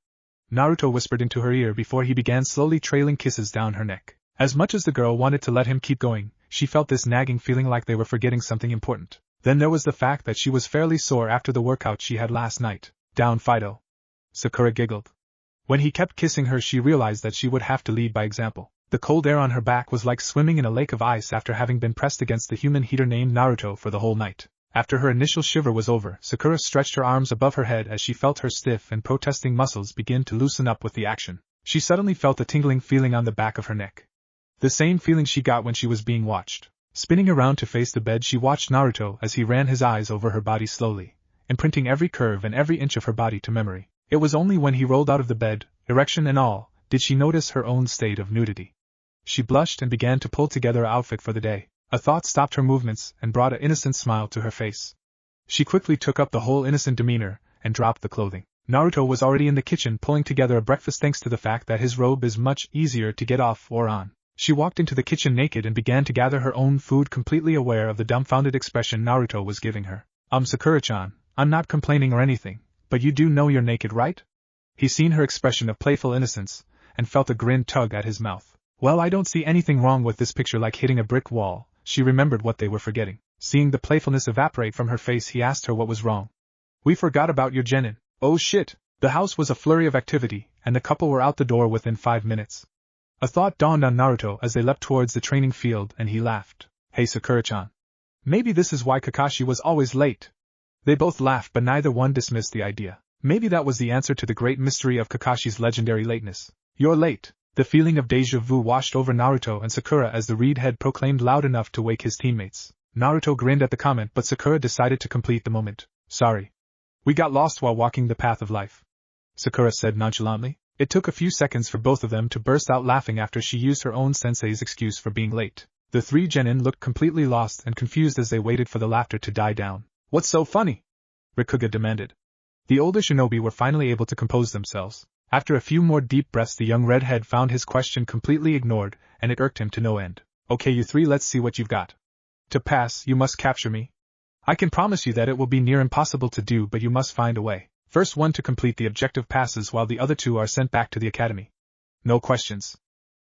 Naruto whispered into her ear before he began slowly trailing kisses down her neck. As much as the girl wanted to let him keep going, she felt this nagging feeling like they were forgetting something important. Then there was the fact that she was fairly sore after the workout she had last night. Down, Fido. Sakura giggled. When he kept kissing her, she realized that she would have to lead by example. The cold air on her back was like swimming in a lake of ice after having been pressed against the human heater named Naruto for the whole night. After her initial shiver was over, Sakura stretched her arms above her head as she felt her stiff and protesting muscles begin to loosen up with the action. She suddenly felt a tingling feeling on the back of her neck. The same feeling she got when she was being watched. Spinning around to face the bed, she watched Naruto as he ran his eyes over her body slowly, imprinting every curve and every inch of her body to memory. It was only when he rolled out of the bed, erection and all, did she notice her own state of nudity. She blushed and began to pull together her outfit for the day. A thought stopped her movements and brought an innocent smile to her face. She quickly took up the whole innocent demeanor and dropped the clothing. Naruto was already in the kitchen pulling together a breakfast, thanks to the fact that his robe is much easier to get off or on. She walked into the kitchen naked and began to gather her own food, completely aware of the dumbfounded expression Naruto was giving her. Sakura-chan, I'm not complaining or anything, but you do know you're naked, right? He seen her expression of playful innocence, and felt a grin tug at his mouth. Well, I don't see anything wrong with this picture, like hitting a brick wall. She remembered what they were forgetting. Seeing the playfulness evaporate from her face, he asked her what was wrong. We forgot about your genin. Oh shit! The house was a flurry of activity, and the couple were out the door within 5 minutes. A thought dawned on Naruto as they leapt towards the training field, and he laughed. Hey Sakura-chan. Maybe this is why Kakashi was always late. They both laughed, but neither one dismissed the idea. Maybe that was the answer to the great mystery of Kakashi's legendary lateness. You're late. The feeling of déjà vu washed over Naruto and Sakura as the reed head proclaimed loud enough to wake his teammates. Naruto grinned at the comment, but Sakura decided to complete the moment. Sorry. We got lost while walking the path of life, Sakura said nonchalantly. It took a few seconds for both of them to burst out laughing after she used her own sensei's excuse for being late. The three genin looked completely lost and confused as they waited for the laughter to die down. What's so funny? Rikudo demanded. The older shinobi were finally able to compose themselves. After a few more deep breaths, the young redhead found his question completely ignored, and it irked him to no end. Okay, you three, let's see what you've got. To pass, you must capture me. I can promise you that it will be near impossible to do, but you must find a way. First one to complete the objective passes, while the other two are sent back to the academy. No questions.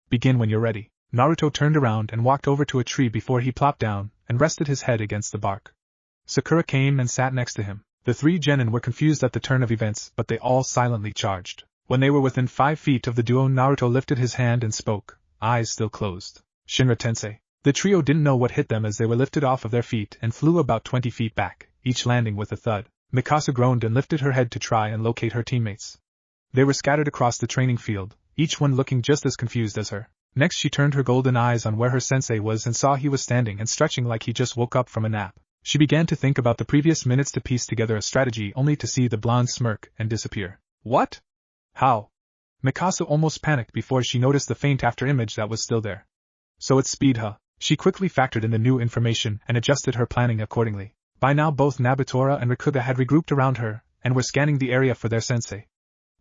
Begin when you're ready. Naruto turned around and walked over to a tree before he plopped down and rested his head against the bark. Sakura came and sat next to him. The three genin were confused at the turn of events, but they all silently charged. When they were within 5 feet of the duo, Naruto lifted his hand and spoke, eyes still closed. Shinra-tensei. The trio didn't know what hit them as they were lifted off of their feet and flew about 20 feet back, each landing with a thud. Mikasa groaned and lifted her head to try and locate her teammates. They were scattered across the training field, each one looking just as confused as her. Next she turned her golden eyes on where her sensei was and saw he was standing and stretching like he just woke up from a nap. She began to think about the previous minutes to piece together a strategy, only to see the blonde smirk and disappear. What? How? Mikasa almost panicked before she noticed the faint after image that was still there. So it's speed, huh? She quickly factored in the new information and adjusted her planning accordingly. By now both Nabatora and Rikudo had regrouped around her, and were scanning the area for their sensei.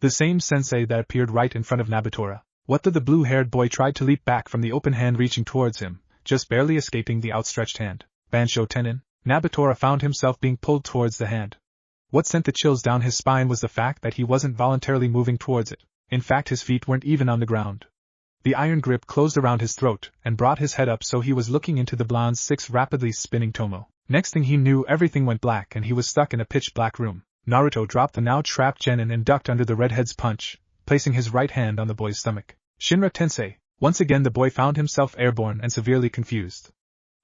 The same sensei that appeared right in front of Nabatora. What the blue-haired boy tried to leap back from the open hand reaching towards him, just barely escaping the outstretched hand. Bansho Tenin. Nabatora found himself being pulled towards the hand. What sent the chills down his spine was the fact that he wasn't voluntarily moving towards it. In fact, his feet weren't even on the ground. The iron grip closed around his throat and brought his head up so he was looking into the blonde's 6 rapidly spinning tomo. Next thing he knew, everything went black and he was stuck in a pitch-black room. Naruto dropped the now trapped genin and ducked under the redhead's punch, placing his right hand on the boy's stomach. Shinra Tensei. Once again the boy found himself airborne and severely confused.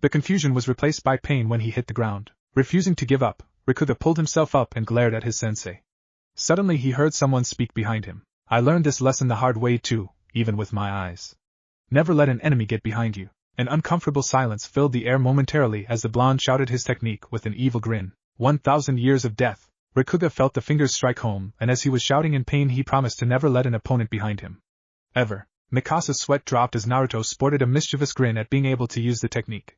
The confusion was replaced by pain when he hit the ground. Refusing to give up, Rikudo pulled himself up and glared at his sensei. Suddenly he heard someone speak behind him. I learned this lesson the hard way too, even with my eyes. Never let an enemy get behind you. An uncomfortable silence filled the air momentarily as the blonde shouted his technique with an evil grin. 1,000 years of death. Rikudo felt the fingers strike home, and as he was shouting in pain he promised to never let an opponent behind him. Ever. Mikasa's sweat dropped as Naruto sported a mischievous grin at being able to use the technique.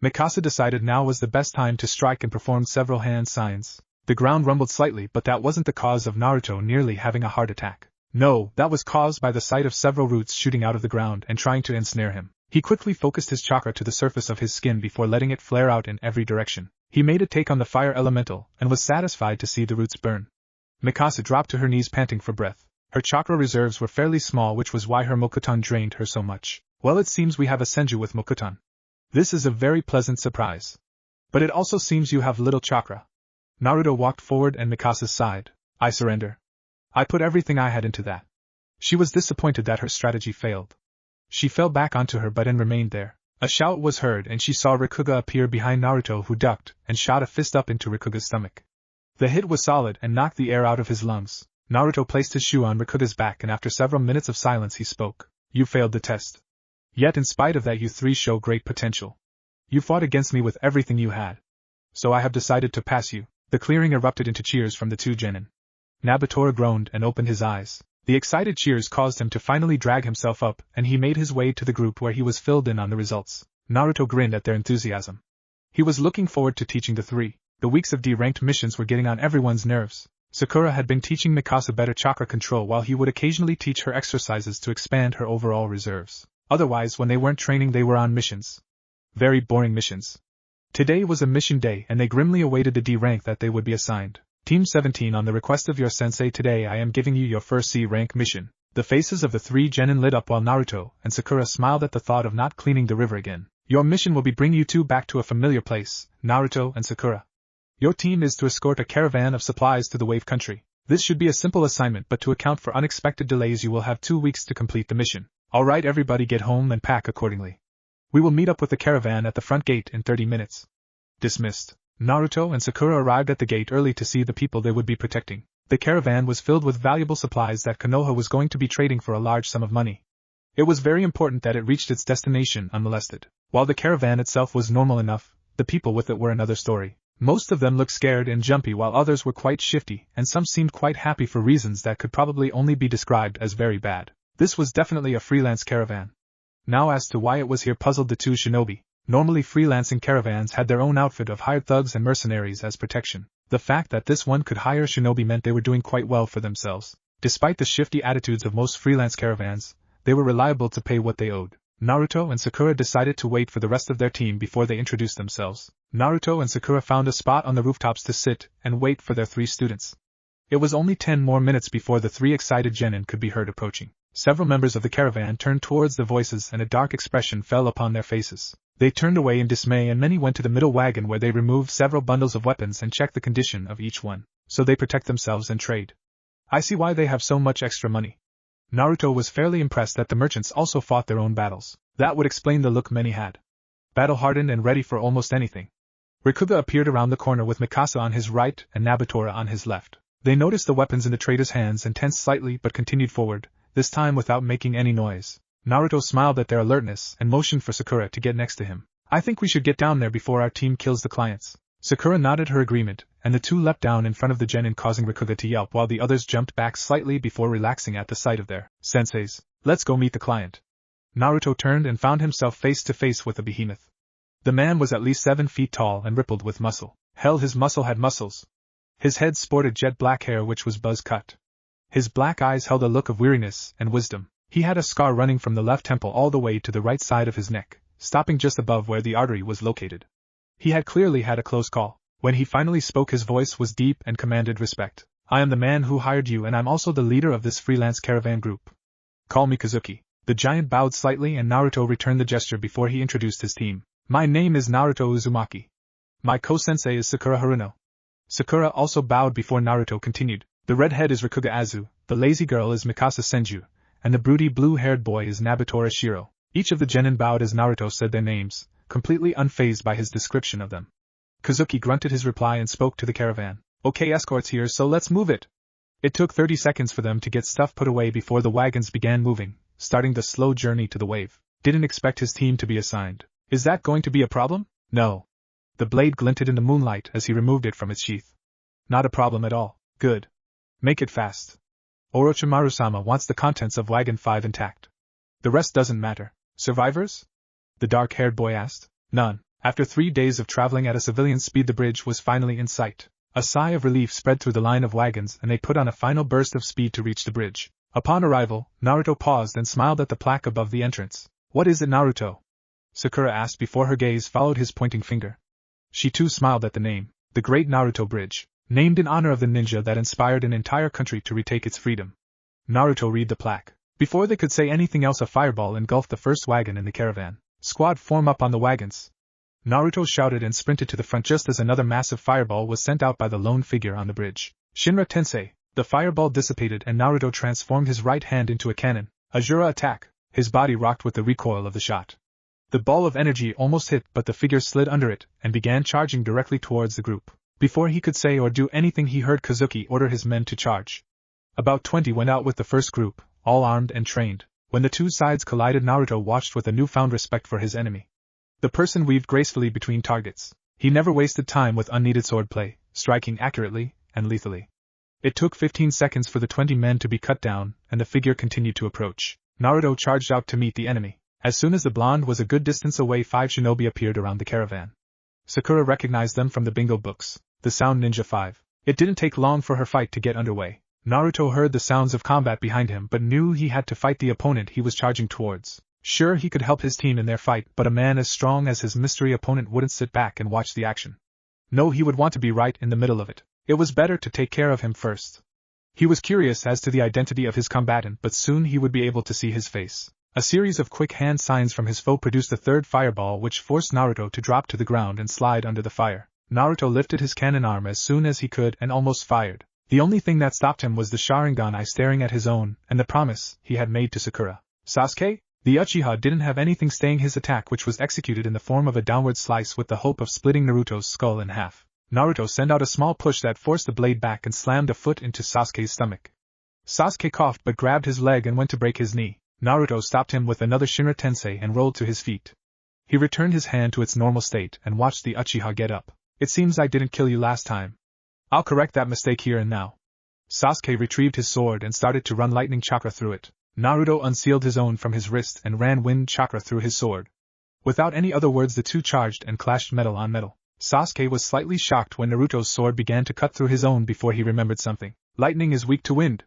Mikasa decided now was the best time to strike and performed several hand signs. The ground rumbled slightly, but that wasn't the cause of Naruto nearly having a heart attack. No, that was caused by the sight of several roots shooting out of the ground and trying to ensnare him. He quickly focused his chakra to the surface of his skin before letting it flare out in every direction. He made it take on the fire elemental and was satisfied to see the roots burn. Mikasa dropped to her knees panting for breath. Her chakra reserves were fairly small, which was why her Mokuton drained her so much. Well, it seems we have a Senju with Mokuton. This is a very pleasant surprise. But it also seems you have little chakra. Naruto walked forward and Mikasa sighed. I surrender. I put everything I had into that. She was disappointed that her strategy failed. She fell back onto her butt and remained there. A shout was heard and she saw Rikudo appear behind Naruto, who ducked and shot a fist up into Rikudo's stomach. The hit was solid and knocked the air out of his lungs. Naruto placed his shoe on Rikudo's back and after several minutes of silence he spoke. You failed the test. Yet in spite of that you 3 show great potential. You fought against me with everything you had. So I have decided to pass you. The clearing erupted into cheers from the 2 genin. Nabatora groaned and opened his eyes. The excited cheers caused him to finally drag himself up, and he made his way to the group where he was filled in on the results. Naruto grinned at their enthusiasm. He was looking forward to teaching the 3. The weeks of D-ranked missions were getting on everyone's nerves. Sakura had been teaching Mikasa better chakra control while he would occasionally teach her exercises to expand her overall reserves. Otherwise, when they weren't training, they were on missions. Very boring missions. Today was a mission day and they grimly awaited the D rank that they would be assigned. Team 17, on the request of your sensei, today I am giving you your first C rank mission. The faces of the 3 genin lit up while Naruto and Sakura smiled at the thought of not cleaning the river again. Your mission will be bring you 2 back to a familiar place, Naruto and Sakura. Your team is to escort a caravan of supplies to the Wave Country. This should be a simple assignment, but to account for unexpected delays you will have 2 weeks to complete the mission. Alright, everybody get home and pack accordingly. We will meet up with the caravan at the front gate in 30 minutes. Dismissed. Naruto and Sakura arrived at the gate early to see the people they would be protecting. The caravan was filled with valuable supplies that Konoha was going to be trading for a large sum of money. It was very important that it reached its destination unmolested. While the caravan itself was normal enough, the people with it were another story. Most of them looked scared and jumpy while others were quite shifty, and some seemed quite happy for reasons that could probably only be described as very bad. This was definitely a freelance caravan. Now as to why it was here puzzled the 2 shinobi. Normally freelancing caravans had their own outfit of hired thugs and mercenaries as protection. The fact that this one could hire shinobi meant they were doing quite well for themselves. Despite the shifty attitudes of most freelance caravans, they were reliable to pay what they owed. Naruto and Sakura decided to wait for the rest of their team before they introduced themselves. Naruto and Sakura found a spot on the rooftops to sit and wait for their 3 students. It was only 10 more minutes before the 3 excited genin could be heard approaching. Several members of the caravan turned towards the voices and a dark expression fell upon their faces. They turned away in dismay and many went to the middle wagon where they removed several bundles of weapons and checked the condition of each one, so they protect themselves and trade. I see why they have so much extra money. Naruto was fairly impressed that the merchants also fought their own battles. That would explain the look many had. Battle-hardened and ready for almost anything. Rikudo appeared around the corner with Mikasa on his right and Nabatora on his left. They noticed the weapons in the trader's hands and tensed slightly but continued forward, this time without making any noise. Naruto smiled at their alertness and motioned for Sakura to get next to him. I think we should get down there before our team kills the clients. Sakura nodded her agreement, and the two leapt down in front of the genin, causing Rikudo to yelp while the others jumped back slightly before relaxing at the sight of their senseis. Let's go meet the client. Naruto turned and found himself face to face with a behemoth. The man was at least 7 feet tall and rippled with muscle. Hell, his muscle had muscles. His head sported jet black hair which was buzz-cut. His black eyes held a look of weariness and wisdom. He had a scar running from the left temple all the way to the right side of his neck, stopping just above where the artery was located. He had clearly had a close call. When he finally spoke, his voice was deep and commanded respect. I am the man who hired you, and I'm also the leader of this freelance caravan group. Call me Kazuki. The giant bowed slightly and Naruto returned the gesture before he introduced his team. My name is Naruto Uzumaki. My co-sensei is Sakura Haruno. Sakura also bowed before Naruto continued. The redhead is Rikuga Azu, the lazy girl is Mikasa Senju, and the broody blue-haired boy is Nabatora Shiro. Each of the genin bowed as Naruto said their names, completely unfazed by his description of them. Kazuki grunted his reply and spoke to the caravan. Okay, escort's here, so let's move it. It took 30 seconds for them to get stuff put away before the wagons began moving, starting the slow journey to the wave. Didn't expect his team to be assigned. Is that going to be a problem? No. The blade glinted in the moonlight as he removed it from its sheath. Not a problem at all. Good. Make it fast. Orochimaru-sama wants the contents of Wagon 5 intact. The rest doesn't matter. Survivors? The dark-haired boy asked. None. After 3 days of traveling at a civilian speed, the bridge was finally in sight. A sigh of relief spread through the line of wagons and they put on a final burst of speed to reach the bridge. Upon arrival, Naruto paused and smiled at the plaque above the entrance. What is it, Naruto? Sakura asked before her gaze followed his pointing finger. She too smiled at the name. The Great Naruto Bridge. Named in honor of the ninja that inspired an entire country to retake its freedom. Naruto read the plaque. Before they could say anything else, a fireball engulfed the first wagon in the caravan. Squad, form up on the wagons. Naruto shouted and sprinted to the front just as another massive fireball was sent out by the lone figure on the bridge. Shinra Tensei. The fireball dissipated and Naruto transformed his right hand into a cannon. Ajura attack. His body rocked with the recoil of the shot. The ball of energy almost hit, but the figure slid under it and began charging directly towards the group. Before he could say or do anything, he heard Kazuki order his men to charge. About 20 went out with the first group, all armed and trained. When the two sides collided, Naruto watched with a newfound respect for his enemy. The person weaved gracefully between targets. He never wasted time with unneeded swordplay, striking accurately and lethally. It took 15 seconds for the 20 men to be cut down, and the figure continued to approach. Naruto charged out to meet the enemy. As soon as the blonde was a good distance away, 5 shinobi appeared around the caravan. Sakura recognized them from the bingo books. The Sound Ninja 5. It didn't take long for her fight to get underway. Naruto heard the sounds of combat behind him but knew he had to fight the opponent he was charging towards. Sure, he could help his team in their fight, but a man as strong as his mystery opponent wouldn't sit back and watch the action. No, he would want to be right in the middle of it. It was better to take care of him first. He was curious as to the identity of his combatant, but soon he would be able to see his face. A series of quick hand signs from his foe produced a third fireball which forced Naruto to drop to the ground and slide under the fire. Naruto lifted his cannon arm as soon as he could and almost fired. The only thing that stopped him was the Sharingan eye staring at his own, and the promise he had made to Sakura. Sasuke? The Uchiha didn't have anything staying his attack, which was executed in the form of a downward slice with the hope of splitting Naruto's skull in half. Naruto sent out a small push that forced the blade back and slammed a foot into Sasuke's stomach. Sasuke coughed but grabbed his leg and went to break his knee. Naruto stopped him with another Shinra Tensei and rolled to his feet. He returned his hand to its normal state and watched the Uchiha get up. It seems I didn't kill you last time. I'll correct that mistake here and now. Sasuke retrieved his sword and started to run lightning chakra through it. Naruto unsealed his own from his wrist and ran wind chakra through his sword. Without any other words, the two charged and clashed metal on metal. Sasuke was slightly shocked when Naruto's sword began to cut through his own before he remembered something. Lightning is weak to wind.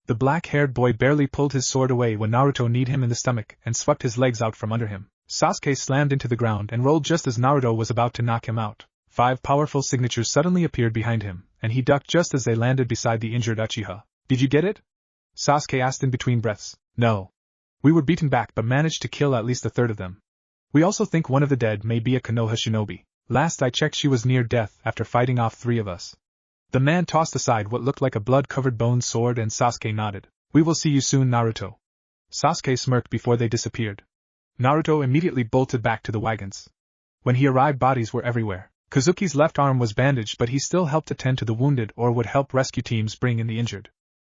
The black-haired boy barely pulled his sword away when Naruto kneed him in the stomach and swept his legs out from under him. Sasuke slammed into the ground and rolled just as Naruto was about to knock him out. 5 powerful signatures suddenly appeared behind him, and he ducked just as they landed beside the injured Uchiha. Did you get it? Sasuke asked in between breaths. No. We were beaten back but managed to kill at least a third of them. We also think one of the dead may be a Konoha shinobi. Last I checked, she was near death after fighting off 3 of us. The man tossed aside what looked like a blood-covered bone sword and Sasuke nodded. We will see you soon, Naruto. Sasuke smirked before they disappeared. Naruto immediately bolted back to the wagons. When he arrived, bodies were everywhere. Kazuki's left arm was bandaged, but he still helped attend to the wounded or would help rescue teams bring in the injured.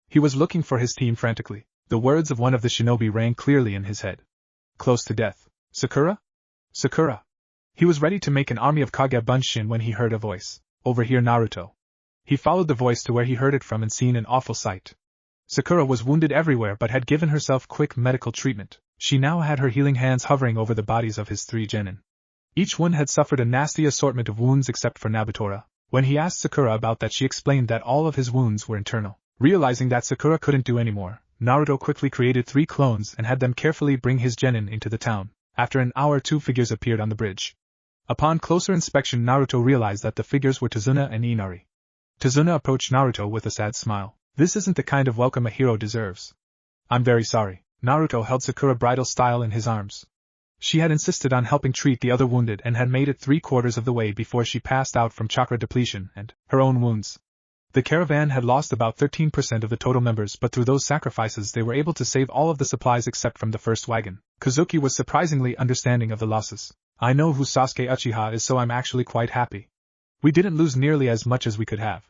He was looking for his team frantically. The words of one of the shinobi rang clearly in his head. Close to death. Sakura? Sakura. He was ready to make an army of Kage Bunshin when he heard a voice. Over here, Naruto. He followed the voice to where he heard it from and seen an awful sight. Sakura was wounded everywhere but had given herself quick medical treatment. She now had her healing hands hovering over the bodies of his 3 genin. Each one had suffered a nasty assortment of wounds except for Nabutora. When he asked Sakura about that, she explained that all of his wounds were internal. Realizing that Sakura couldn't do any more, Naruto quickly created 3 clones and had them carefully bring his genin into the town. After an hour, 2 figures appeared on the bridge. Upon closer inspection, Naruto realized that the figures were Tazuna and Inari. Tazuna approached Naruto with a sad smile. This isn't the kind of welcome a hero deserves. I'm very sorry. Naruto held Sakura bridal style in his arms. She had insisted on helping treat the other wounded and had made it 3/4 of the way before she passed out from chakra depletion and her own wounds. The caravan had lost about 13% of the total members, but through those sacrifices they were able to save all of the supplies except from the first wagon. Kazuki was surprisingly understanding of the losses. I know who Sasuke Uchiha is, so I'm actually quite happy. We didn't lose nearly as much as we could have.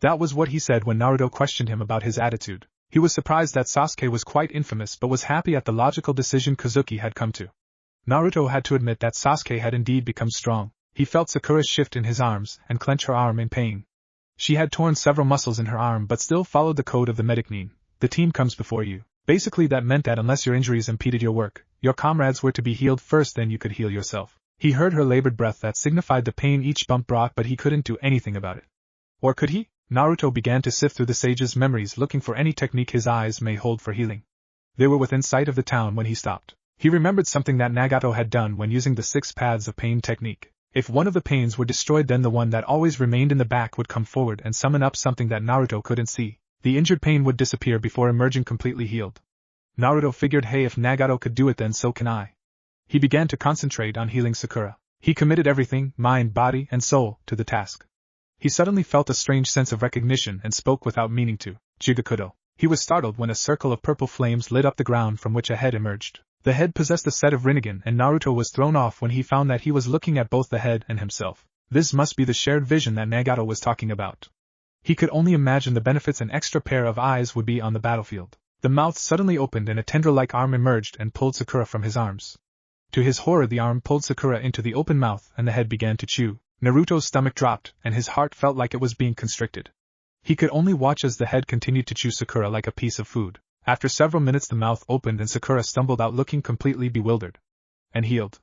That was what he said when Naruto questioned him about his attitude. He was surprised that Sasuke was quite infamous but was happy at the logical decision Kazuki had come to. Naruto had to admit that Sasuke had indeed become strong. He felt Sakura shift in his arms and clench her arm in pain. She had torn several muscles in her arm but still followed the code of the medicine. The team comes before you. Basically that meant that unless your injuries impeded your work, your comrades were to be healed first, then you could heal yourself. He heard her labored breath that signified the pain each bump brought, but he couldn't do anything about it. Or could he? Naruto began to sift through the sage's memories looking for any technique his eyes may hold for healing. They were within sight of the town when he stopped. He remembered something that Nagato had done when using the 6 paths of pain technique. If one of the pains were destroyed, then the one that always remained in the back would come forward and summon up something that Naruto couldn't see. The injured pain would disappear before emerging completely healed. Naruto figured, hey, if Nagato could do it, then so can I. He began to concentrate on healing Sakura. He committed everything, mind, body, and soul, to the task. He suddenly felt a strange sense of recognition and spoke without meaning to. Rikudo. He was startled when a circle of purple flames lit up the ground from which a head emerged. The head possessed a set of Rinnegan, and Naruto was thrown off when he found that he was looking at both the head and himself. This must be the shared vision that Nagato was talking about. He could only imagine the benefits an extra pair of eyes would be on the battlefield. The mouth suddenly opened and a tendril-like arm emerged and pulled Sakura from his arms. To his horror, the arm pulled Sakura into the open mouth and the head began to chew. Naruto's stomach dropped and his heart felt like it was being constricted. He could only watch as the head continued to chew Sakura like a piece of food. After several minutes the mouth opened and Sakura stumbled out looking completely bewildered. And healed.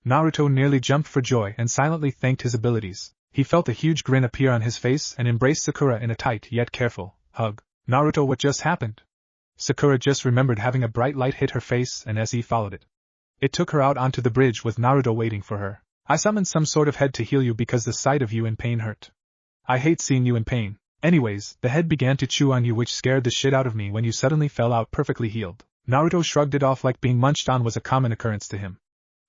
Naruto nearly jumped for joy and silently thanked his abilities. He felt a huge grin appear on his face and embraced Sakura in a tight yet careful hug. Naruto, what just happened? Sakura just remembered having a bright light hit her face, and as he followed it, it took her out onto the bridge with Naruto waiting for her. I summoned some sort of head to heal you because the sight of you in pain hurt. I hate seeing you in pain. Anyways, the head began to chew on you, which scared the shit out of me when you suddenly fell out perfectly healed. Naruto shrugged it off like being munched on was a common occurrence to him.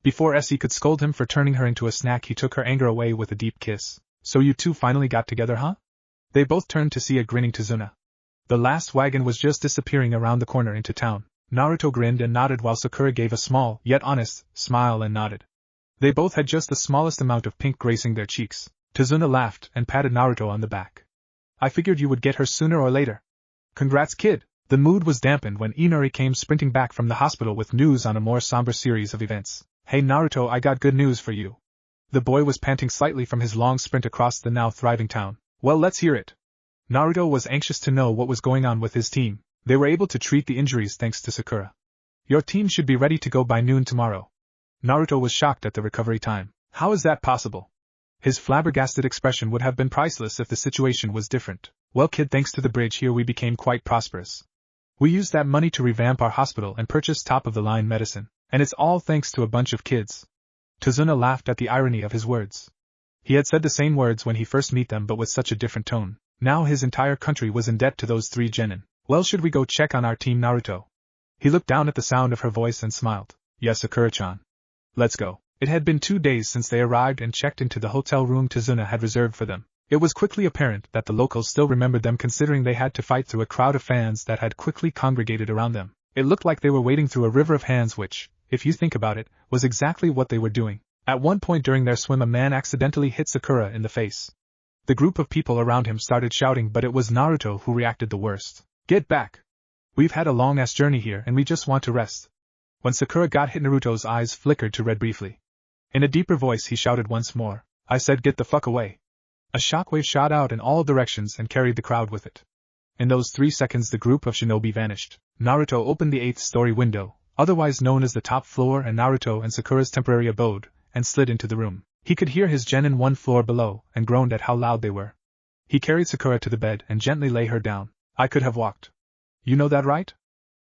Before Essie could scold him for turning her into a snack, he took her anger away with a deep kiss. So you two finally got together, huh? They both turned to see a grinning Tazuna. The last wagon was just disappearing around the corner into town. Naruto grinned and nodded while Sakura gave a small, yet honest, smile and nodded. They both had just the smallest amount of pink gracing their cheeks. Tazuna laughed and patted Naruto on the back. I figured you would get her sooner or later. Congrats, kid. The mood was dampened when Inari came sprinting back from the hospital with news on a more somber series of events. Hey Naruto, I got good news for you. The boy was panting slightly from his long sprint across the now thriving town. Well, let's hear it. Naruto was anxious to know what was going on with his team. They were able to treat the injuries thanks to Sakura. Your team should be ready to go by noon tomorrow. Naruto was shocked at the recovery time. How is that possible? His flabbergasted expression would have been priceless if the situation was different. Well kid, thanks to the bridge here we became quite prosperous. We used that money to revamp our hospital and purchase top-of-the-line medicine. And it's all thanks to a bunch of kids. Tazuna laughed at the irony of his words. He had said the same words when he first met them but with such a different tone. Now his entire country was in debt to those 3 genin. Well, should we go check on our team, Naruto? He looked down at the sound of her voice and smiled. Yes, Sakura-chan. Let's go. It had been 2 days since they arrived and checked into the hotel room Tazuna had reserved for them. It was quickly apparent that the locals still remembered them, considering they had to fight through a crowd of fans that had quickly congregated around them. It looked like they were wading through a river of hands which, if you think about it, was exactly what they were doing. At one point during their swim a man accidentally hit Sakura in the face. The group of people around him started shouting, but it was Naruto who reacted the worst. Get back! We've had a long-ass journey here and we just want to rest. When Sakura got hit, Naruto's eyes flickered to red briefly. In a deeper voice he shouted once more, I said get the fuck away. A shockwave shot out in all directions and carried the crowd with it. In those 3 seconds the group of shinobi vanished. Naruto opened the 8th-story window, otherwise known as the top floor and Naruto and Sakura's temporary abode, and slid into the room. He could hear his genin 1 floor below, and groaned at how loud they were. He carried Sakura to the bed and gently lay her down. I could have walked. You know that, right?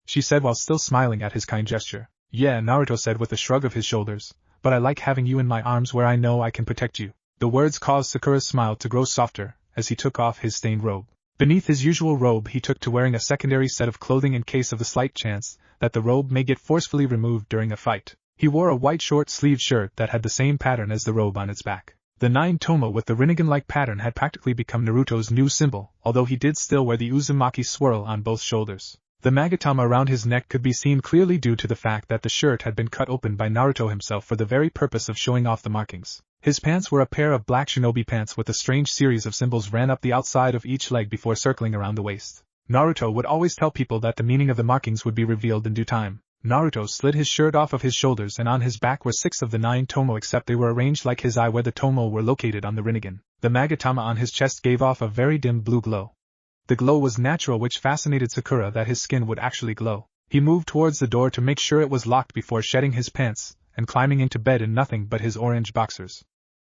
She said while still smiling at his kind gesture. Yeah, Naruto said with a shrug of his shoulders, but I like having you in my arms where I know I can protect you. The words caused Sakura's smile to grow softer, as he took off his stained robe. Beneath his usual robe he took to wearing a secondary set of clothing in case of the slight chance that the robe may get forcefully removed during a fight. He wore a white short-sleeved shirt that had the same pattern as the robe on its back. The 9 tomo with the Rinnegan-like pattern had practically become Naruto's new symbol, although he did still wear the Uzumaki swirl on both shoulders. The magatama around his neck could be seen clearly due to the fact that the shirt had been cut open by Naruto himself for the very purpose of showing off the markings. His pants were a pair of black shinobi pants with a strange series of symbols ran up the outside of each leg before circling around the waist. Naruto would always tell people that the meaning of the markings would be revealed in due time. Naruto slid his shirt off of his shoulders and on his back were 6 of the 9 tomo except they were arranged like his eye where the tomo were located on the Rinnegan. The magatama on his chest gave off a very dim blue glow. The glow was natural, which fascinated Sakura that his skin would actually glow. He moved towards the door to make sure it was locked before shedding his pants and climbing into bed in nothing but his orange boxers.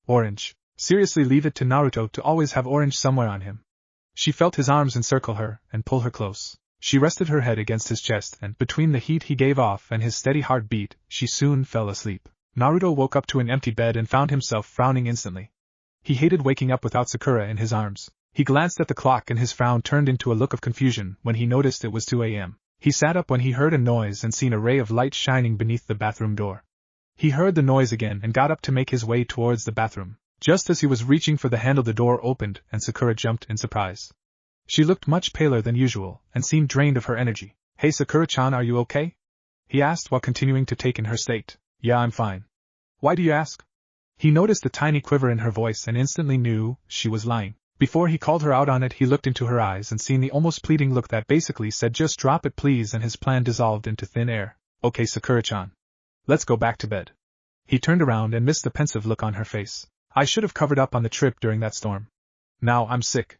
Orange. Seriously, leave it to Naruto to always have orange somewhere on him. She felt his arms encircle her and pull her close. She rested her head against his chest and, between the heat he gave off and his steady heartbeat, she soon fell asleep. Naruto woke up to an empty bed and found himself frowning instantly. He hated waking up without Sakura in his arms. He glanced at the clock and his frown turned into a look of confusion when he noticed it was 2 a.m. He sat up when he heard a noise and seen a ray of light shining beneath the bathroom door. He heard the noise again and got up to make his way towards the bathroom. Just as he was reaching for the handle, the door opened and Sakura jumped in surprise. She looked much paler than usual and seemed drained of her energy. Hey Sakura-chan, are you okay? He asked while continuing to take in her state. Yeah, I'm fine. Why do you ask? He noticed the tiny quiver in her voice and instantly knew she was lying. Before he called her out on it, he looked into her eyes and seen the almost pleading look that basically said just drop it please, and his plan dissolved into thin air. Okay Sakura-chan. Let's go back to bed. He turned around and missed the pensive look on her face. I should have covered up on the trip during that storm. Now I'm sick.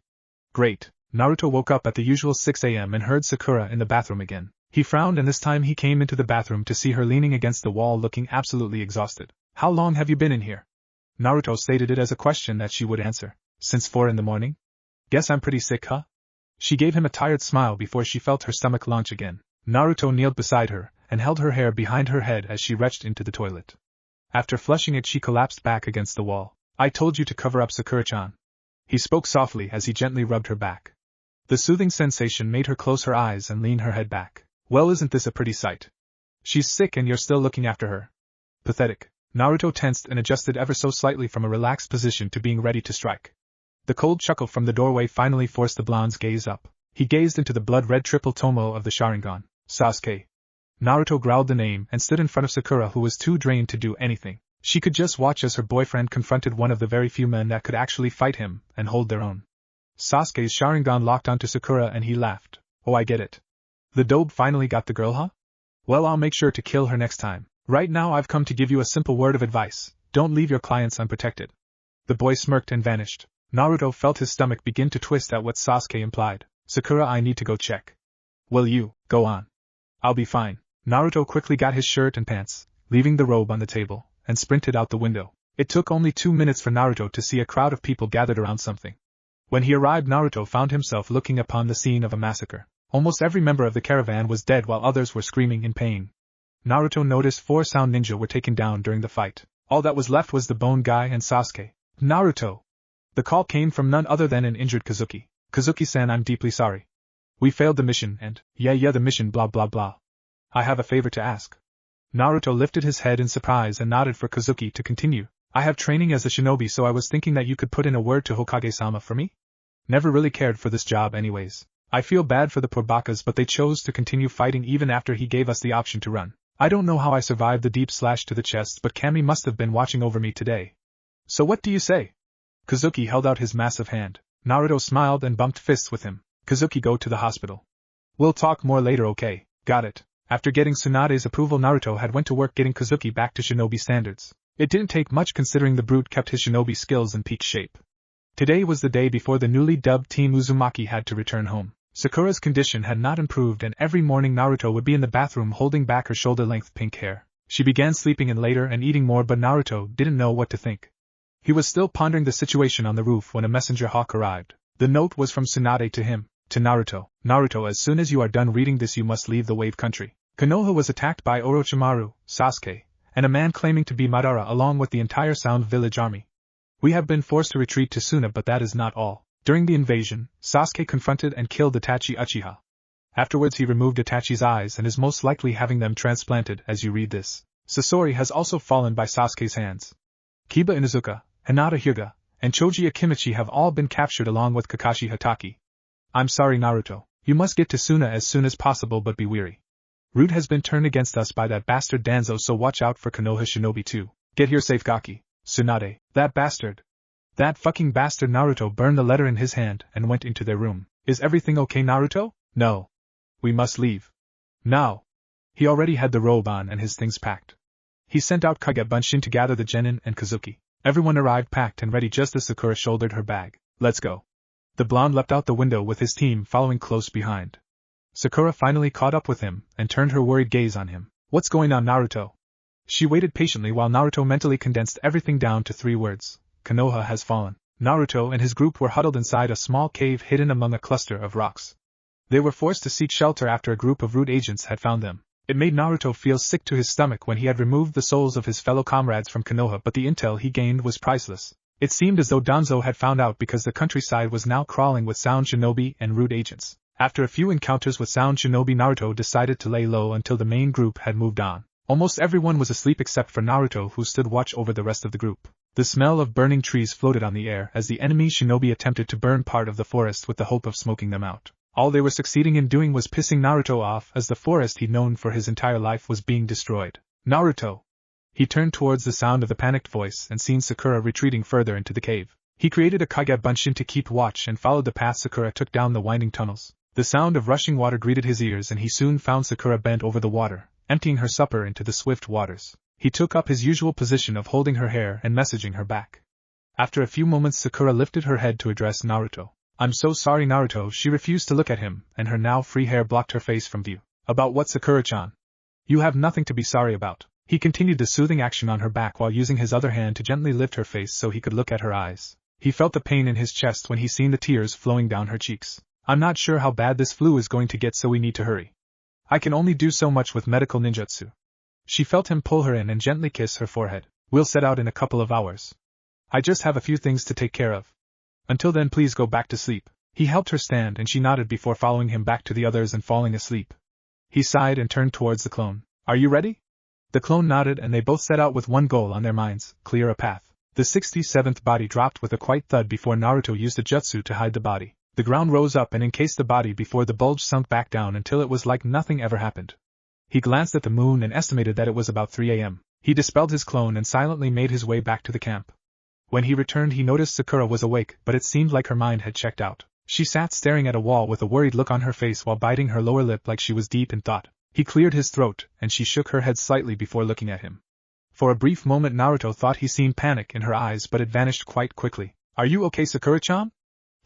Great. Naruto woke up at the usual 6 a.m. and heard Sakura in the bathroom again. He frowned and this time he came into the bathroom to see her leaning against the wall looking absolutely exhausted. How long have you been in here? Naruto stated it as a question that she would answer. Since 4 in the morning? Guess I'm pretty sick, huh? She gave him a tired smile before she felt her stomach launch again. Naruto kneeled beside her and held her hair behind her head as she retched into the toilet. After flushing it, she collapsed back against the wall. I told you to cover up, Sakura-chan. He spoke softly as he gently rubbed her back. The soothing sensation made her close her eyes and lean her head back. Well, isn't this a pretty sight? She's sick and you're still looking after her. Pathetic. Naruto tensed and adjusted ever so slightly from a relaxed position to being ready to strike. The cold chuckle from the doorway finally forced the blonde's gaze up. He gazed into the blood-red triple tomo of the Sharingan. Sasuke. Naruto growled the name and stood in front of Sakura, who was too drained to do anything. She could just watch as her boyfriend confronted one of the very few men that could actually fight him and hold their own. Sasuke's Sharingan locked onto Sakura and he laughed. Oh, I get it. The dope finally got the girl, huh? Well, I'll make sure to kill her next time. Right now I've come to give you a simple word of advice. Don't leave your clients unprotected. The boy smirked and vanished. Naruto felt his stomach begin to twist at what Sasuke implied. Sakura, I need to go check. Will you, go on. I'll be fine. Naruto quickly got his shirt and pants, leaving the robe on the table, and sprinted out the window. It took only 2 minutes for Naruto to see a crowd of people gathered around something. When he arrived, Naruto found himself looking upon the scene of a massacre. Almost every member of the caravan was dead while others were screaming in pain. Naruto noticed 4 sound ninja were taken down during the fight. All that was left was the bone guy and Sasuke. Naruto! The call came from none other than an injured Kazuki. Kazuki-san, I'm deeply sorry. We failed the mission and, yeah the mission blah blah blah. I have a favor to ask. Naruto lifted his head in surprise and nodded for Kazuki to continue. I have training as a shinobi, so I was thinking that you could put in a word to Hokage-sama for me? Never really cared for this job anyways. I feel bad for the poor bakas, but they chose to continue fighting even after he gave us the option to run. I don't know how I survived the deep slash to the chest, but Kami must have been watching over me today. So what do you say? Kazuki held out his massive hand. Naruto smiled and bumped fists with him. Kazuki, go to the hospital. We'll talk more later, okay? Got it. After getting Tsunade's approval, Naruto had went to work getting Kazuki back to shinobi standards. It didn't take much considering the brute kept his shinobi skills in peak shape. Today was the day before the newly dubbed Team Uzumaki had to return home. Sakura's condition had not improved and every morning Naruto would be in the bathroom holding back her shoulder-length pink hair. She began sleeping in later and eating more, but Naruto didn't know what to think. He was still pondering the situation on the roof when a messenger hawk arrived. The note was from Tsunade to him. To Naruto. Naruto, as soon as you are done reading this you must leave the Wave Country. Konoha was attacked by Orochimaru, Sasuke, and a man claiming to be Madara along with the entire Sound Village army. We have been forced to retreat to Suna, but that is not all. During the invasion, Sasuke confronted and killed Itachi Uchiha. Afterwards he removed Itachi's eyes and is most likely having them transplanted as you read this. Sasori has also fallen by Sasuke's hands. Kiba Inuzuka, Hinata Hyuga, and Choji Akimichi have all been captured along with Kakashi Hatake. I'm sorry Naruto, you must get to Suna as soon as possible, but be wary. Root has been turned against us by that bastard Danzo, so watch out for Konoha Shinobi too. Get here safe Gaki. Tsunade, that bastard. That fucking bastard. Naruto burned the letter in his hand and went into their room. Is everything okay Naruto? No. We must leave. Now. He already had the robe on and his things packed. He sent out Kage Bunshin to gather the genin and Kazuki. Everyone arrived packed and ready just as Sakura shouldered her bag. Let's go. The blonde leapt out the window with his team following close behind. Sakura finally caught up with him and turned her worried gaze on him. What's going on Naruto? She waited patiently while Naruto mentally condensed everything down to 3 words. Konoha has fallen. Naruto and his group were huddled inside a small cave hidden among a cluster of rocks. They were forced to seek shelter after a group of Root agents had found them. It made Naruto feel sick to his stomach when he had removed the souls of his fellow comrades from Konoha, but the intel he gained was priceless. It seemed as though Danzo had found out because the countryside was now crawling with Sound Shinobi and Root agents. After a few encounters with Sound Shinobi, Naruto decided to lay low until the main group had moved on. Almost everyone was asleep except for Naruto, who stood watch over the rest of the group. The smell of burning trees floated on the air as the enemy shinobi attempted to burn part of the forest with the hope of smoking them out. All they were succeeding in doing was pissing Naruto off, as the forest he'd known for his entire life was being destroyed. Naruto! He turned towards the sound of the panicked voice and seen Sakura retreating further into the cave. He created a Kage Bunshin to keep watch and followed the path Sakura took down the winding tunnels. The sound of rushing water greeted his ears and he soon found Sakura bent over the water, emptying her supper into the swift waters. He took up his usual position of holding her hair and messaging her back. After a few moments Sakura lifted her head to address Naruto. I'm so sorry Naruto. She refused to look at him, and her now free hair blocked her face from view. About what Sakura-chan? You have nothing to be sorry about. He continued the soothing action on her back while using his other hand to gently lift her face so he could look at her eyes. He felt the pain in his chest when he seen the tears flowing down her cheeks. I'm not sure how bad this flu is going to get, so we need to hurry. I can only do so much with medical ninjutsu. She felt him pull her in and gently kiss her forehead. We'll set out in a couple of hours. I just have a few things to take care of. Until then please go back to sleep. He helped her stand and she nodded before following him back to the others and falling asleep. He sighed and turned towards the clone. Are you ready? The clone nodded and they both set out with one goal on their minds, clear a path. The 67th body dropped with a quiet thud before Naruto used a jutsu to hide the body. The ground rose up and encased the body before the bulge sunk back down until it was like nothing ever happened. He glanced at the moon and estimated that it was about 3 a.m. He dispelled his clone and silently made his way back to the camp. When he returned he noticed Sakura was awake, but it seemed like her mind had checked out. She sat staring at a wall with a worried look on her face while biting her lower lip like she was deep in thought. He cleared his throat, and she shook her head slightly before looking at him. For a brief moment Naruto thought he seen panic in her eyes, but it vanished quite quickly. Are you okay Sakura-chan?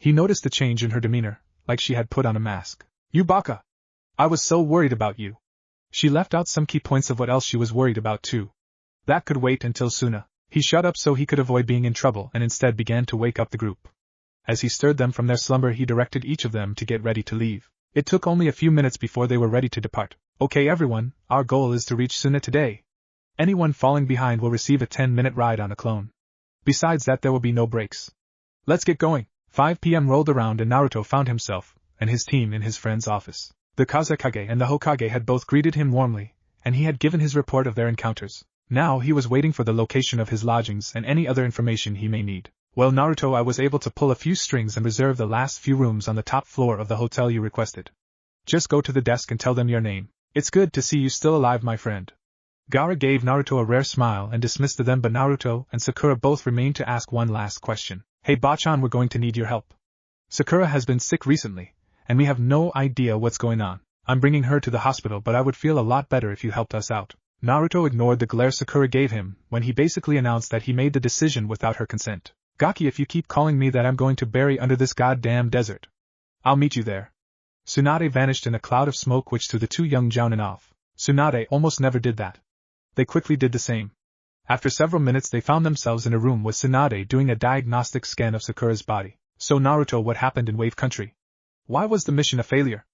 He noticed the change in her demeanor, like she had put on a mask. You baka! I was so worried about you. She left out some key points of what else she was worried about too. That could wait until Suna. He shut up so he could avoid being in trouble and instead began to wake up the group. As he stirred them from their slumber he directed each of them to get ready to leave. It took only a few minutes before they were ready to depart. Okay everyone, our goal is to reach Suna today. Anyone falling behind will receive a 10-minute ride on a clone. Besides that there will be no breaks. Let's get going. 5 p.m. rolled around and Naruto found himself and his team in his friend's office. The Kazekage and the Hokage had both greeted him warmly, and he had given his report of their encounters. Now he was waiting for the location of his lodgings and any other information he may need. Well Naruto, I was able to pull a few strings and reserve the last few rooms on the top floor of the hotel you requested. Just go to the desk and tell them your name. It's good to see you still alive my friend. Gaara gave Naruto a rare smile and dismissed them, but Naruto and Sakura both remained to ask one last question. Hey Bachan, we're going to need your help. Sakura has been sick recently, and we have no idea what's going on. I'm bringing her to the hospital, but I would feel a lot better if you helped us out. Naruto ignored the glare Sakura gave him when he basically announced that he made the decision without her consent. Gaki, if you keep calling me that, I'm going to bury under this goddamn desert. I'll meet you there. Tsunade vanished in a cloud of smoke which threw the two young jounin off. Tsunade almost never did that. They quickly did the same. After several minutes they found themselves in a room with Tsunade doing a diagnostic scan of Sakura's body. So Naruto, what happened in Wave Country? Why was the mission a failure?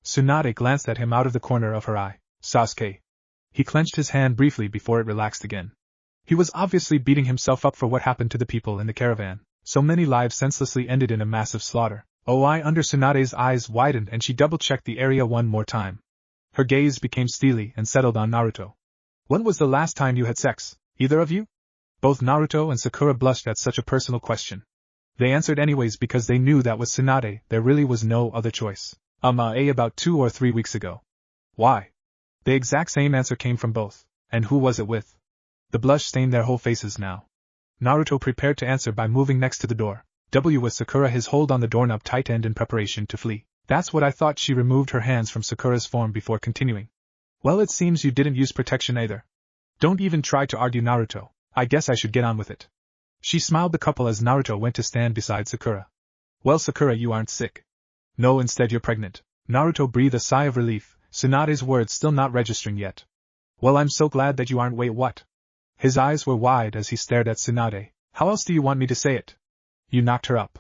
Tsunade glanced at him out of the corner of her eye. Sasuke. He clenched his hand briefly before it relaxed again. He was obviously beating himself up for what happened to the people in the caravan. So many lives senselessly ended in a massive slaughter. Under Tsunade's eyes widened and she double-checked the area one more time. Her gaze became steely and settled on Naruto. When was the last time you had sex, either of you? Both Naruto and Sakura blushed at such a personal question. They answered anyways because they knew that with Tsunade there really was no other choice. About 2 or 3 weeks ago. Why? The exact same answer came from both. And who was it with? The blush stained their whole faces now. Naruto prepared to answer by moving next to the door. With Sakura, his hold on the doorknob tightened in preparation to flee. That's what I thought. She removed her hands from Sakura's form before continuing. Well, it seems you didn't use protection either. Don't even try to argue, Naruto. I guess I should get on with it. She smiled the couple as Naruto went to stand beside Sakura. Well, Sakura, you aren't sick. No, instead you're pregnant. Naruto breathed a sigh of relief, Tsunade's words still not registering yet. Well, I'm so glad that you aren't. Wait, what? His eyes were wide as he stared at Tsunade. How else do you want me to say it? You knocked her up.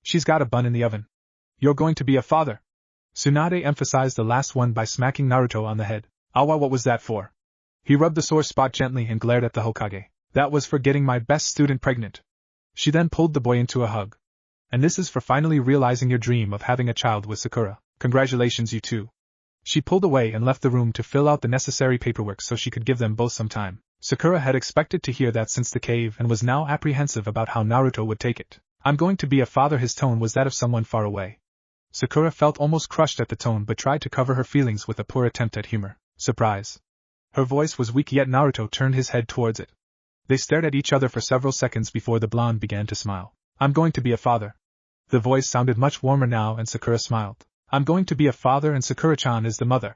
She's got a bun in the oven. You're going to be a father. Tsunade emphasized the last one by smacking Naruto on the head. Awa, what was that for? He rubbed the sore spot gently and glared at the Hokage. That was for getting my best student pregnant. She then pulled the boy into a hug. And this is for finally realizing your dream of having a child with Sakura. Congratulations, you two. She pulled away and left the room to fill out the necessary paperwork so she could give them both some time. Sakura had expected to hear that since the cave and was now apprehensive about how Naruto would take it. I'm going to be a father. His tone was that of someone far away. Sakura felt almost crushed at the tone but tried to cover her feelings with a poor attempt at humor. Surprise. Her voice was weak, yet Naruto turned his head towards it. They stared at each other for several seconds before the blonde began to smile. I'm going to be a father. The voice sounded much warmer now and Sakura smiled. I'm going to be a father and Sakura-chan is the mother.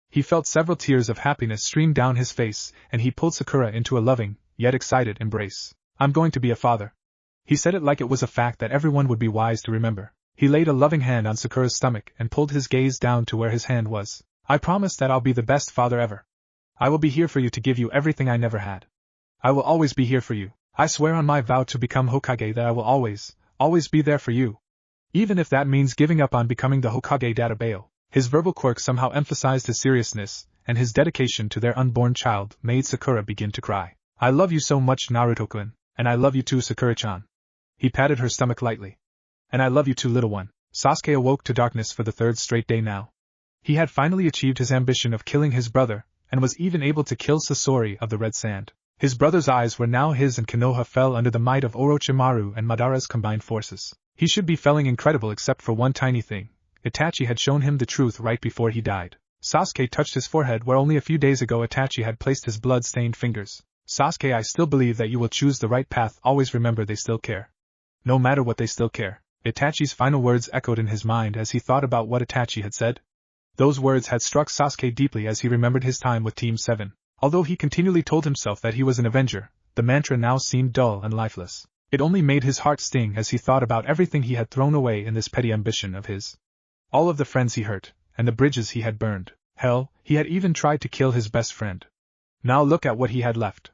He felt several tears of happiness stream down his face and he pulled Sakura into a loving, yet excited embrace. I'm going to be a father. He said it like it was a fact that everyone would be wise to remember. He laid a loving hand on Sakura's stomach and pulled his gaze down to where his hand was. I promise that I'll be the best father ever. I will be here for you to give you everything I never had. I will always be here for you. I swear on my vow to become Hokage that I will always be there for you. Even if that means giving up on becoming the Hokage Databao. His verbal quirk somehow emphasized his seriousness, and his dedication to their unborn child made Sakura begin to cry. I love you so much, Naruto-kun, and I love you too, Sakura-chan. He patted her stomach lightly. And I love you too, little one. Sasuke awoke to darkness for the 3rd straight day now. He had finally achieved his ambition of killing his brother, and was even able to kill Sasori of the Red Sand. His brother's eyes were now his and Konoha fell under the might of Orochimaru and Madara's combined forces. He should be feeling incredible except for one tiny thing. Itachi had shown him the truth right before he died. Sasuke touched his forehead where only a few days ago Itachi had placed his blood-stained fingers. Sasuke, I still believe that you will choose the right path. Always remember they still care. No matter what, they still care. Itachi's final words echoed in his mind as he thought about what Itachi had said. Those words had struck Sasuke deeply as he remembered his time with Team 7. Although he continually told himself that he was an Avenger, the mantra now seemed dull and lifeless. It only made his heart sting as he thought about everything he had thrown away in this petty ambition of his. All of the friends he hurt, and the bridges he had burned. Hell, he had even tried to kill his best friend. Now look at what he had left.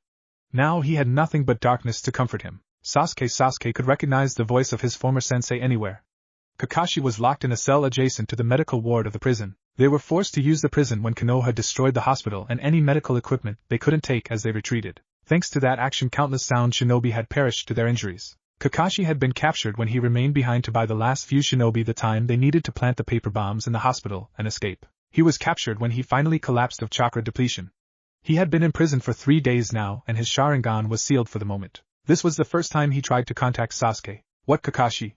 Now he had nothing but darkness to comfort him. Sasuke could recognize the voice of his former sensei anywhere. Kakashi was locked in a cell adjacent to the medical ward of the prison. They were forced to use the prison when Konoha destroyed the hospital and any medical equipment they couldn't take as they retreated. Thanks to that action, countless sound shinobi had perished to their injuries. Kakashi had been captured when he remained behind to buy the last few shinobi the time they needed to plant the paper bombs in the hospital and escape. He was captured when he finally collapsed of chakra depletion. He had been in prison for 3 days now and his Sharingan was sealed for the moment. This was the first time he tried to contact Sasuke. What, Kakashi?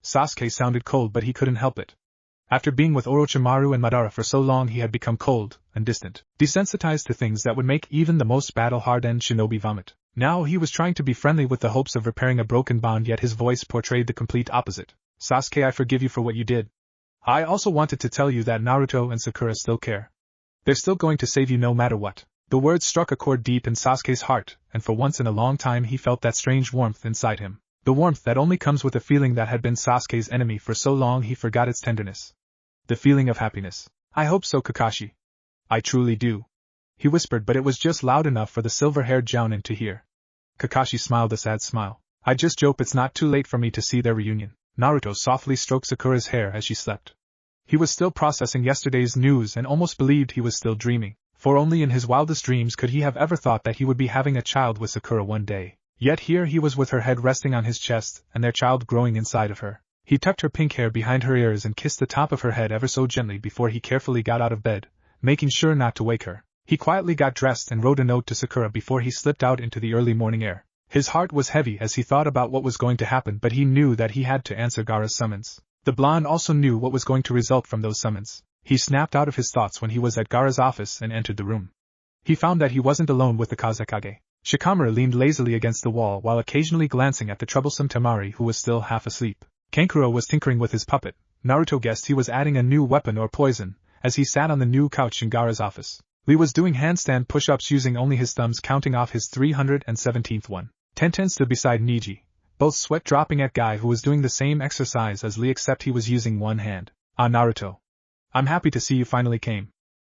Sasuke sounded cold, but he couldn't help it. After being with Orochimaru and Madara for so long, he had become cold and distant, desensitized to things that would make even the most battle-hardened shinobi vomit. Now he was trying to be friendly with the hopes of repairing a broken bond, yet his voice portrayed the complete opposite. Sasuke, I forgive you for what you did. I also wanted to tell you that Naruto and Sakura still care. They're still going to save you no matter what. The words struck a chord deep in Sasuke's heart, and for once in a long time he felt that strange warmth inside him. The warmth that only comes with a feeling that had been Sasuke's enemy for so long he forgot its tenderness. The feeling of happiness. I hope so, Kakashi. I truly do. He whispered, but it was just loud enough for the silver-haired Jounin to hear. Kakashi smiled a sad smile. I just hope it's not too late for me to see their reunion. Naruto softly stroked Sakura's hair as she slept. He was still processing yesterday's news and almost believed he was still dreaming, for only in his wildest dreams could he have ever thought that he would be having a child with Sakura one day. Yet here he was with her head resting on his chest and their child growing inside of her. He tucked her pink hair behind her ears and kissed the top of her head ever so gently before he carefully got out of bed, making sure not to wake her. He quietly got dressed and wrote a note to Sakura before he slipped out into the early morning air. His heart was heavy as he thought about what was going to happen, but he knew that he had to answer Gaara's summons. The blonde also knew what was going to result from those summons. He snapped out of his thoughts when he was at Gaara's office and entered the room. He found that he wasn't alone with the Kazekage. Shikamaru leaned lazily against the wall while occasionally glancing at the troublesome Temari, who was still half asleep. Kankuro was tinkering with his puppet. Naruto guessed he was adding a new weapon or poison, as he sat on the new couch in Gaara's office. Lee was doing handstand push-ups using only his thumbs, counting off his 317th one. Tenten stood beside Niji, both sweat dropping at Guy, who was doing the same exercise as Lee except he was using one hand. Ah, Naruto. I'm happy to see you finally came.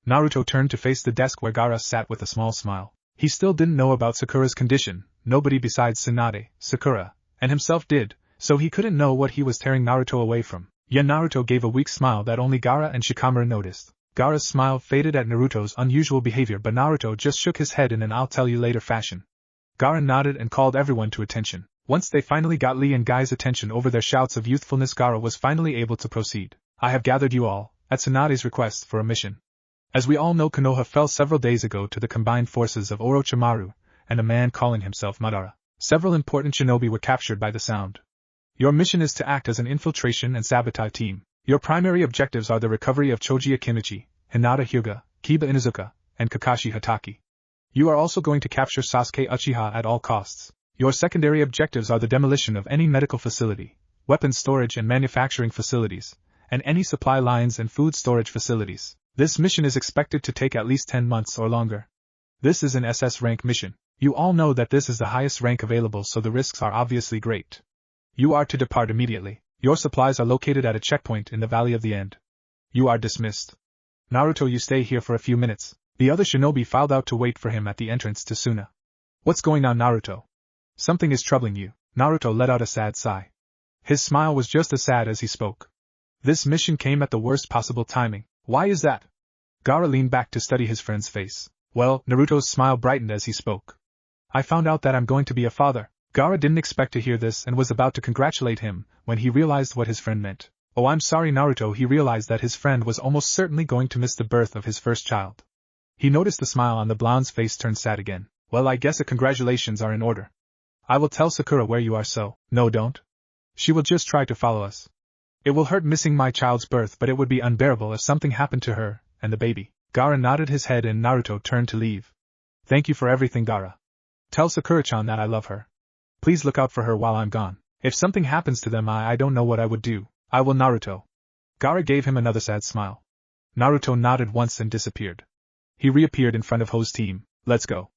Naruto turned to face the desk where Gaara sat with a small smile. He still didn't know about Sakura's condition. Nobody besides Tsunade, Sakura, and himself did, so he couldn't know what he was tearing Naruto away from. Yet Naruto gave a weak smile that only Gaara and Shikamaru noticed. Gaara's smile faded at Naruto's unusual behavior, but Naruto just shook his head in an "I'll tell you later" fashion. Gaara nodded and called everyone to attention. Once they finally got Lee and Guy's attention over their shouts of youthfulness, Gaara was finally able to proceed. I have gathered you all, at Tsunade's request, for a mission. As we all know, Konoha fell several days ago to the combined forces of Orochimaru and a man calling himself Madara. Several important shinobi were captured by the sound. Your mission is to act as an infiltration and sabotage team. Your primary objectives are the recovery of Choji Akimichi, Hinata Hyuga, Kiba Inuzuka, and Kakashi Hatake. You are also going to capture Sasuke Uchiha at all costs. Your secondary objectives are the demolition of any medical facility, weapons storage and manufacturing facilities, and any supply lines and food storage facilities. This mission is expected to take at least 10 months or longer. This is an SS rank mission. You all know that this is the highest rank available, so the risks are obviously great. You are to depart immediately. Your supplies are located at a checkpoint in the Valley of the End. You are dismissed. Naruto, you stay here for a few minutes. The other shinobi filed out to wait for him at the entrance to Suna. What's going on, Naruto? Something is troubling you. Naruto let out a sad sigh. His smile was just as sad as he spoke. This mission came at the worst possible timing. Why is that? Gaara leaned back to study his friend's face. Well, Naruto's smile brightened as he spoke. I found out that I'm going to be a father. Gaara didn't expect to hear this and was about to congratulate him when he realized what his friend meant. Oh, I'm sorry, Naruto. He realized that his friend was almost certainly going to miss the birth of his first child. He noticed the smile on the blonde's face turn sad again. Well, I guess congratulations are in order. I will tell Sakura where you are, so. No, don't. She will just try to follow us. It will hurt missing my child's birth, but it would be unbearable if something happened to her and the baby. Gaara nodded his head and Naruto turned to leave. Thank you for everything, Gaara. Tell Sakura-chan that I love her. Please look out for her while I'm gone. If something happens to them, I don't know what I would do. I will, Naruto. Gaara gave him another sad smile. Naruto nodded once and disappeared. He reappeared in front of Ho's team. Let's go.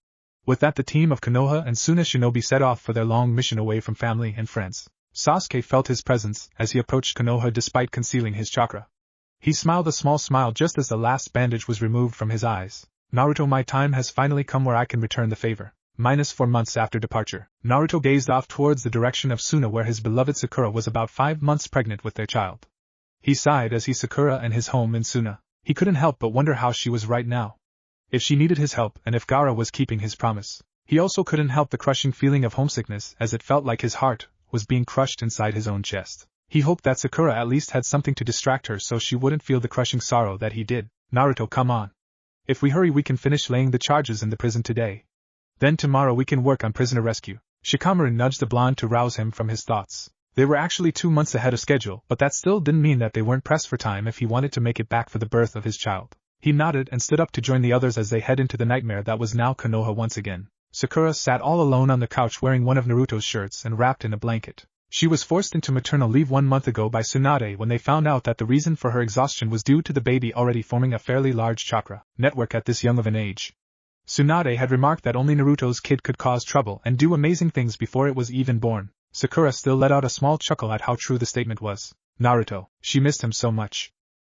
With that, the team of Konoha and Suna shinobi set off for their long mission away from family and friends. Sasuke felt his presence as he approached Konoha despite concealing his chakra. He smiled a small smile just as the last bandage was removed from his eyes. Naruto, my time has finally come where I can return the favor. -4 months after departure, Naruto gazed off towards the direction of Suna where his beloved Sakura was about 5 months pregnant with their child. He sighed as he saw Sakura and his home in Suna. He couldn't help but wonder how she was right now. If she needed his help and if Gaara was keeping his promise. He also couldn't help the crushing feeling of homesickness as it felt like his heart was being crushed inside his own chest. He hoped that Sakura at least had something to distract her so she wouldn't feel the crushing sorrow that he did. Naruto, come on. If we hurry, we can finish laying the charges in the prison today. Then tomorrow we can work on prisoner rescue. Shikamaru nudged the blonde to rouse him from his thoughts. They were actually 2 months ahead of schedule, but that still didn't mean that they weren't pressed for time if he wanted to make it back for the birth of his child. He nodded and stood up to join the others as they head into the nightmare that was now Konoha once again. Sakura sat all alone on the couch wearing one of Naruto's shirts and wrapped in a blanket. She was forced into maternal leave 1 month ago by Tsunade when they found out that the reason for her exhaustion was due to the baby already forming a fairly large chakra network at this young of an age. Tsunade had remarked that only Naruto's kid could cause trouble and do amazing things before it was even born. Sakura still let out a small chuckle at how true the statement was. Naruto, she missed him so much.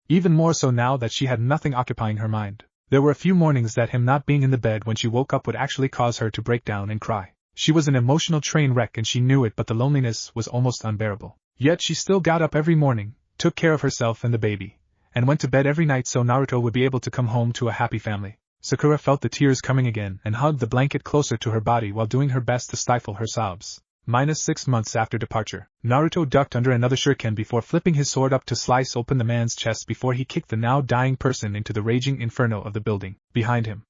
Even more so now that she had nothing occupying her mind. There were a few mornings that him not being in the bed when she woke up would actually cause her to break down and cry. She was an emotional train wreck and she knew it, but the loneliness was almost unbearable. Yet she still got up every morning, took care of herself and the baby, and went to bed every night so Naruto would be able to come home to a happy family. Sakura felt the tears coming again and hugged the blanket closer to her body while doing her best to stifle her sobs. -6 months after departure, Naruto ducked under another shuriken before flipping his sword up to slice open the man's chest before he kicked the now dying person into the raging inferno of the building behind him.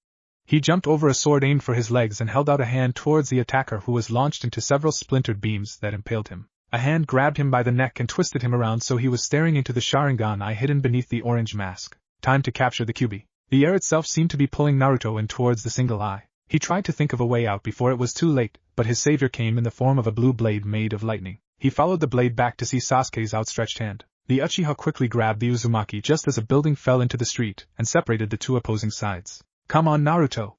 He jumped over a sword aimed for his legs and held out a hand towards the attacker, who was launched into several splintered beams that impaled him. A hand grabbed him by the neck and twisted him around so he was staring into the Sharingan eye hidden beneath the orange mask. Time to capture the Kyuubi. The air itself seemed to be pulling Naruto in towards the single eye. He tried to think of a way out before it was too late, but his savior came in the form of a blue blade made of lightning. He followed the blade back to see Sasuke's outstretched hand. The Uchiha quickly grabbed the Uzumaki just as a building fell into the street and separated the two opposing sides. Come on, Naruto.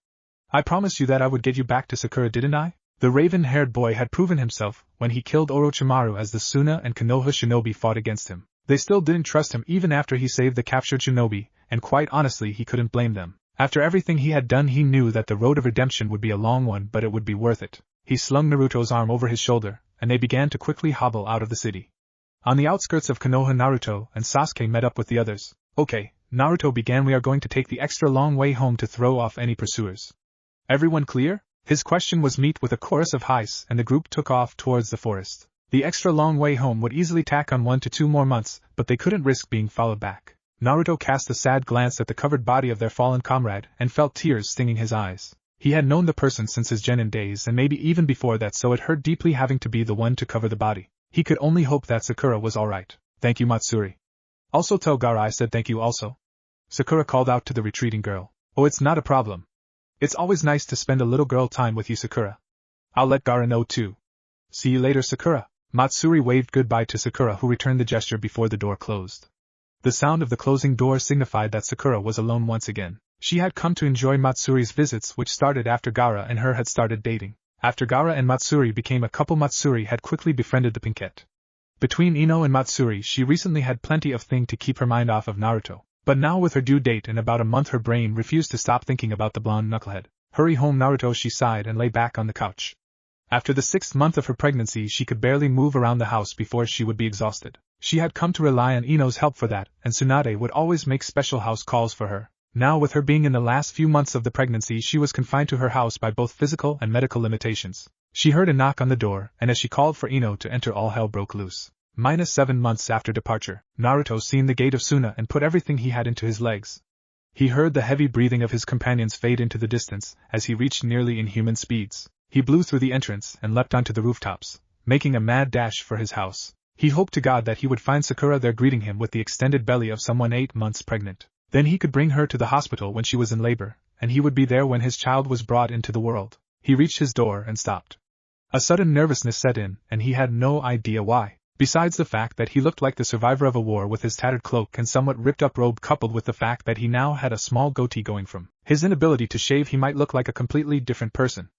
I promised you that I would get you back to Sakura, didn't I? The raven-haired boy had proven himself when he killed Orochimaru as the Suna and Konoha shinobi fought against him. They still didn't trust him even after he saved the captured shinobi, and quite honestly he couldn't blame them. After everything he had done, he knew that the road of redemption would be a long one, but it would be worth it. He slung Naruto's arm over his shoulder, and they began to quickly hobble out of the city. On the outskirts of Konoha, Naruto and Sasuke met up with the others. Okay, Naruto began, we are going to take the extra long way home to throw off any pursuers. Everyone clear? His question was met with a chorus of highs, and the group took off towards the forest. The extra long way home would easily tack on 1 to 2 more months, but they couldn't risk being followed back. Naruto cast a sad glance at the covered body of their fallen comrade and felt tears stinging his eyes. He had known the person since his genin days and maybe even before that, so it hurt deeply having to be the one to cover the body. He could only hope that Sakura was alright. Thank you, Matsuri. Also tell Gaara I said thank you also. Sakura called out to the retreating girl. Oh, it's not a problem. It's always nice to spend a little girl time with you, Sakura. I'll let Gaara know too. See you later, Sakura. Matsuri waved goodbye to Sakura, who returned the gesture before the door closed. The sound of the closing door signified that Sakura was alone once again. She had come to enjoy Matsuri's visits, which started after Gaara and her had started dating. After Gaara and Matsuri became a couple, Matsuri had quickly befriended the Pinkette. Between Ino and Matsuri, she recently had plenty of thing to keep her mind off of Naruto. But now with her due date in about a month, her brain refused to stop thinking about the blonde knucklehead. Hurry home, Naruto, she sighed and lay back on the couch. After the 6th month of her pregnancy, she could barely move around the house before she would be exhausted. She had come to rely on Ino's help for that, and Tsunade would always make special house calls for her. Now, with her being in the last few months of the pregnancy, she was confined to her house by both physical and medical limitations. She heard a knock on the door, and as she called for Ino to enter, all hell broke loose. -7 months after departure, Naruto seen the gate of Suna and put everything he had into his legs. He heard the heavy breathing of his companions fade into the distance as he reached nearly inhuman speeds. He blew through the entrance and leapt onto the rooftops, making a mad dash for his house. He hoped to God that he would find Sakura there greeting him with the extended belly of someone 8 months pregnant. Then he could bring her to the hospital when she was in labor, and he would be there when his child was brought into the world. He reached his door and stopped. A sudden nervousness set in, and he had no idea why. Besides the fact that he looked like the survivor of a war with his tattered cloak and somewhat ripped-up robe, coupled with the fact that he now had a small goatee going from his inability to shave, he might look like a completely different person.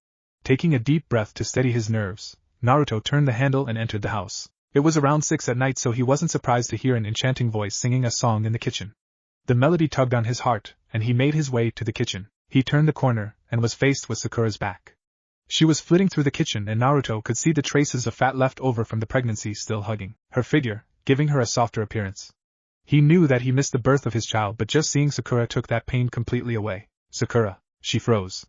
Taking a deep breath to steady his nerves, Naruto turned the handle and entered the house. It was around 6 at night, so he wasn't surprised to hear an enchanting voice singing a song in the kitchen. The melody tugged on his heart, and he made his way to the kitchen. He turned the corner, and was faced with Sakura's back. She was flitting through the kitchen, and Naruto could see the traces of fat left over from the pregnancy still hugging her figure, giving her a softer appearance. He knew that he missed the birth of his child, but just seeing Sakura took that pain completely away. Sakura, she froze.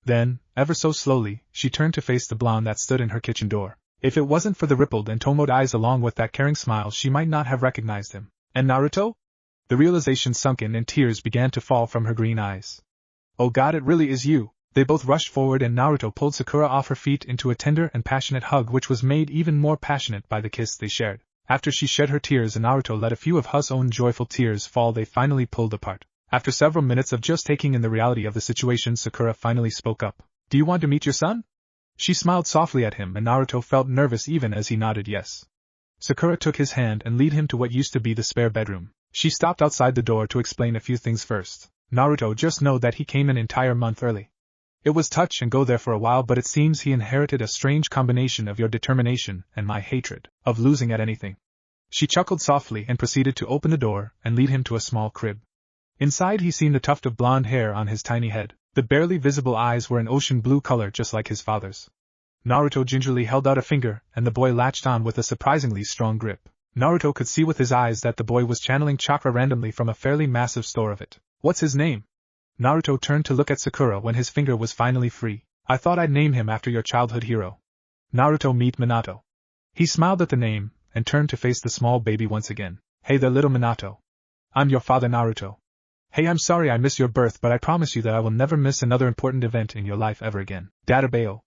Then, ever so slowly, she turned to face the blonde that stood in her kitchen door. If it wasn't for the rippled and tomowed eyes along with that caring smile, she might not have recognized him. And Naruto? The realization sunk in and tears began to fall from her green eyes. Oh God, it really is you! They both rushed forward and Naruto pulled Sakura off her feet into a tender and passionate hug, which was made even more passionate by the kiss they shared. After she shed her tears and Naruto let a few of his own joyful tears fall, they finally pulled apart. After several minutes of just taking in the reality of the situation, Sakura finally spoke up. Do you want to meet your son? She smiled softly at him, and Naruto felt nervous even as he nodded yes. Sakura took his hand and led him to what used to be the spare bedroom. She stopped outside the door to explain a few things first. Naruto, just know that he came an entire month early. It was touch and go there for a while, but it seems he inherited a strange combination of your determination and my hatred of losing at anything. She chuckled softly and proceeded to open the door and lead him to a small crib. Inside he seen the tuft of blonde hair on his tiny head. The barely visible eyes were an ocean blue color just like his father's. Naruto gingerly held out a finger, and the boy latched on with a surprisingly strong grip. Naruto could see with his eyes that the boy was channeling chakra randomly from a fairly massive store of it. What's his name? Naruto turned to look at Sakura when his finger was finally free. I thought I'd name him after your childhood hero. Naruto meet Minato. He smiled at the name, and turned to face the small baby once again. Hey there little Minato. I'm your father Naruto. Hey, I'm sorry I missed your birth, but I promise you that I will never miss another important event in your life ever again. Databao.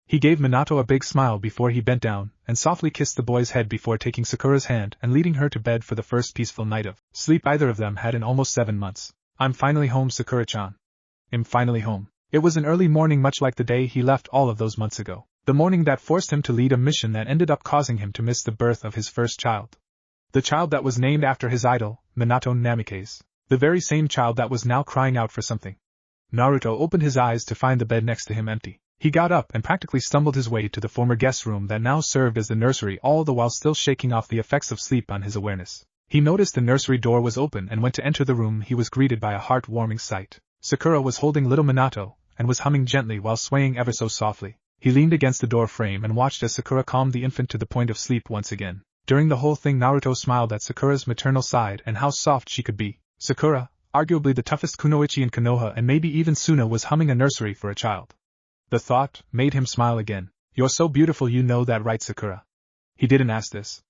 He gave Minato a big smile before he bent down, and softly kissed the boy's head before taking Sakura's hand and leading her to bed for the first peaceful night of sleep either of them had in almost 7 months. I'm finally home, Sakura-chan. I'm finally home. It was an early morning much like the day he left all of those months ago. The morning that forced him to lead a mission that ended up causing him to miss the birth of his first child. The child that was named after his idol, Minato Namikaze. The very same child that was now crying out for something. Naruto opened his eyes to find the bed next to him empty. He got up and practically stumbled his way to the former guest room that now served as the nursery, all the while still shaking off the effects of sleep on his awareness. He noticed the nursery door was open and went to enter the room. He was greeted by a heart-warming sight. Sakura was holding little Minato, and was humming gently while swaying ever so softly. He leaned against the door frame and watched as Sakura calmed the infant to the point of sleep once again. During the whole thing Naruto smiled at Sakura's maternal side and how soft she could be. Sakura, arguably the toughest kunoichi in Konoha and maybe even Suna, was humming a nursery for a child. The thought made him smile again. You're so beautiful, you know that, right, Sakura? He didn't ask this.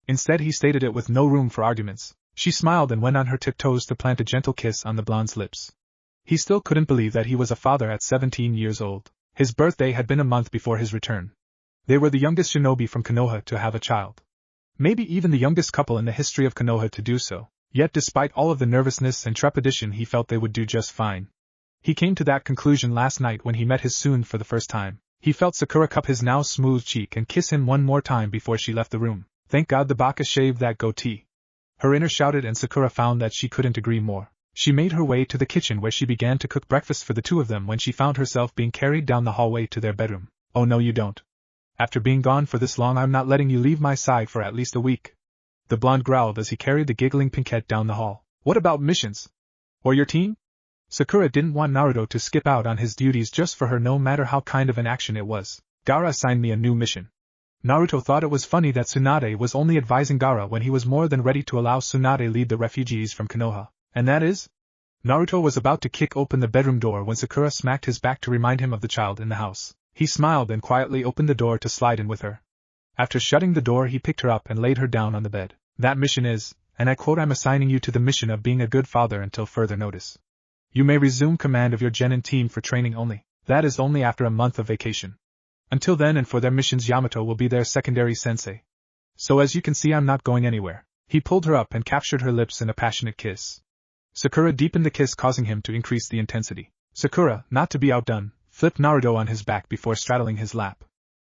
Instead he stated it with no room for arguments. She smiled and went on her tiptoes to plant a gentle kiss on the blonde's lips. He still couldn't believe that he was a father at 17 years old. His birthday had been a month before his return. They were the youngest shinobi from Konoha to have a child. Maybe even the youngest couple in the history of Konoha to do so. Yet despite all of the nervousness and trepidation he felt they would do just fine. He came to that conclusion last night when he met his Sun for the first time. He felt Sakura cup his now smooth cheek and kiss him one more time before she left the room. Thank God the baka shaved that goatee. Her inner shouted, and Sakura found that she couldn't agree more. She made her way to the kitchen where she began to cook breakfast for the two of them when she found herself being carried down the hallway to their bedroom. Oh no, you don't. After being gone for this long, I'm not letting you leave my side for at least a week. The blonde growled as he carried the giggling Pinkette down the hall. What about missions? Or your team? Sakura didn't want Naruto to skip out on his duties just for her, no matter how kind of an action it was. Gaara assigned me a new mission. Naruto thought it was funny that Tsunade was only advising Gaara when he was more than ready to allow Tsunade lead the refugees from Konoha. And that is? Naruto was about to kick open the bedroom door when Sakura smacked his back to remind him of the child in the house. He smiled and quietly opened the door to slide in with her. After shutting the door he picked her up and laid her down on the bed. That mission is, and I quote, I'm assigning you to the mission of being a good father until further notice. You may resume command of your genin team for training only. That is only after a month of vacation. Until then and for their missions Yamato will be their secondary sensei. So as you can see I'm not going anywhere. He pulled her up and captured her lips in a passionate kiss. Sakura deepened the kiss, causing him to increase the intensity. Sakura, not to be outdone, flipped Naruto on his back before straddling his lap.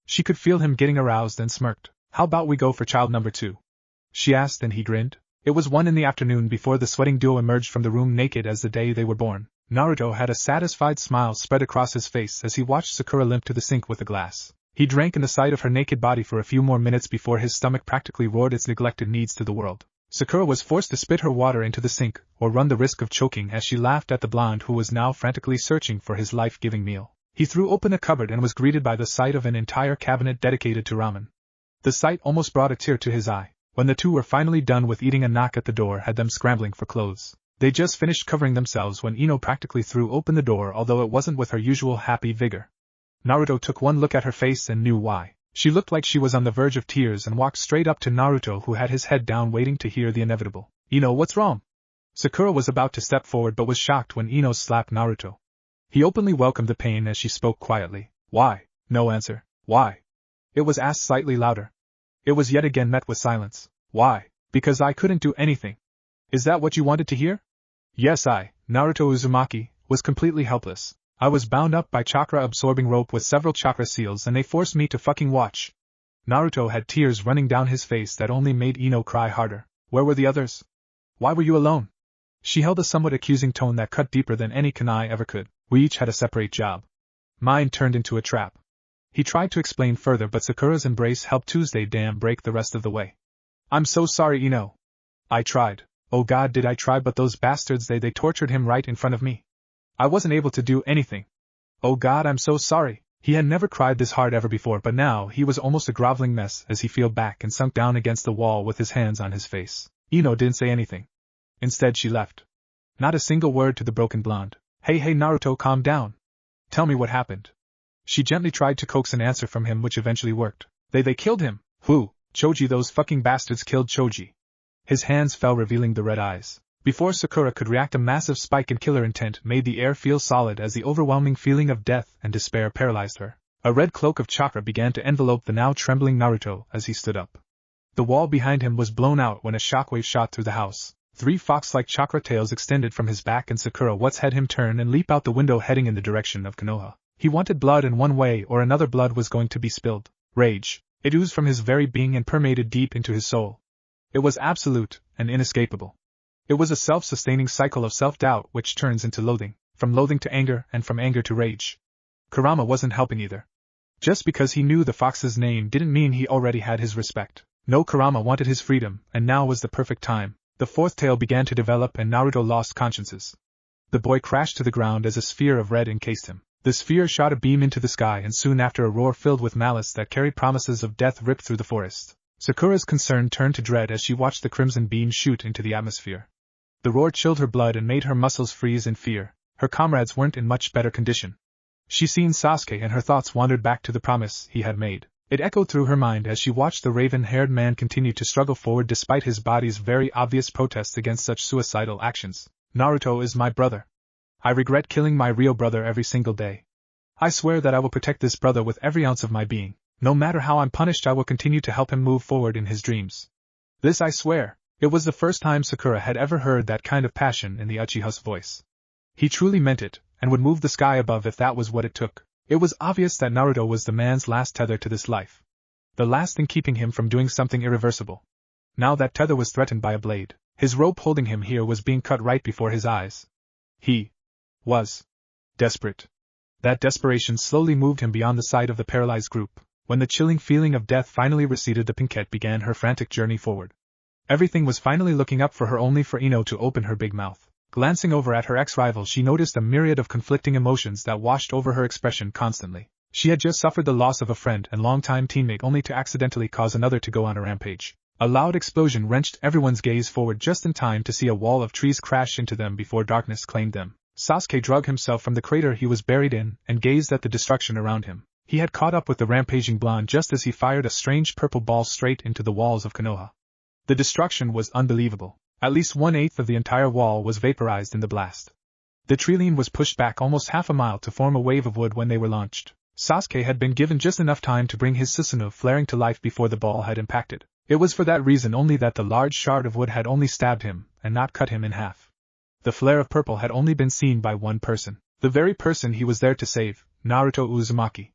She could feel him getting aroused and smirked. How about we go for child number 2? She asked, and he grinned. It was 1 in the afternoon before the sweating duo emerged from the room naked as the day they were born. Naruto had a satisfied smile spread across his face as he watched Sakura limp to the sink with a glass. He drank in the sight of her naked body for a few more minutes before his stomach practically roared its neglected needs to the world. Sakura was forced to spit her water into the sink, or run the risk of choking as she laughed at the blonde who was now frantically searching for his life-giving meal. He threw open a cupboard and was greeted by the sight of an entire cabinet dedicated to ramen. The sight almost brought a tear to his eye. When the two were finally done with eating, a knock at the door had them scrambling for clothes. They just finished covering themselves when Ino practically threw open the door, although it wasn't with her usual happy vigor. Naruto took one look at her face and knew why. She looked like she was on the verge of tears and walked straight up to Naruto, who had his head down waiting to hear the inevitable. Ino, what's wrong? Sakura was about to step forward but was shocked when Ino slapped Naruto. He openly welcomed the pain as she spoke quietly. Why? No answer. Why? It was asked slightly louder. It was yet again met with silence. Why? Because I couldn't do anything. Is that what you wanted to hear? Yes, Naruto Uzumaki, was completely helpless. I was bound up by chakra-absorbing rope with several chakra seals and they forced me to fucking watch. Naruto had tears running down his face that only made Ino cry harder. Where were the others? Why were you alone? She held a somewhat accusing tone that cut deeper than any kunai ever could. We each had a separate job. Mine turned into a trap. He tried to explain further, but Sakura's embrace helped Tuesday Dam break the rest of the way. I'm so sorry, Ino. I tried. Oh God, did I try, but those bastards, they tortured him right in front of me. I wasn't able to do anything. Oh God, I'm so sorry. He had never cried this hard ever before, but now he was almost a groveling mess as he fell back and sunk down against the wall with his hands on his face. Ino didn't say anything. Instead she left. Not a single word to the broken blonde. Hey Naruto, calm down. Tell me what happened. She gently tried to coax an answer from him, which eventually worked. They killed him. Who? Choji, those fucking bastards killed Choji. His hands fell, revealing the red eyes. Before Sakura could react, a massive spike in killer intent made the air feel solid as the overwhelming feeling of death and despair paralyzed her. A red cloak of chakra began to envelope the now trembling Naruto as he stood up. The wall behind him was blown out when a shockwave shot through the house. 3 fox-like chakra tails extended from his back, and Sakura What's had him turn and leap out the window, heading in the direction of Konoha. He wanted blood, and one way or another blood was going to be spilled. Rage. It oozed from his very being and permeated deep into his soul. It was absolute and inescapable. It was a self-sustaining cycle of self-doubt which turns into loathing, from loathing to anger, and from anger to rage. Kurama wasn't helping either. Just because he knew the fox's name didn't mean he already had his respect. No, Kurama wanted his freedom, and now was the perfect time. The 4th tail began to develop and Naruto lost consciousness. The boy crashed to the ground as a sphere of red encased him. The sphere shot a beam into the sky, and soon after a roar filled with malice that carried promises of death ripped through the forest. Sakura's concern turned to dread as she watched the crimson beam shoot into the atmosphere. The roar chilled her blood and made her muscles freeze in fear. Her comrades weren't in much better condition. She seen Sasuke, and her thoughts wandered back to the promise he had made. It echoed through her mind as she watched the raven-haired man continue to struggle forward despite his body's very obvious protests against such suicidal actions. Naruto is my brother. I regret killing my real brother every single day. I swear that I will protect this brother with every ounce of my being. No matter how I'm punished, I will continue to help him move forward in his dreams. This I swear. It was the first time Sakura had ever heard that kind of passion in the Uchiha's voice. He truly meant it, and would move the sky above if that was what it took. It was obvious that Naruto was the man's last tether to this life. The last thing keeping him from doing something irreversible. Now that tether was threatened by a blade. His rope holding him here was being cut right before his eyes. He was desperate. That desperation slowly moved him beyond the sight of the paralyzed group. When the chilling feeling of death finally receded, the Pinkette began her frantic journey forward. Everything was finally looking up for her, only for Ino to open her big mouth. Glancing over at her ex-rival, she noticed a myriad of conflicting emotions that washed over her expression constantly. She had just suffered the loss of a friend and longtime teammate, only to accidentally cause another to go on a rampage. A loud explosion wrenched everyone's gaze forward just in time to see a wall of trees crash into them before darkness claimed them. Sasuke drug himself from the crater he was buried in and gazed at the destruction around him. He had caught up with the rampaging blonde just as he fired a strange purple ball straight into the walls of Konoha. The destruction was unbelievable. At least 1/8 of the entire wall was vaporized in the blast. The trilene was pushed back almost half a mile to form a wave of wood when they were launched. Sasuke had been given just enough time to bring his Susanoo flaring to life before the ball had impacted. It was for that reason only that the large shard of wood had only stabbed him and not cut him in half. The flare of purple had only been seen by one person. The very person he was there to save, Naruto Uzumaki.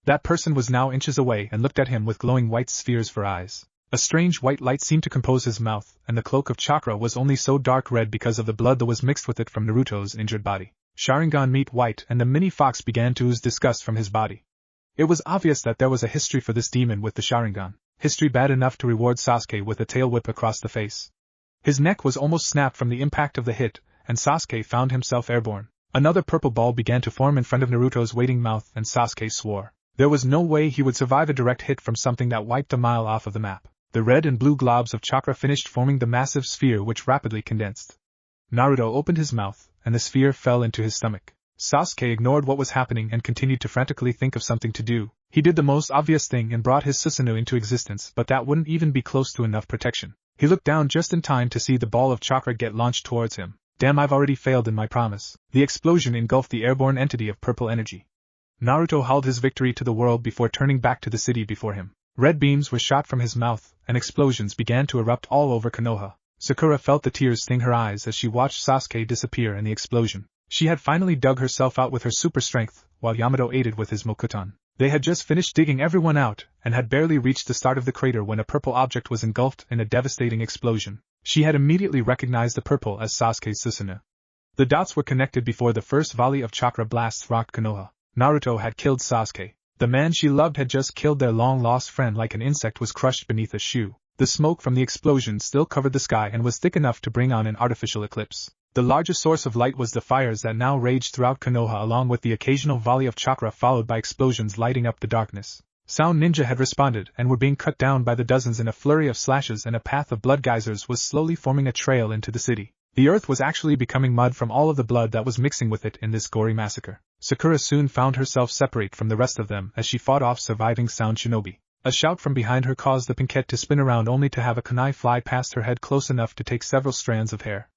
That person was now inches away and looked at him with glowing white spheres for eyes. A strange white light seemed to compose his mouth, and the cloak of chakra was only so dark red because of the blood that was mixed with it from Naruto's injured body. Sharingan meet white, and the mini fox began to ooze disgust from his body. It was obvious that there was a history for this demon with the Sharingan, history bad enough to reward Sasuke with a tail whip across the face. His neck was almost snapped from the impact of the hit, and Sasuke found himself airborne. Another purple ball began to form in front of Naruto's waiting mouth, and Sasuke swore. There was no way he would survive a direct hit from something that wiped a mile off of the map. The red and blue globs of chakra finished forming the massive sphere, which rapidly condensed. Naruto opened his mouth, and the sphere fell into his stomach. Sasuke ignored what was happening and continued to frantically think of something to do. He did the most obvious thing and brought his Susanoo into existence, but that wouldn't even be close to enough protection. He looked down just in time to see the ball of chakra get launched towards him. Damn, I've already failed in my promise. The explosion engulfed the airborne entity of purple energy. Naruto howled his victory to the world before turning back to the city before him. Red beams were shot from his mouth, and explosions began to erupt all over Konoha. Sakura felt the tears sting her eyes as she watched Sasuke disappear in the explosion. She had finally dug herself out with her super strength, while Yamato aided with his Mokuton. They had just finished digging everyone out, and had barely reached the start of the crater when a purple object was engulfed in a devastating explosion. She had immediately recognized the purple as Sasuke's Susanoo. The dots were connected before the first volley of chakra blasts rocked Konoha. Naruto had killed Sasuke. The man she loved had just killed their long-lost friend like an insect was crushed beneath a shoe. The smoke from the explosion still covered the sky and was thick enough to bring on an artificial eclipse. The largest source of light was the fires that now raged throughout Konoha, along with the occasional volley of chakra followed by explosions lighting up the darkness. Sound Ninja had responded and were being cut down by the dozens in a flurry of slashes, and a path of blood geysers was slowly forming a trail into the city. The earth was actually becoming mud from all of the blood that was mixing with it in this gory massacre. Sakura soon found herself separate from the rest of them as she fought off surviving Sound Shinobi. A shout from behind her caused the pinkette to spin around, only to have a kunai fly past her head close enough to take several strands of hair.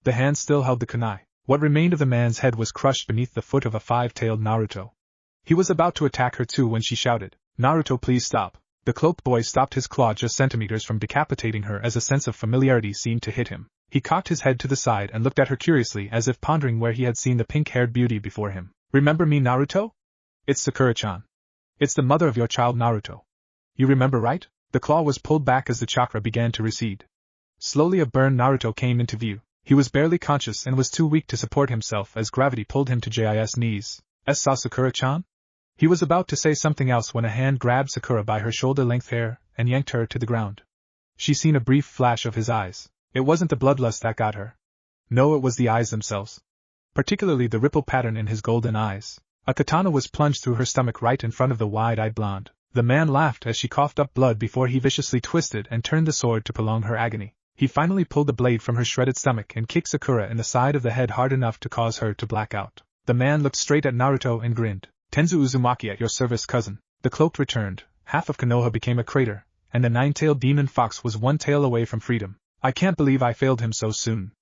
The hand still held the kunai. What remained of the man's head was crushed beneath the foot of a five-tailed Naruto. He was about to attack her too when she shouted, "Naruto, please stop." The cloaked boy stopped his claw just centimeters from decapitating her as a sense of familiarity seemed to hit him. He cocked his head to the side and looked at her curiously, as if pondering where he had seen the pink-haired beauty before him. "Remember me, Naruto? It's Sakura-chan. It's the mother of your child, Naruto. You remember, right?" The claw was pulled back as the chakra began to recede. Slowly a burned Naruto came into view. He was barely conscious and was too weak to support himself as gravity pulled him to Jis' knees. "Saw Sakura-chan?" He was about to say something else when a hand grabbed Sakura by her shoulder-length hair and yanked her to the ground. She seen a brief flash of his eyes. It wasn't the bloodlust that got her. No, it was the eyes themselves. Particularly the ripple pattern in his golden eyes. A katana was plunged through her stomach right in front of the wide-eyed blonde. The man laughed as she coughed up blood before he viciously twisted and turned the sword to prolong her agony. He finally pulled the blade from her shredded stomach and kicked Sakura in the side of the head hard enough to cause her to black out. The man looked straight at Naruto and grinned. "Tenzu Uzumaki, at your service, cousin." The cloaked returned. Half of Konoha became a crater, and the nine-tailed demon fox was one tail away from freedom. "I can't believe I failed him so soon.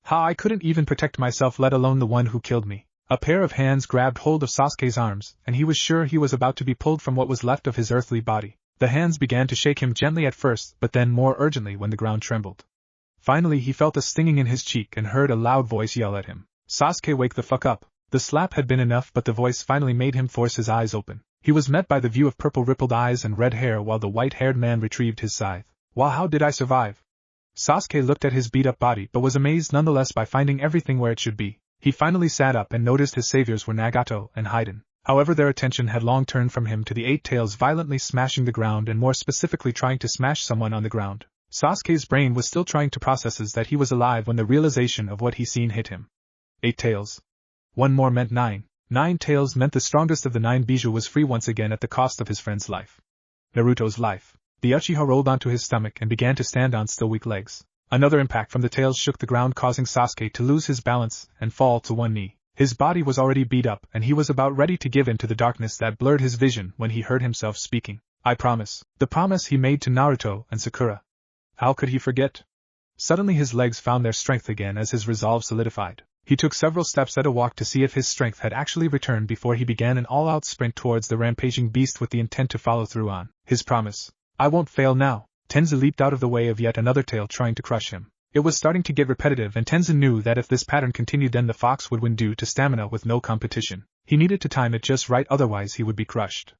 I couldn't even protect myself, let alone the one who killed me." A pair of hands grabbed hold of Sasuke's arms, and he was sure he was about to be pulled from what was left of his earthly body. The hands began to shake him gently at first, but then more urgently when the ground trembled. Finally he felt a stinging in his cheek and heard a loud voice yell at him. "Sasuke, wake the fuck up." The slap had been enough, but the voice finally made him force his eyes open. He was met by the view of purple rippled eyes and red hair while the white-haired man retrieved his scythe. "Wow, how did I survive?" Sasuke looked at his beat-up body but was amazed nonetheless by finding everything where it should be. He finally sat up and noticed his saviors were Nagato and Haiden. However, their attention had long turned from him to the eight tails violently smashing the ground, and more specifically trying to smash someone on the ground. Sasuke's brain was still trying to process that he was alive when the realization of what he seen hit him. 8 tails. One more meant 9. 9 tails meant the strongest of the 9 Bijou was free once again at the cost of his friend's life. Naruto's life. The Uchiha rolled onto his stomach and began to stand on still weak legs. Another impact from the tails shook the ground, causing Sasuke to lose his balance and fall to one knee. His body was already beat up and he was about ready to give in to the darkness that blurred his vision when he heard himself speaking. "I promise." The promise he made to Naruto and Sakura. How could he forget? Suddenly his legs found their strength again as his resolve solidified. He took several steps at a walk to see if his strength had actually returned before he began an all-out sprint towards the rampaging beast with the intent to follow through on his promise. "I won't fail now." Tenzu leaped out of the way of yet another tail trying to crush him. It was starting to get repetitive, and Tenzu knew that if this pattern continued then the fox would win due to stamina with no competition. He needed to time it just right, otherwise he would be crushed.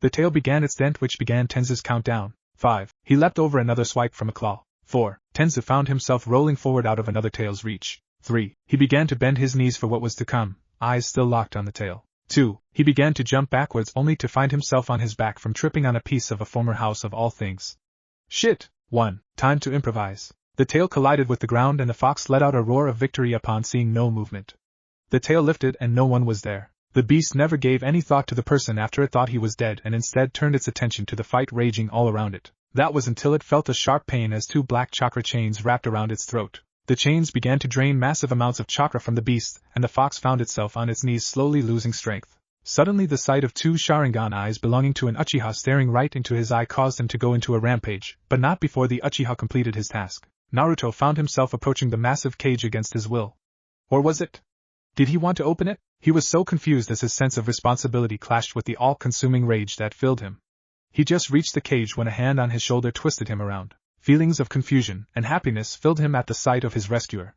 The tail began its dent, which began Tenzu's countdown. 5. He leapt over another swipe from a claw. 4. Tenzu found himself rolling forward out of another tail's reach. 3. He began to bend his knees for what was to come, eyes still locked on the tail. 2. He began to jump backwards only to find himself on his back from tripping on a piece of a former house of all things. Shit! 1. Time to improvise. The tail collided with the ground and the fox let out a roar of victory upon seeing no movement. The tail lifted and no one was there. The beast never gave any thought to the person after it thought he was dead and instead turned its attention to the fight raging all around it. That was until it felt a sharp pain as 2 black chakra chains wrapped around its throat. The chains began to drain massive amounts of chakra from the beast, and the fox found itself on its knees slowly losing strength. Suddenly the sight of 2 Sharingan eyes belonging to an Uchiha staring right into his eye caused him to go into a rampage, but not before the Uchiha completed his task. Naruto found himself approaching the massive cage against his will. Or was it? Did he want to open it? He was so confused as his sense of responsibility clashed with the all-consuming rage that filled him. He just reached the cage when a hand on his shoulder twisted him around. Feelings of confusion and happiness filled him at the sight of his rescuer.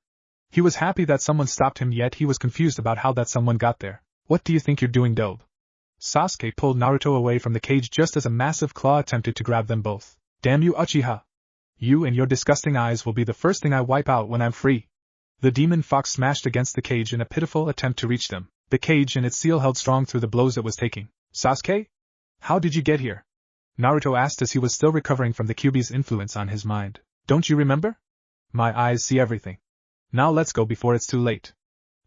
He was happy that someone stopped him, yet he was confused about how that someone got there. "What do you think you're doing, dope?" Sasuke pulled Naruto away from the cage just as a massive claw attempted to grab them both. "Damn you, Uchiha! You and your disgusting eyes will be the first thing I wipe out when I'm free." The demon fox smashed against the cage in a pitiful attempt to reach them. The cage and its seal held strong through the blows it was taking. Sasuke? How did you get here? Naruto asked as he was still recovering from the Kyuubi's influence on his mind. Don't you remember? My eyes see everything. Now let's go before it's too late.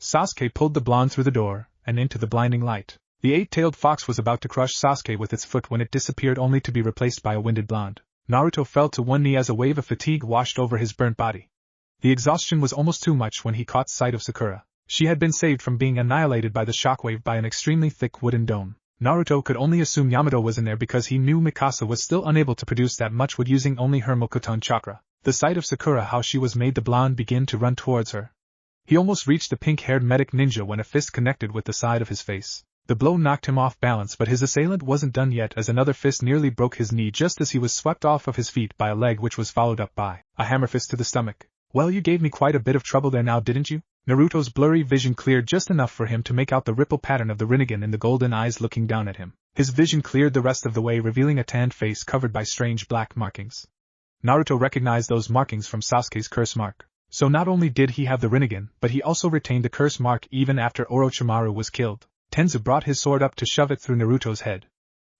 Sasuke pulled the blonde through the door, and into the blinding light. The eight-tailed fox was about to crush Sasuke with its foot when it disappeared only to be replaced by a winded blonde. Naruto fell to one knee as a wave of fatigue washed over his burnt body. The exhaustion was almost too much when he caught sight of Sakura. She had been saved from being annihilated by the shockwave by an extremely thick wooden dome. Naruto could only assume Yamato was in there because he knew Mikasa was still unable to produce that much wood using only her Mokuton chakra. The sight of Sakura, how she was made the blonde begin to run towards her. He almost reached the pink-haired medic ninja when a fist connected with the side of his face. The blow knocked him off balance, but his assailant wasn't done yet as another fist nearly broke his knee just as he was swept off of his feet by a leg which was followed up by a hammer fist to the stomach. Well, you gave me quite a bit of trouble there now, didn't you? Naruto's blurry vision cleared just enough for him to make out the ripple pattern of the Rinnegan in the golden eyes looking down at him. His vision cleared the rest of the way, revealing a tanned face covered by strange black markings. Naruto recognized those markings from Sasuke's curse mark. So not only did he have the Rinnegan, but he also retained the curse mark even after Orochimaru was killed. Tenzu brought his sword up to shove it through Naruto's head.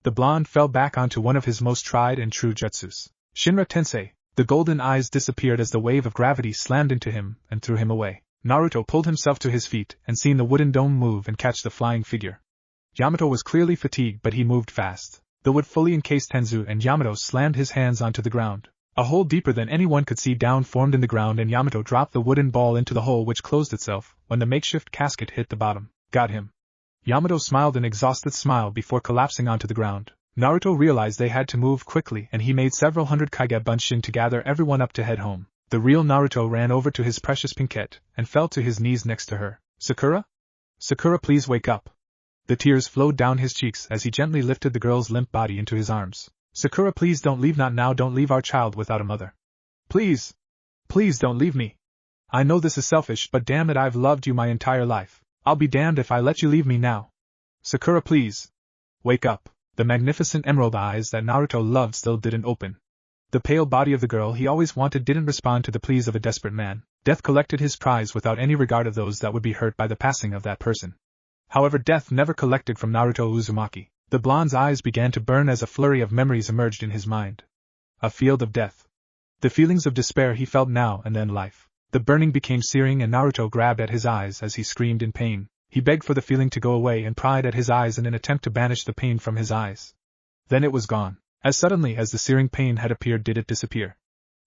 The blonde fell back onto one of his most tried and true jutsus. Shinra Tensei. The golden eyes disappeared as the wave of gravity slammed into him and threw him away. Naruto pulled himself to his feet and seen the wooden dome move and catch the flying figure. Yamato was clearly fatigued, but he moved fast. The wood fully encased Tenzu and Yamato slammed his hands onto the ground. A hole deeper than anyone could see down formed in the ground and Yamato dropped the wooden ball into the hole which closed itself when the makeshift casket hit the bottom. Got him. Yamato smiled an exhausted smile before collapsing onto the ground. Naruto realized they had to move quickly and he made several hundred Kage Bunshin to gather everyone up to head home. The real Naruto ran over to his precious Pinkette and fell to his knees next to her. Sakura? Sakura, please wake up. The tears flowed down his cheeks as he gently lifted the girl's limp body into his arms. Sakura, please don't leave, not now, don't leave our child without a mother. Please. Please don't leave me. I know this is selfish, but damn it, I've loved you my entire life. I'll be damned if I let you leave me now. Sakura, please. Wake up. The magnificent emerald eyes that Naruto loved still didn't open. The pale body of the girl he always wanted didn't respond to the pleas of a desperate man. Death collected his prize without any regard of those that would be hurt by the passing of that person. However, death never collected from Naruto Uzumaki. The blonde's eyes began to burn as a flurry of memories emerged in his mind. A field of death. The feelings of despair he felt now and then life. The burning became searing and Naruto grabbed at his eyes as he screamed in pain. He begged for the feeling to go away and pried at his eyes in an attempt to banish the pain from his eyes. Then it was gone. As suddenly as the searing pain had appeared did it disappear.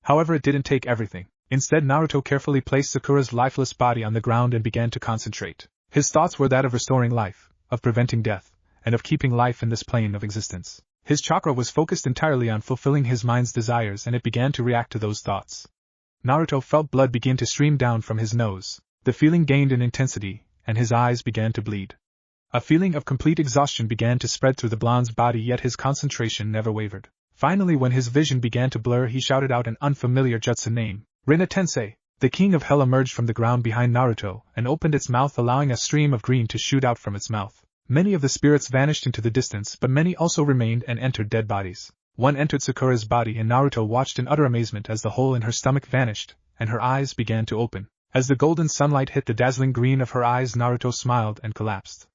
However, it didn't take everything. Instead, Naruto carefully placed Sakura's lifeless body on the ground and began to concentrate. His thoughts were that of restoring life, of preventing death, and of keeping life in this plane of existence. His chakra was focused entirely on fulfilling his mind's desires and it began to react to those thoughts. Naruto felt blood begin to stream down from his nose. The feeling gained in intensity, and his eyes began to bleed. A feeling of complete exhaustion began to spread through the blonde's body, yet his concentration never wavered. Finally, when his vision began to blur, he shouted out an unfamiliar jutsu name. Rinna Tensei. The king of hell emerged from the ground behind Naruto and opened its mouth, allowing a stream of green to shoot out from its mouth. Many of the spirits vanished into the distance, but many also remained and entered dead bodies. One entered Sakura's body and Naruto watched in utter amazement as the hole in her stomach vanished, and her eyes began to open. As the golden sunlight hit the dazzling green of her eyes, Naruto smiled and collapsed.